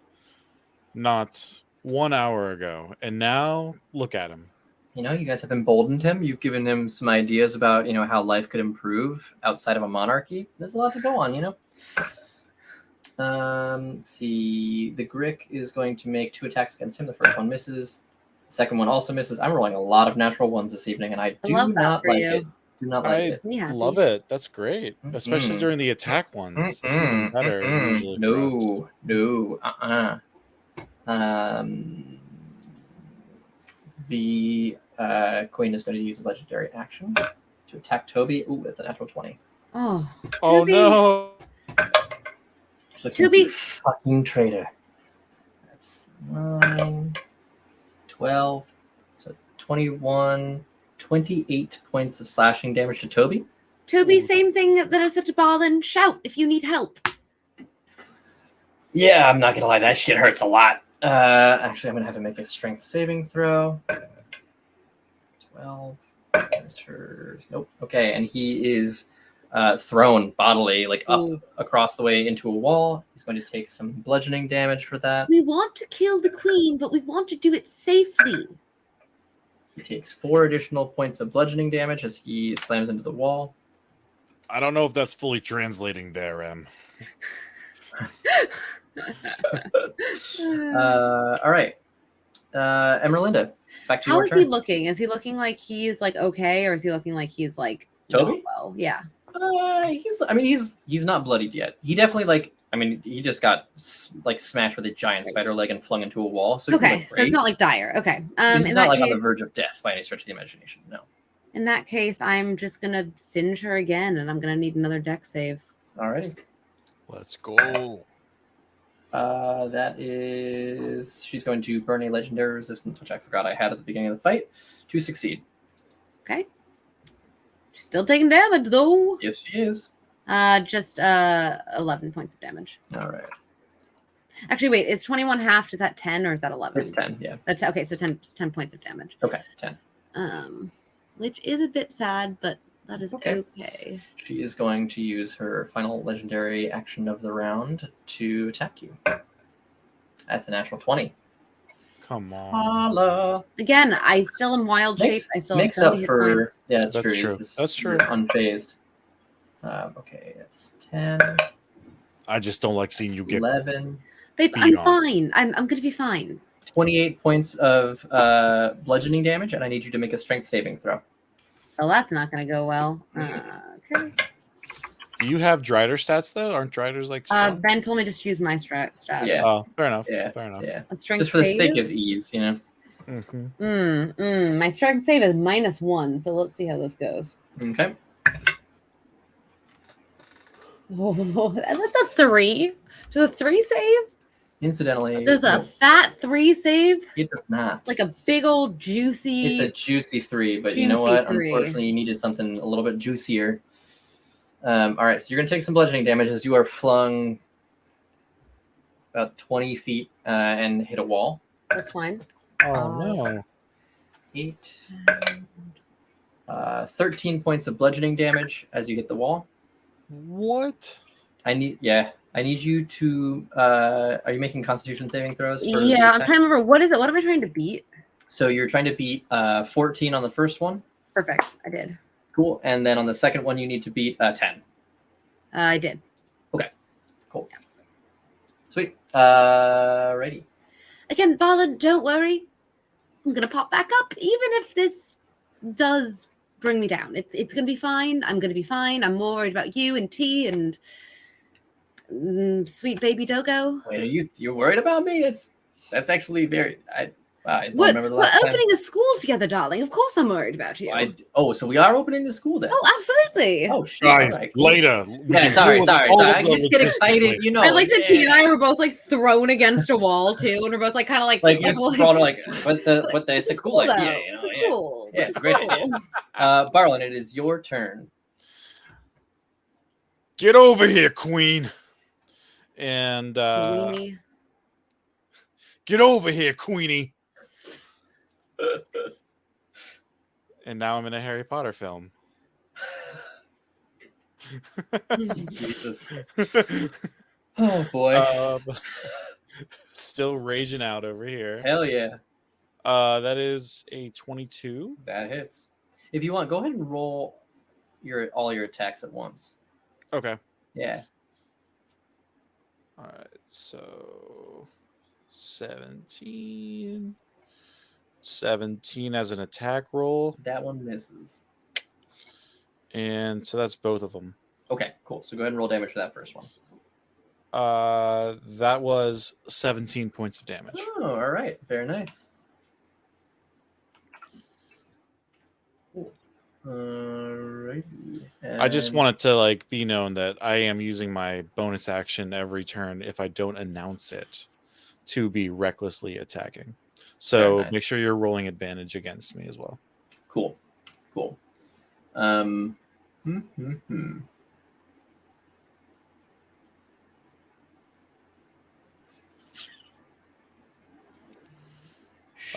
not 1 hour ago, and now look at him. You guys have emboldened him. You've given him some ideas about how life could improve outside of a monarchy. There's a lot to go on. Let's see. The Grick is going to make 2 attacks against him. The first one misses. The second one also misses. I'm rolling a lot of natural ones this evening, and I do not like it. Do not like it. I love it. That's great, especially during the attack ones. Even better usually. No. The queen is going to use a legendary action to attack Toby. Ooh, that's a natural 20. Oh. Oh no. To be fucking traitor. That's 9, 12, so 21, 28 points of slashing damage to Toby. Toby, same thing that I said to Balin. Shout if you need help. Yeah, I'm not gonna lie, that shit hurts a lot. Actually, I'm gonna have to make a strength saving throw. 12. Nope. Okay, and he is thrown bodily, like up across the way into a wall. He's going to take some bludgeoning damage for that. We want to kill the queen, but we want to do it safely. He takes 4 additional points of bludgeoning damage as he slams into the wall. I don't know if that's fully translating there, Em. All right. Emerlinda, it's back to How your is turn. he looking? Is he looking like he's like okay, or is he looking like he's like Toby? Well, yeah. He's not bloodied yet. He definitely he just got smashed with a giant spider leg and flung into a wall. So okay, so it's not like dire. Okay, he's not like on the verge of death by any stretch of the imagination. No. In that case, I'm just gonna singe her again, and I'm gonna need another deck save. Alrighty. Let's go. That is, she's going to burn a legendary resistance, which I forgot I had at the beginning of the fight, to succeed. Okay. She's still taking damage though. Yes, she is. Just 11 points of damage. All right. Actually, wait, is 21 half? Is that 10 or is that 11? It's 10. Yeah. That's okay. So 10 points of damage. Okay, 10. Which is a bit sad, but that is okay. She is going to use her final legendary action of the round to attack you. That's a natural 20. Come on. Holla. Again, I still in wild shape. I still makes have up for. Yeah, that's true. That's true. You're unfazed. Okay, it's 10. I just don't like seeing you get 11. Babe, I'm fine. I'm gonna be fine. 28 points of bludgeoning damage, and I need you to make a strength saving throw. Well, that's not gonna go well. Okay. Do you have Drider stats though? Aren't Driders like strong? Ben told me just use my stats. Yeah. Oh, fair enough. Yeah. Fair enough. Yeah. A strength just for the save? sake of ease, you know. My strength save is -1, so let's see how this goes. Okay. Oh, that's a 3. Does a 3 save? Incidentally, There's a fat 3 save. It does not. It's like a big old juicy. It's a juicy 3, but you know what? Unfortunately, you needed something a little bit juicier. All right, so you're gonna take some bludgeoning damage as you are flung about 20 feet and hit a wall. That's fine. Oh no. 8, 13 points of bludgeoning damage as you hit the wall. What? I need you to. Are you making Constitution saving throws? Yeah, I'm trying to remember. What is it? What am I trying to beat? So you're trying to beat 14 on the first one. Perfect. I did. Cool. And then on the second one, you need to beat 10. I did. Okay. Cool. Sweet. Righty. Again, Balin, don't worry. I'm gonna pop back up, even if this does bring me down. It's gonna be fine. I'm gonna be fine. I'm more worried about you and T and sweet baby Dogo. Wait, you're worried about me? That's actually very. I don't remember the we're last time. opening a school together, darling. Of course, I'm worried about you. So we are opening the school then? Oh, absolutely. Oh, shit. Guys, right. later. Yeah, sorry. I just get excited, you know. I like that T and I were both like thrown against a wall too, and we're both like kind of like you're sprawled, like what the it's a cool idea, you know. It's cool. Yeah, it's a great idea. Barlin, it is your turn. Get over here, Queen. And Queenie. Get over here, Queenie. And now I'm in a Harry Potter film. Jesus. Oh boy. Still raging out over here. Hell yeah. That is a 22. That hits. If you want, go ahead and roll all your attacks at once. Okay. Yeah. All right. So 17 as an attack roll. That one misses. And so that's both of them. Okay, cool. So go ahead and roll damage for that first one. That was 17 points of damage. Oh, all right. Very nice. Cool. Alrighty. I just want it to like be known that I am using my bonus action every turn if I don't announce it to be recklessly attacking. So nice. make sure you're rolling advantage against me as well. Cool.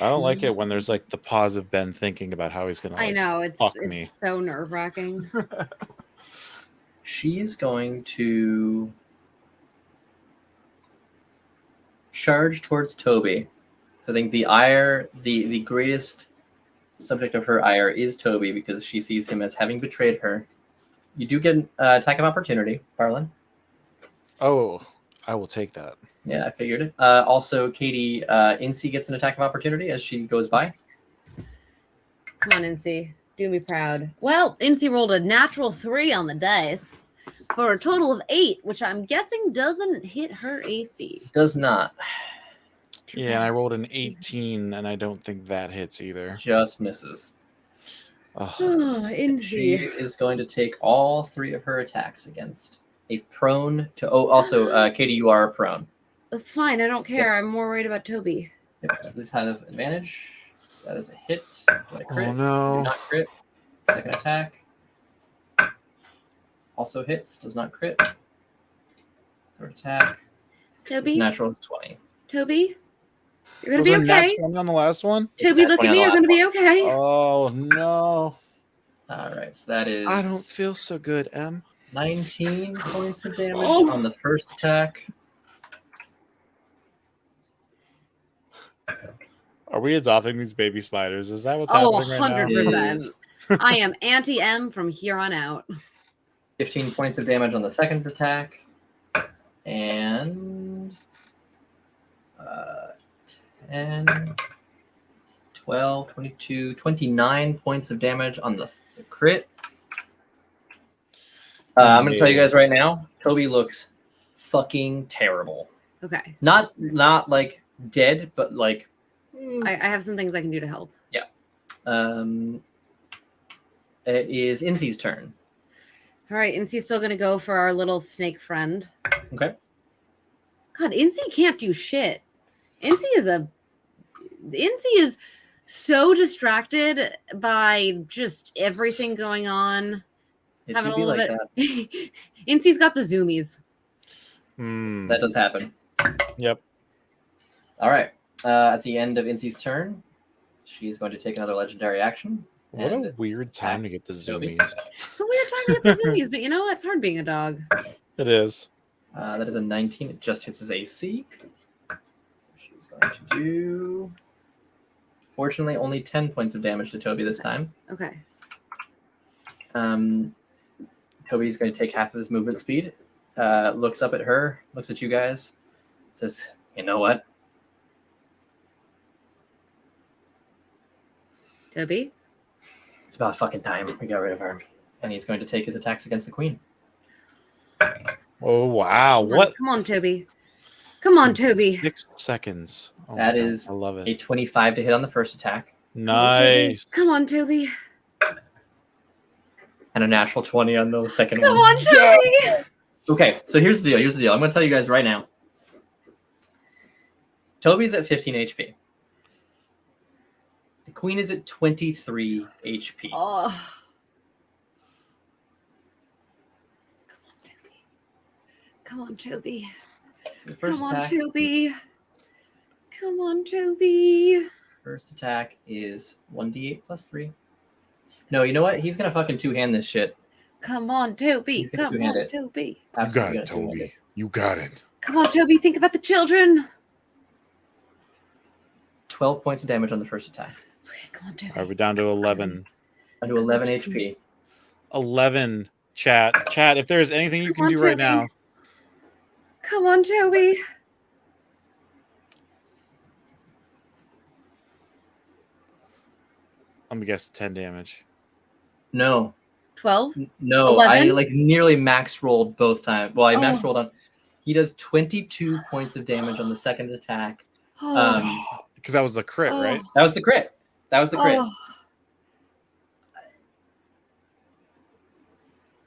I don't like it when there's like the pause of Ben thinking about how he's gonna. Like, I know it's fuck me. so nerve-wracking. She's going to charge towards Toby. So I think the greatest subject of her ire is Toby because she sees him as having betrayed her. You do get an attack of opportunity, Barlin. Oh, I will take that. Yeah, I figured it. Also, Katie, Incy gets an attack of opportunity as she goes by. Come on, Incy. Do me proud. Well, Incy rolled a natural 3 on the dice for a total of 8, which I'm guessing doesn't hit her AC. Does not. Yeah, and I rolled an 18, and I don't think that hits either. Just misses. Oh, Incy. She is going to take all 3 of her attacks against a prone to... Oh, also, Katie, you are prone. That's fine. I don't care. Yep. I'm more worried about Toby. Yep. So this has advantage. So that is a hit. Do I crit? Oh, no. Do not crit. Second attack. Also hits. Does not crit. Third attack. Toby? It's natural 20. Toby? You're going to be okay. Was on the last one? Toby, look at me. You're going to be okay. Oh, no. All right. So that is... I don't feel so good, Em. 19 points of damage on the first attack. Are we adopting these baby spiders? Is that what's happening right 100%. I am anti-M from here on out. 15 points of damage on the second attack. And 10, 12, 22, 29 points of damage on the crit. I'm going to tell you guys right now, Toby looks fucking terrible. Okay. Not like dead, but like... I have some things I can do to help. Yeah. It is Incy's turn. All right, Incy's still going to go for our little snake friend. Okay. God, Incy can't do shit. Incy is so distracted by just everything going on. It having a be little like bit. Incy's got the zoomies. That does happen. Yep. All right. At the end of Incy's turn, she's going to take another legendary action. What a weird time to get the zoomies. It's a weird time to get the zoomies, but you know what? It's hard being a dog. It is. That is a 19. It just hits his AC. She's going to do... Fortunately, only 10 points of damage to Toby this time. Okay. Toby's going to take half of his movement speed. Looks up at her, looks at you guys, says, "You know what? Toby? It's about fucking time we got rid of her." And he's going to take his attacks against the queen. Oh, wow. What? Come on, Toby. Come on, Toby. 6 seconds. Oh that is I love it. A 25 to hit on the first attack. Nice. Come on, Toby. And a natural 20 on the second Come one. on, Toby. Okay, so here's the deal. I'm going to tell you guys right now. Toby's at 15 HP. The queen is at 23 HP. Oh. Come on, Toby. So Come on, Toby. Come on, Toby. First attack is 1d8 plus 3. No, you know what? He's going to fucking two-hand this shit. Come on, Toby. Come on, Toby. You got it, Toby. You got it. Come on, Toby. Think about the children. 12 points of damage on the first attack. Okay, come on, Toby. All right, we're down to 11. Down to 11 HP. 11. Chat, if there's anything you can do right now. Come on, Toby. I'm gonna guess 10 damage. No. 12? No, 11? I like nearly max rolled both times. Well, I max rolled on. He does 22 points of damage on the second attack. Because that was the crit, right? That was the crit.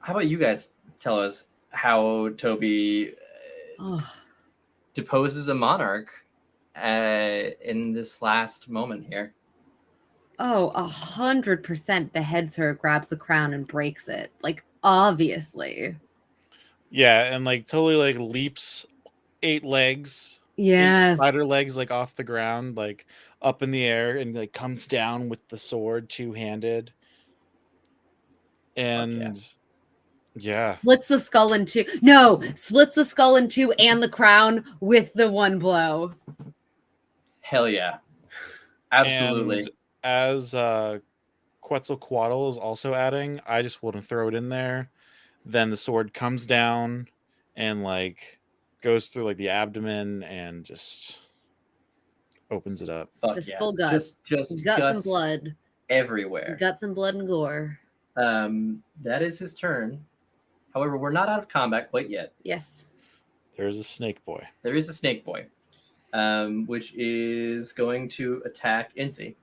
how about you guys tell us how Toby deposes a monarch in this last moment here? 100% beheads her, grabs the crown, and breaks it. Like, obviously. Yeah, and like totally like leaps 8 legs. Yes. 8 spider legs like off the ground, like up in the air, and like comes down with the sword 2-handed. And yeah. Splits the skull in 2. No, splits the skull in 2 and the crown with the 1 blow. Hell yeah. Absolutely. And as Quetzalcoatl is also adding, I just want to throw it in there. Then the sword comes down and like goes through like the abdomen and just opens it up. Fuck Just yeah. full guts. Just guts and blood. Everywhere. Guts and blood and gore. That is his turn. However, we're not out of combat quite yet. Yes. There's a snake boy. There is a snake boy, which is going to attack Incy,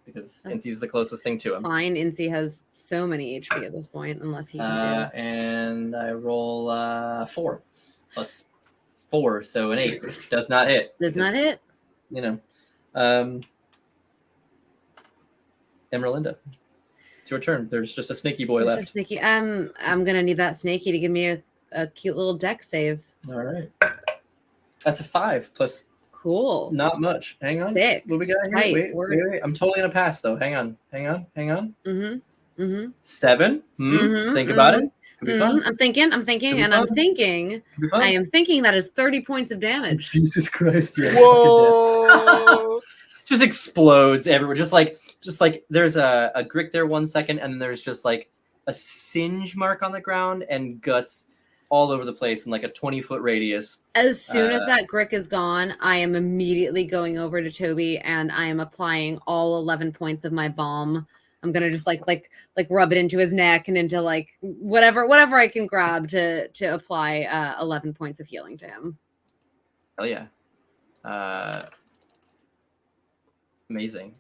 because Incy's the closest thing to him. Fine. Incy has so many HP at this point, unless he can do. And I roll 4 plus 4, so an 8, which does not hit. Does not hit. You know. Emerlinda, it's your turn. There's just a snaky boy left. Just snaky. I'm gonna need that snaky to give me a cute little deck save. All right. That's a 5 plus. Cool. Not much. Hang on. Sick. What we got here? Wait. I'm totally gonna pass though. Hang on. Mm-hmm. 7. Think about it. Could be fun. I'm thinking, I am thinking that is 30 points of damage. Jesus Christ! Yeah. Whoa! Just explodes everywhere. Just like there's a Grick there 1 second, and there's just like a singe mark on the ground and guts all over the place in like a 20-foot radius. As soon as that Grick is gone, I am immediately going over to Toby and I am applying all 11 points of my balm. I'm gonna just like rub it into his neck and into like whatever I can grab to apply 11 points of healing to him. Hell yeah. Amazing.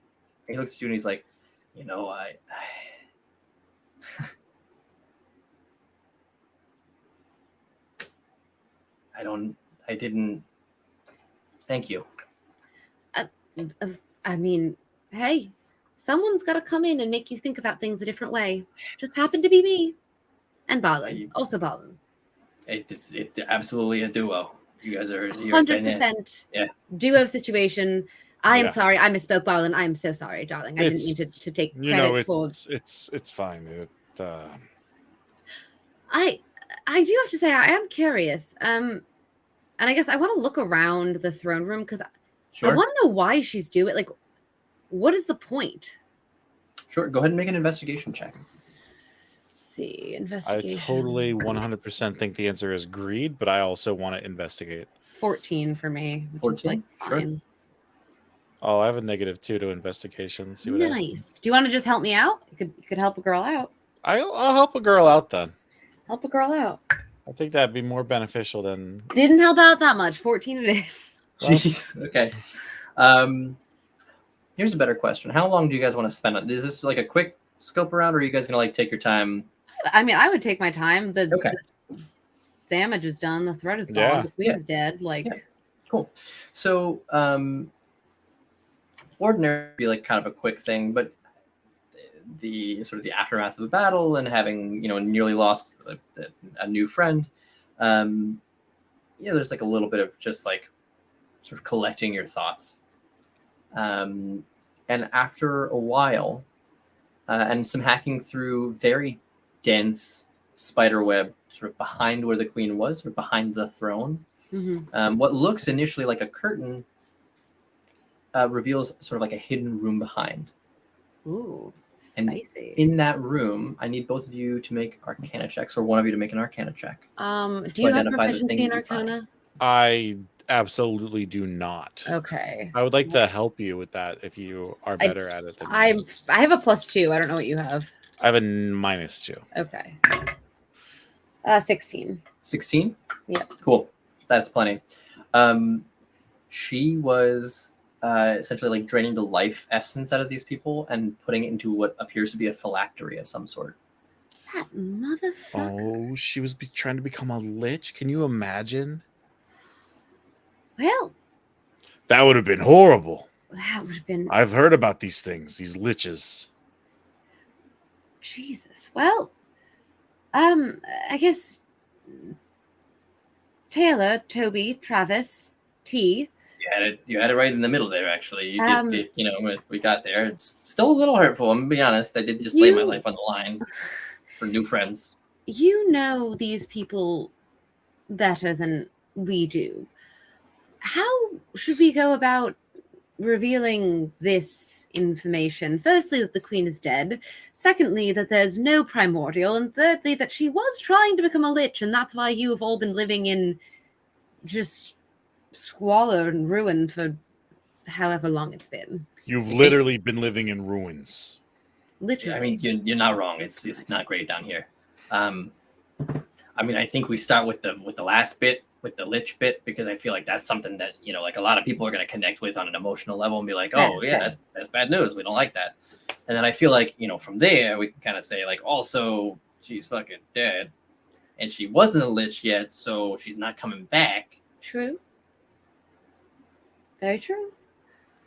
He looks at you and he's like, you know, I didn't. Thank you. I mean, hey, someone's got to come in and make you think about things a different way. Just happened to be me. And Balin. Also Balin. It's absolutely a duo. You guys are 100% duo situation. I am sorry. I misspoke, Balin. I am so sorry, darling. I didn't mean to take credit for. It's fine. I do have to say I am curious. And I guess I want to look around the throne room because I want to know why she's doing it. Like, what is the point? Sure. Go ahead and make an investigation check. Let's see. Investigation. I totally 100% think the answer is greed, but I also want to investigate. 14 for me. 14? Sure. Oh, I have a -2 to investigation. See what happens. Do you want to just help me out? You could help a girl out. I'll help a girl out then. Help a girl out. I think that'd be more beneficial than. Didn't help out that much. 14 it is. Jeez. Okay. Here's a better question. How long do you guys want to spend on? Is this like a quick scope around, or are you guys gonna like take your time? I mean, I would take my time. The damage is done. The threat is gone. The queen's dead. Cool. So, ordinary would be like kind of a quick thing, but the sort of the aftermath of the battle and having nearly lost a new friend, there's like a little bit of just like sort of collecting your thoughts, and after a while, and some hacking through very dense spider web sort of behind where the queen was, or behind the throne, what looks initially like a curtain reveals sort of like a hidden room behind. Ooh, spicy. And in that room, I need both of you to make Arcana checks, or one of you to make an Arcana check. Do you have proficiency in Arcana? I absolutely do not. Okay. I would like to help you with that if you are better at it than me. I have a +2. I don't know what you have. I have a -2. Okay. 16. 16? Yeah. Cool. That's plenty. She was essentially like draining the life essence out of these people and putting it into what appears to be a phylactery of some sort. That motherfucker. Oh, she was trying to become a lich? Can you imagine? Well, that would have been horrible. That would have been... I've heard about these things, these liches. Jesus. Well, I guess Taylor, Toby, Travis, T. You had it right in the middle there, actually. You did, we got there. It's still a little hurtful, I'm going to be honest. I did just lay my life on the line for new friends. You know these people better than we do. How should we go about revealing this information? Firstly, that the queen is dead. Secondly, that there's no primordial. And thirdly, that she was trying to become a lich, and that's why you have all been living in just squalor and ruin for however long it's been. You've literally been living in ruins. Literally. I mean, you're not wrong. It's not great down here. I mean, I think we start with the last bit, with the lich bit, because I feel like that's something that, like a lot of people are going to connect with on an emotional level and be like, oh yeah, that's bad news. We don't like that. And then I feel like, from there we can kind of say like, also she's fucking dead and she wasn't a lich yet, so she's not coming back. True. Very true.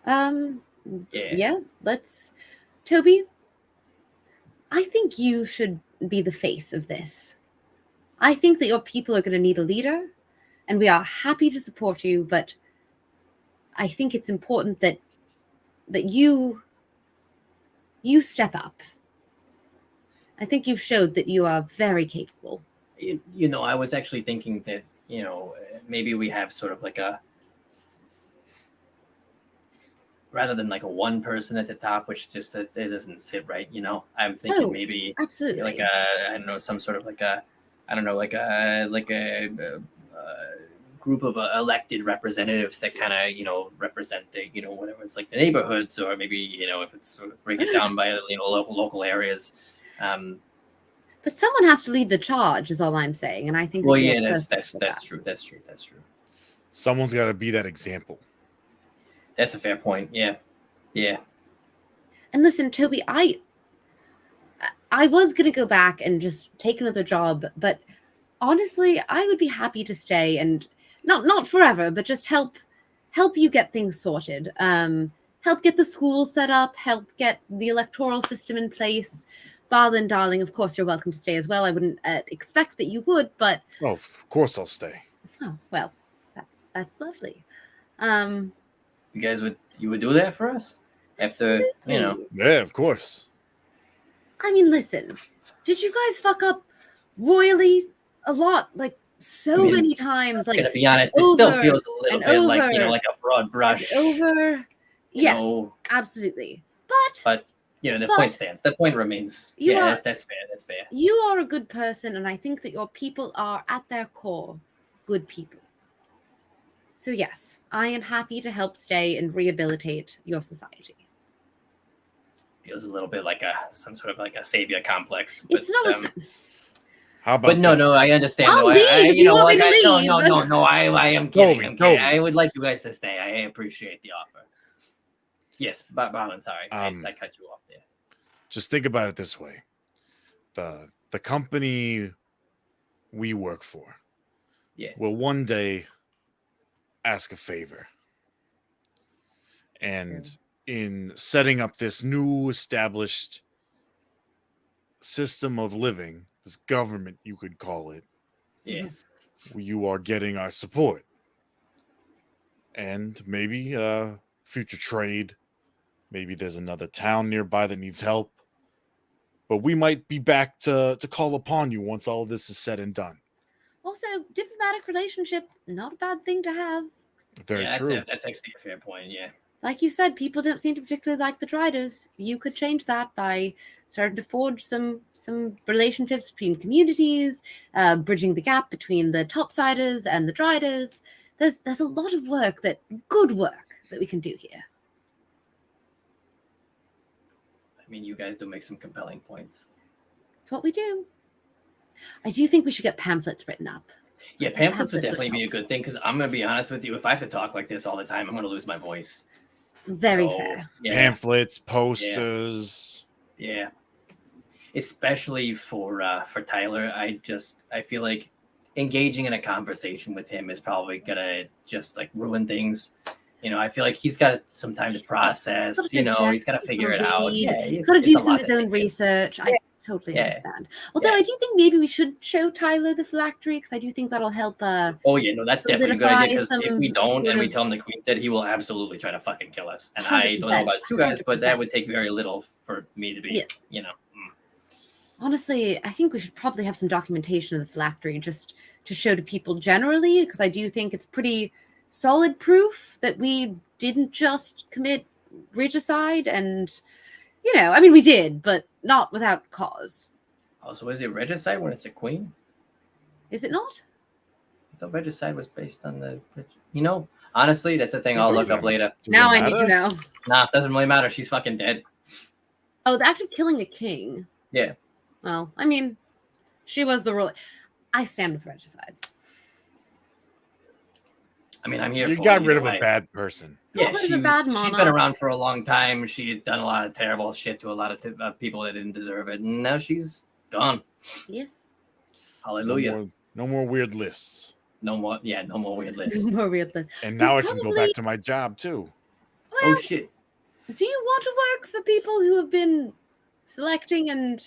Yeah, let's... Toby, I think you should be the face of this. I think that your people are going to need a leader, and we are happy to support you, but I think it's important that you step up. I think you've showed that you are very capable. I was actually thinking that, maybe we have sort of like rather than like a one person at the top, which just it doesn't sit right. I'm thinking maybe absolutely like some sort of like a group of elected representatives that kind of represent the whatever it's like the neighborhoods, or maybe if it's sort of break it down by local areas. But someone has to lead the charge, is all I'm saying, and I think. Well, yeah, that's true. Someone's got to be that example. That's a fair point. Yeah. And listen, Toby, I was going to go back and just take another job, but honestly, I would be happy to stay and not forever, but just help you get things sorted. Help get the school set up, help get the electoral system in place. Barlin, darling, of course, you're welcome to stay as well. I wouldn't expect that you would, but... Oh, of course I'll stay. Oh, well, that's lovely. You guys would do that for us? After, Yeah, of course. I mean, listen, did you guys fuck up royally a lot? Like, many times. Like, to be honest, it still feels a little bit like, like a broad brush. Yes, absolutely. But the point stands. The point remains. That's fair. That's fair. You are a good person, and I think that your people are, at their core, good people. So yes, I am happy to help stay and rehabilitate your society. Feels a little bit like some sort of like a savior complex. But, it's not how about? But no, I understand. I'll leave if you want me to leave. No. I am kidding. Toby. I would like you guys to stay. I appreciate the offer. Yes, but Barlin, sorry, I cut you off there. Just think about it this way: the company we work for, will one day ask a favor, and in setting up this new established system of living, this government you could call it, you are getting our support, and maybe future trade. Maybe there's another town nearby that needs help, but we might be back to call upon you once all of this is said and done. Also, diplomatic relationship, not a bad thing to have. Very true. That's actually a fair point, yeah. Like you said, people don't seem to particularly like the Driders. You could change that by starting to forge some relationships between communities, bridging the gap between the Topsiders and the Driders. There's a lot of good work that we can do here. I mean, you guys do make some compelling points. It's what we do. I do think we should get pamphlets written up. Yeah, pamphlets would definitely be a good thing, because I'm going to be honest with you. If I have to talk like this all the time, I'm going to lose my voice. Very fair. Yeah. Pamphlets, posters. Yeah. especially for Tyler. I feel like engaging in a conversation with him is probably gonna just like ruin things. I feel like he's got some time to process. He's got to figure it out. Yeah, he's got to do some of his own research. I totally understand. Although I do think maybe we should show Tyler the phylactery, because I do think that'll help. Oh yeah, no, that's definitely a good idea. Because if we don't and we tell him the queen did, he will absolutely try to fucking kill us. And 100%, I don't know about you guys, but that would take very little for me to be. Yes. Honestly, I think we should probably have some documentation of the phylactery just to show to people generally, because I do think it's pretty solid proof that we didn't just commit regicide. And I mean, we did, but not without cause. Oh, so is it regicide when it's a queen? Is it not? I thought regicide was based on the honestly, that's a thing I'll look up later. Now I need to know. Nah, doesn't really matter. She's fucking dead. Oh, the act of killing a king. Yeah. Well, I mean, she was the ruler. I stand with regicide. I mean, I'm here. You got rid of a bad person. Yeah, she's been around for a long time. She had done a lot of terrible shit to a lot of people that didn't deserve it, and now she's gone. Yes. Hallelujah. No more weird lists. No more. Yeah, no more weird lists. No more weird lists. And now I can go back to my job too. Well, oh shit! Do you want to work for people who have been selecting and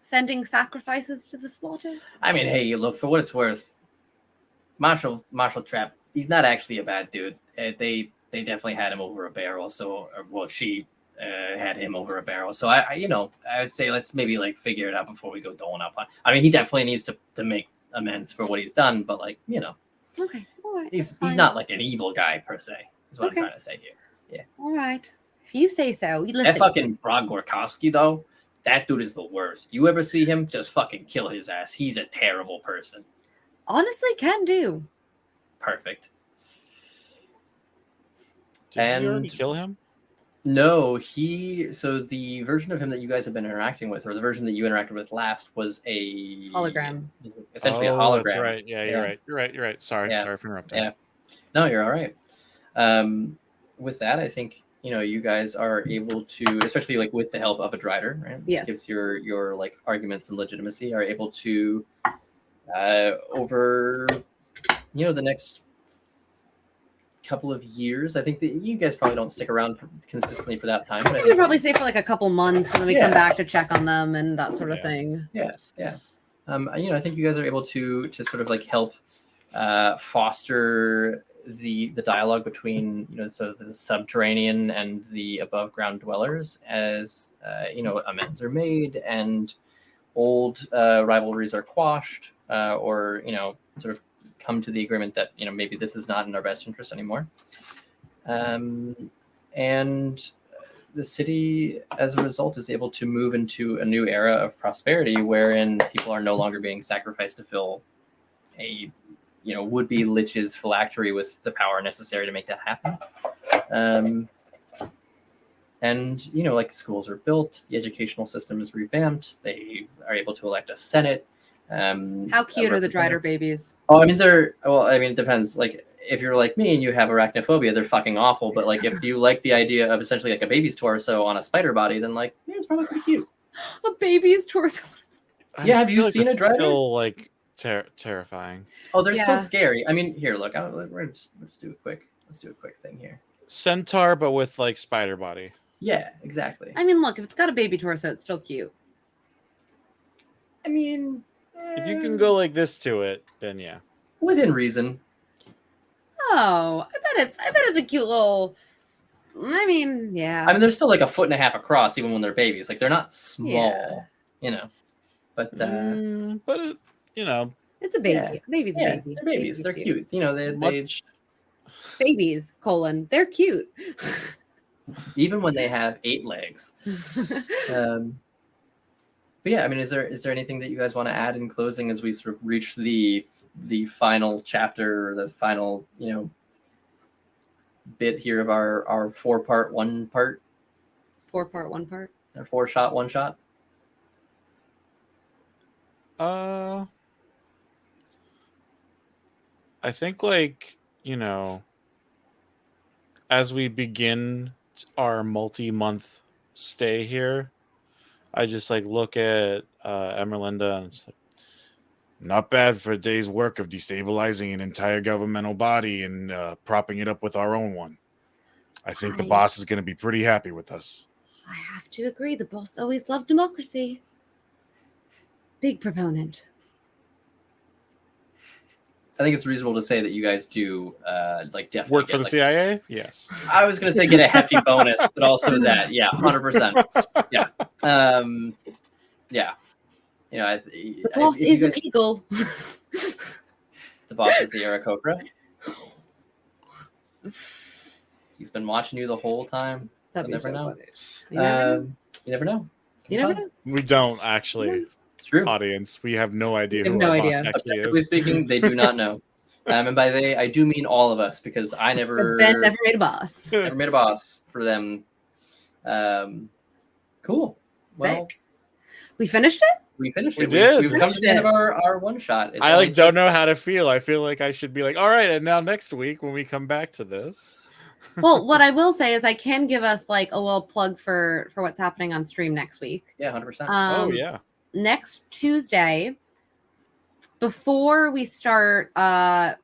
sending sacrifices to the slaughter? I mean, hey, look, for what it's worth, Marshall Trapp, he's not actually a bad dude. They definitely had him over a barrel. So, she had him over a barrel. So I would say let's maybe like figure it out before we go doling up on. I mean, he definitely needs to make amends for what he's done, but like okay, all right. He's not like an evil guy per se. Is what I'm trying to say here. Yeah. All right, if you say so. Listen. That fucking Brog Gorkowski though. That dude is the worst. You ever see him? Just fucking kill his ass. He's a terrible person. Honestly, can do. Perfect. Did you already kill him? No, so the version of him that you guys have been interacting with, or the version that you interacted with last, was a hologram. Essentially a hologram. That's right. Yeah, you're right. Sorry for interrupting. Yeah. No, you're all right. With that, I think you guys are able to, especially like with the help of a Drider, right? Yes. Gives your like arguments and legitimacy, are able to over the next couple of years. I think that you guys probably don't stick around consistently for that time. I think we probably stay for like a couple months, and then we come back to check on them and that sort of thing. Yeah. I think you guys are able to sort of like help foster the dialogue between so the subterranean and the above ground dwellers as amends are made and old rivalries are quashed or sort of come to the agreement that maybe this is not in our best interest anymore, and the city as a result is able to move into a new era of prosperity wherein people are no longer being sacrificed to fill a would-be lich's phylactery with the power necessary to make that happen. And like schools are built, the educational system is revamped, they are able to elect a senate. How cute are the Drider babies? Oh, I mean, it depends. Like, if you're like me and you have arachnophobia, they're fucking awful. But like, if you like the idea of essentially like a baby's torso on a spider body, then like, it's probably pretty cute. A baby's torso. Yeah, have you seen a Drider? Still like terrifying. Oh, they're still scary. I mean, here, look, let's do a quick thing here. Centaur, but with like spider body. Yeah, exactly. I mean, look, if it's got a baby torso, it's still cute. I mean, if you can go like this to it, then yeah. Within reason. Oh, I bet it's a cute little. I mean, yeah. I mean, they're still like 1.5 feet across, even when they're babies. Like they're not small, But it's a baby. Yeah. Baby's a baby. They're babies. They're cute. They babies. They're cute. Even when they have 8 legs. But yeah, I mean, is there anything that you guys want to add in closing as we sort of reach the final chapter, or the final bit here of our 4-part, 1-part? 4-part, 1-part. Or 4-shot, 1-shot. I think as we begin our multi-month stay here, I just like look at Emerlinda and it's like, not bad for a day's work of destabilizing an entire governmental body and propping it up with our own one. I think the boss is going to be pretty happy with us. I have to agree. The boss always loved democracy. Big proponent. I think it's reasonable to say that you guys do like definitely work for the CIA. Yes, I was going to say get a hefty bonus, but also that 100%. Yeah, yeah. You know, the boss is an eagle. The boss is the Aarakocra. He's been watching you the whole time. That'd never so know. You never know. You never know. You never know. We don't actually. It's true. Audience, we have no idea who our idea. boss actually Objectively is. speaking, they do not know. And by they, I do mean all of us, because I never. Ben never made a boss. Never made a boss for them. Cool. Well, we finished it. We finished We it. did. We've come to the end of our one shot. I like don't know how to feel. I feel like I should be like, all right, and now next week when we come back to this. Well, what I will say is I can give us like a little plug for what's happening on stream next week. Yeah, 100%. Oh yeah. Next Tuesday, before we start our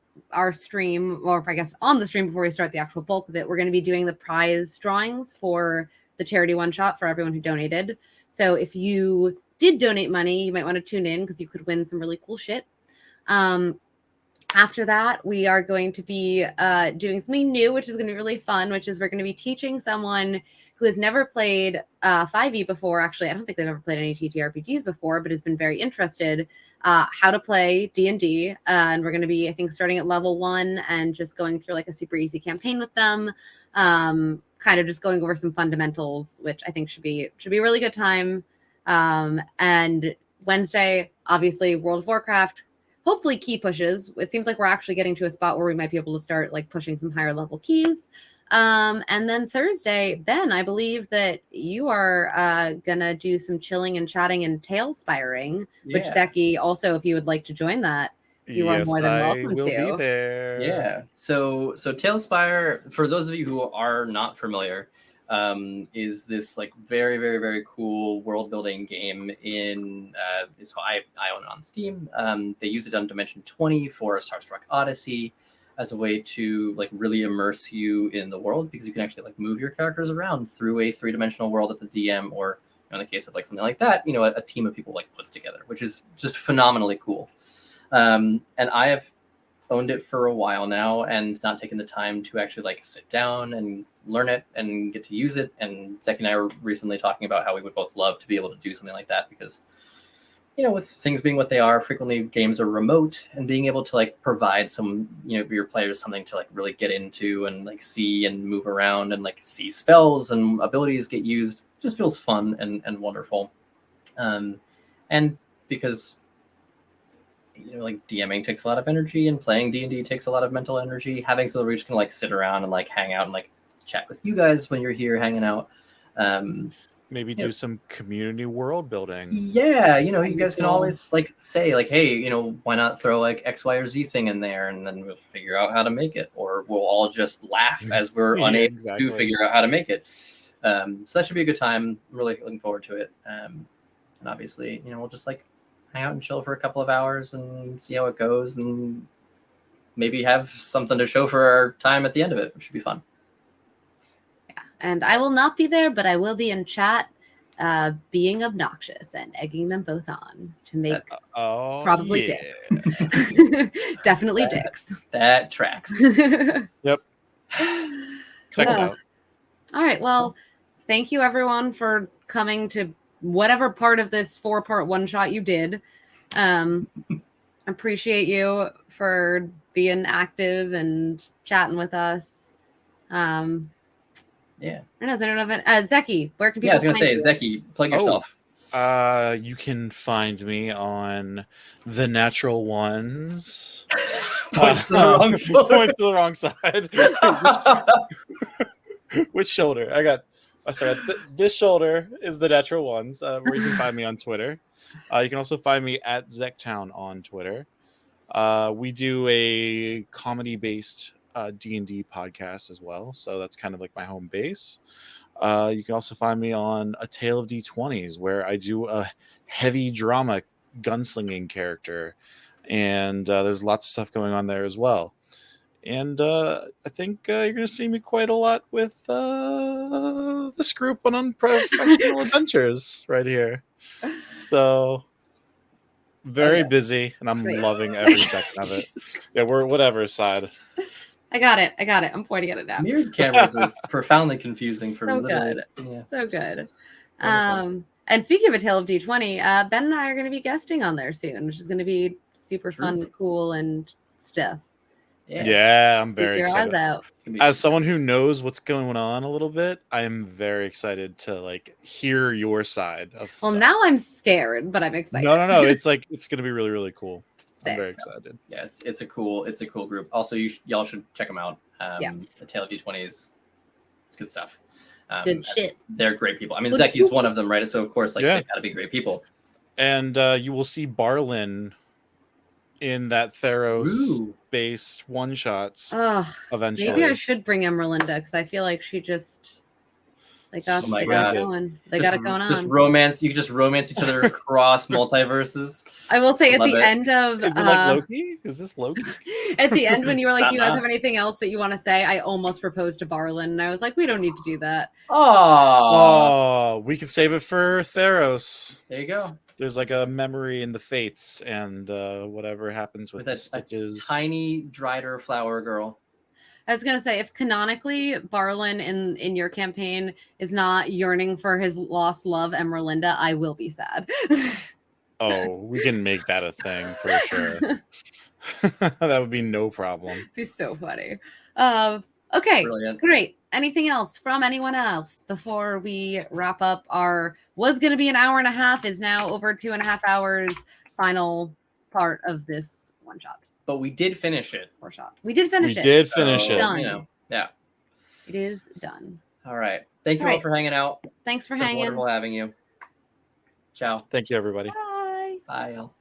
stream, or I guess on the stream before we start the actual bulk of it, we're going to be doing the prize drawings for the charity one shot for everyone who donated. So if you did donate money, you might want to tune in because you could win some really cool shit. After that, we are going to be doing something new, which is going to be really fun, which is we're going to be teaching someone who has never played 5e before. Actually, I don't think they've ever played any TTRPGs before, but has been very interested how to play D&D. And we're going to be, I think, starting at level 1 and just going through like a super easy campaign with them. Kind of just going over some fundamentals, which I think should be a really good time. And Wednesday, obviously, World of Warcraft. Hopefully key pushes. It seems like we're actually getting to a spot where we might be able to start like pushing some higher level keys. And then Thursday, Ben, I believe that you are gonna do some chilling and chatting and tail spiring, which Zeki also, if you would like to join that, you are more than welcome will to. Be there. Yeah. So Tailspire, for those of you who are not familiar, is this like very, very, very cool world building game in so I own it on Steam. They use it on Dimension 20 for a Starstruck Odyssey as a way to like really immerse you in the world, because you can actually like move your characters around through a 3-dimensional world that the DM, or in the case of like something like that, you know, a team of people like puts together, which is just phenomenally cool. And I have owned it for a while now and not taken the time to actually like sit down and learn it and get to use it. And Zeki and I were recently talking about how we would both love to be able to do something like that, because, you know, with things being what they are, frequently games are remote, and being able to like provide some, you know, your players something to like really get into and like see and move around and like see spells and abilities get used just feels fun and wonderful. And because, you know, like DMing takes a lot of energy and playing D&D takes a lot of mental energy, having somebody where you just can like sit around and like hang out and like chat with you guys when you're here hanging out. Maybe do some community world building. Yeah, you know, you guys can always like say like, hey, you know, why not throw like X, Y, or Z thing in there, and then we'll figure out how to make it, or we'll all just laugh as we're unable to figure out how to make it. So that should be a good time. I'm really looking forward to it. And obviously, you know, we'll just like hang out and chill for a couple of hours and see how it goes, and maybe have something to show for our time at the end of it, which should be fun. Yeah, and I will not be there, but I will be in chat being obnoxious and egging them both on to make probably dicks. Definitely dicks. That tracks. Yep. Checks out. All right. Well, thank you everyone for coming to whatever part of this 4-part one shot you did. Appreciate you for being active and chatting with us. Yeah. I don't know. Zeki, where can people I was going to say, you? Zeki, plug yourself. You can find me on The Natural Ones. Points to the wrong shoulder. Points to the wrong side. Which shoulder? I got... Sorry, this shoulder is The Natural Ones, where you can find me on Twitter. You can also find me at Zektown on Twitter. We do a comedy-based D&D podcast as well, so that's kind of like my home base. You can also find me on A Tale of D20s, where I do a heavy drama gunslinging character, and there's lots of stuff going on there as well. And I think you're going to see me quite a lot with this group on Unprofessional Adventures right here. So very busy, and I'm loving every second of it. Yeah, we're whatever side. I got it. I'm pointing at it now. Mirrored cameras are profoundly confusing for So literally. good. Yeah. So good. And speaking of A Tale of D20, Ben and I are going to be guesting on there soon, which is going to be super fun, cool, and stuff. Yeah, I'm very excited. Out. As someone who knows what's going on a little bit, I am very excited to like hear your side of stuff. Now I'm scared, but I'm excited. No. It's like it's going to be really, really cool. Sick. I'm very excited. Yeah, it's a cool group. Also, y'all should check them out. The Tale of D20s, it's good stuff. Good shit. They're great people. I mean, Zeki's one of them, right? So of course, they gotta be great people. And you will see Barlin in that Theros-based one-shots eventually. Maybe I should bring Emerlinda, because I feel like she just they got it going. They got it going on. You can just romance each other across multiverses. I will say at the end of is it like Loki? Is this Loki? At the end, when you were like, "Do you guys have anything else that you want to say?" I almost proposed to Barlin, and I was like, "We don't need to do that." Oh, we can save it for Theros. There you go. There's like a memory in the fates, and whatever happens with the stitches. A tiny Drider flower girl. I was gonna say, if canonically Barlin in your campaign is not yearning for his lost love, Emerlinda, I will be sad. Oh, we can make that a thing for sure. That would be no problem. It'd be so funny. Okay, brilliant. Great. Anything else from anyone else before we wrap up our was going to be an hour and a half is now over 2.5 hours final part of this one shot. But we did finish it. We did finish it. Done. You know, yeah. It is done. All right. Thank you all for hanging out. Thanks for hanging. Wonderful having you. Ciao. Thank you, everybody. Bye. Bye, y'all.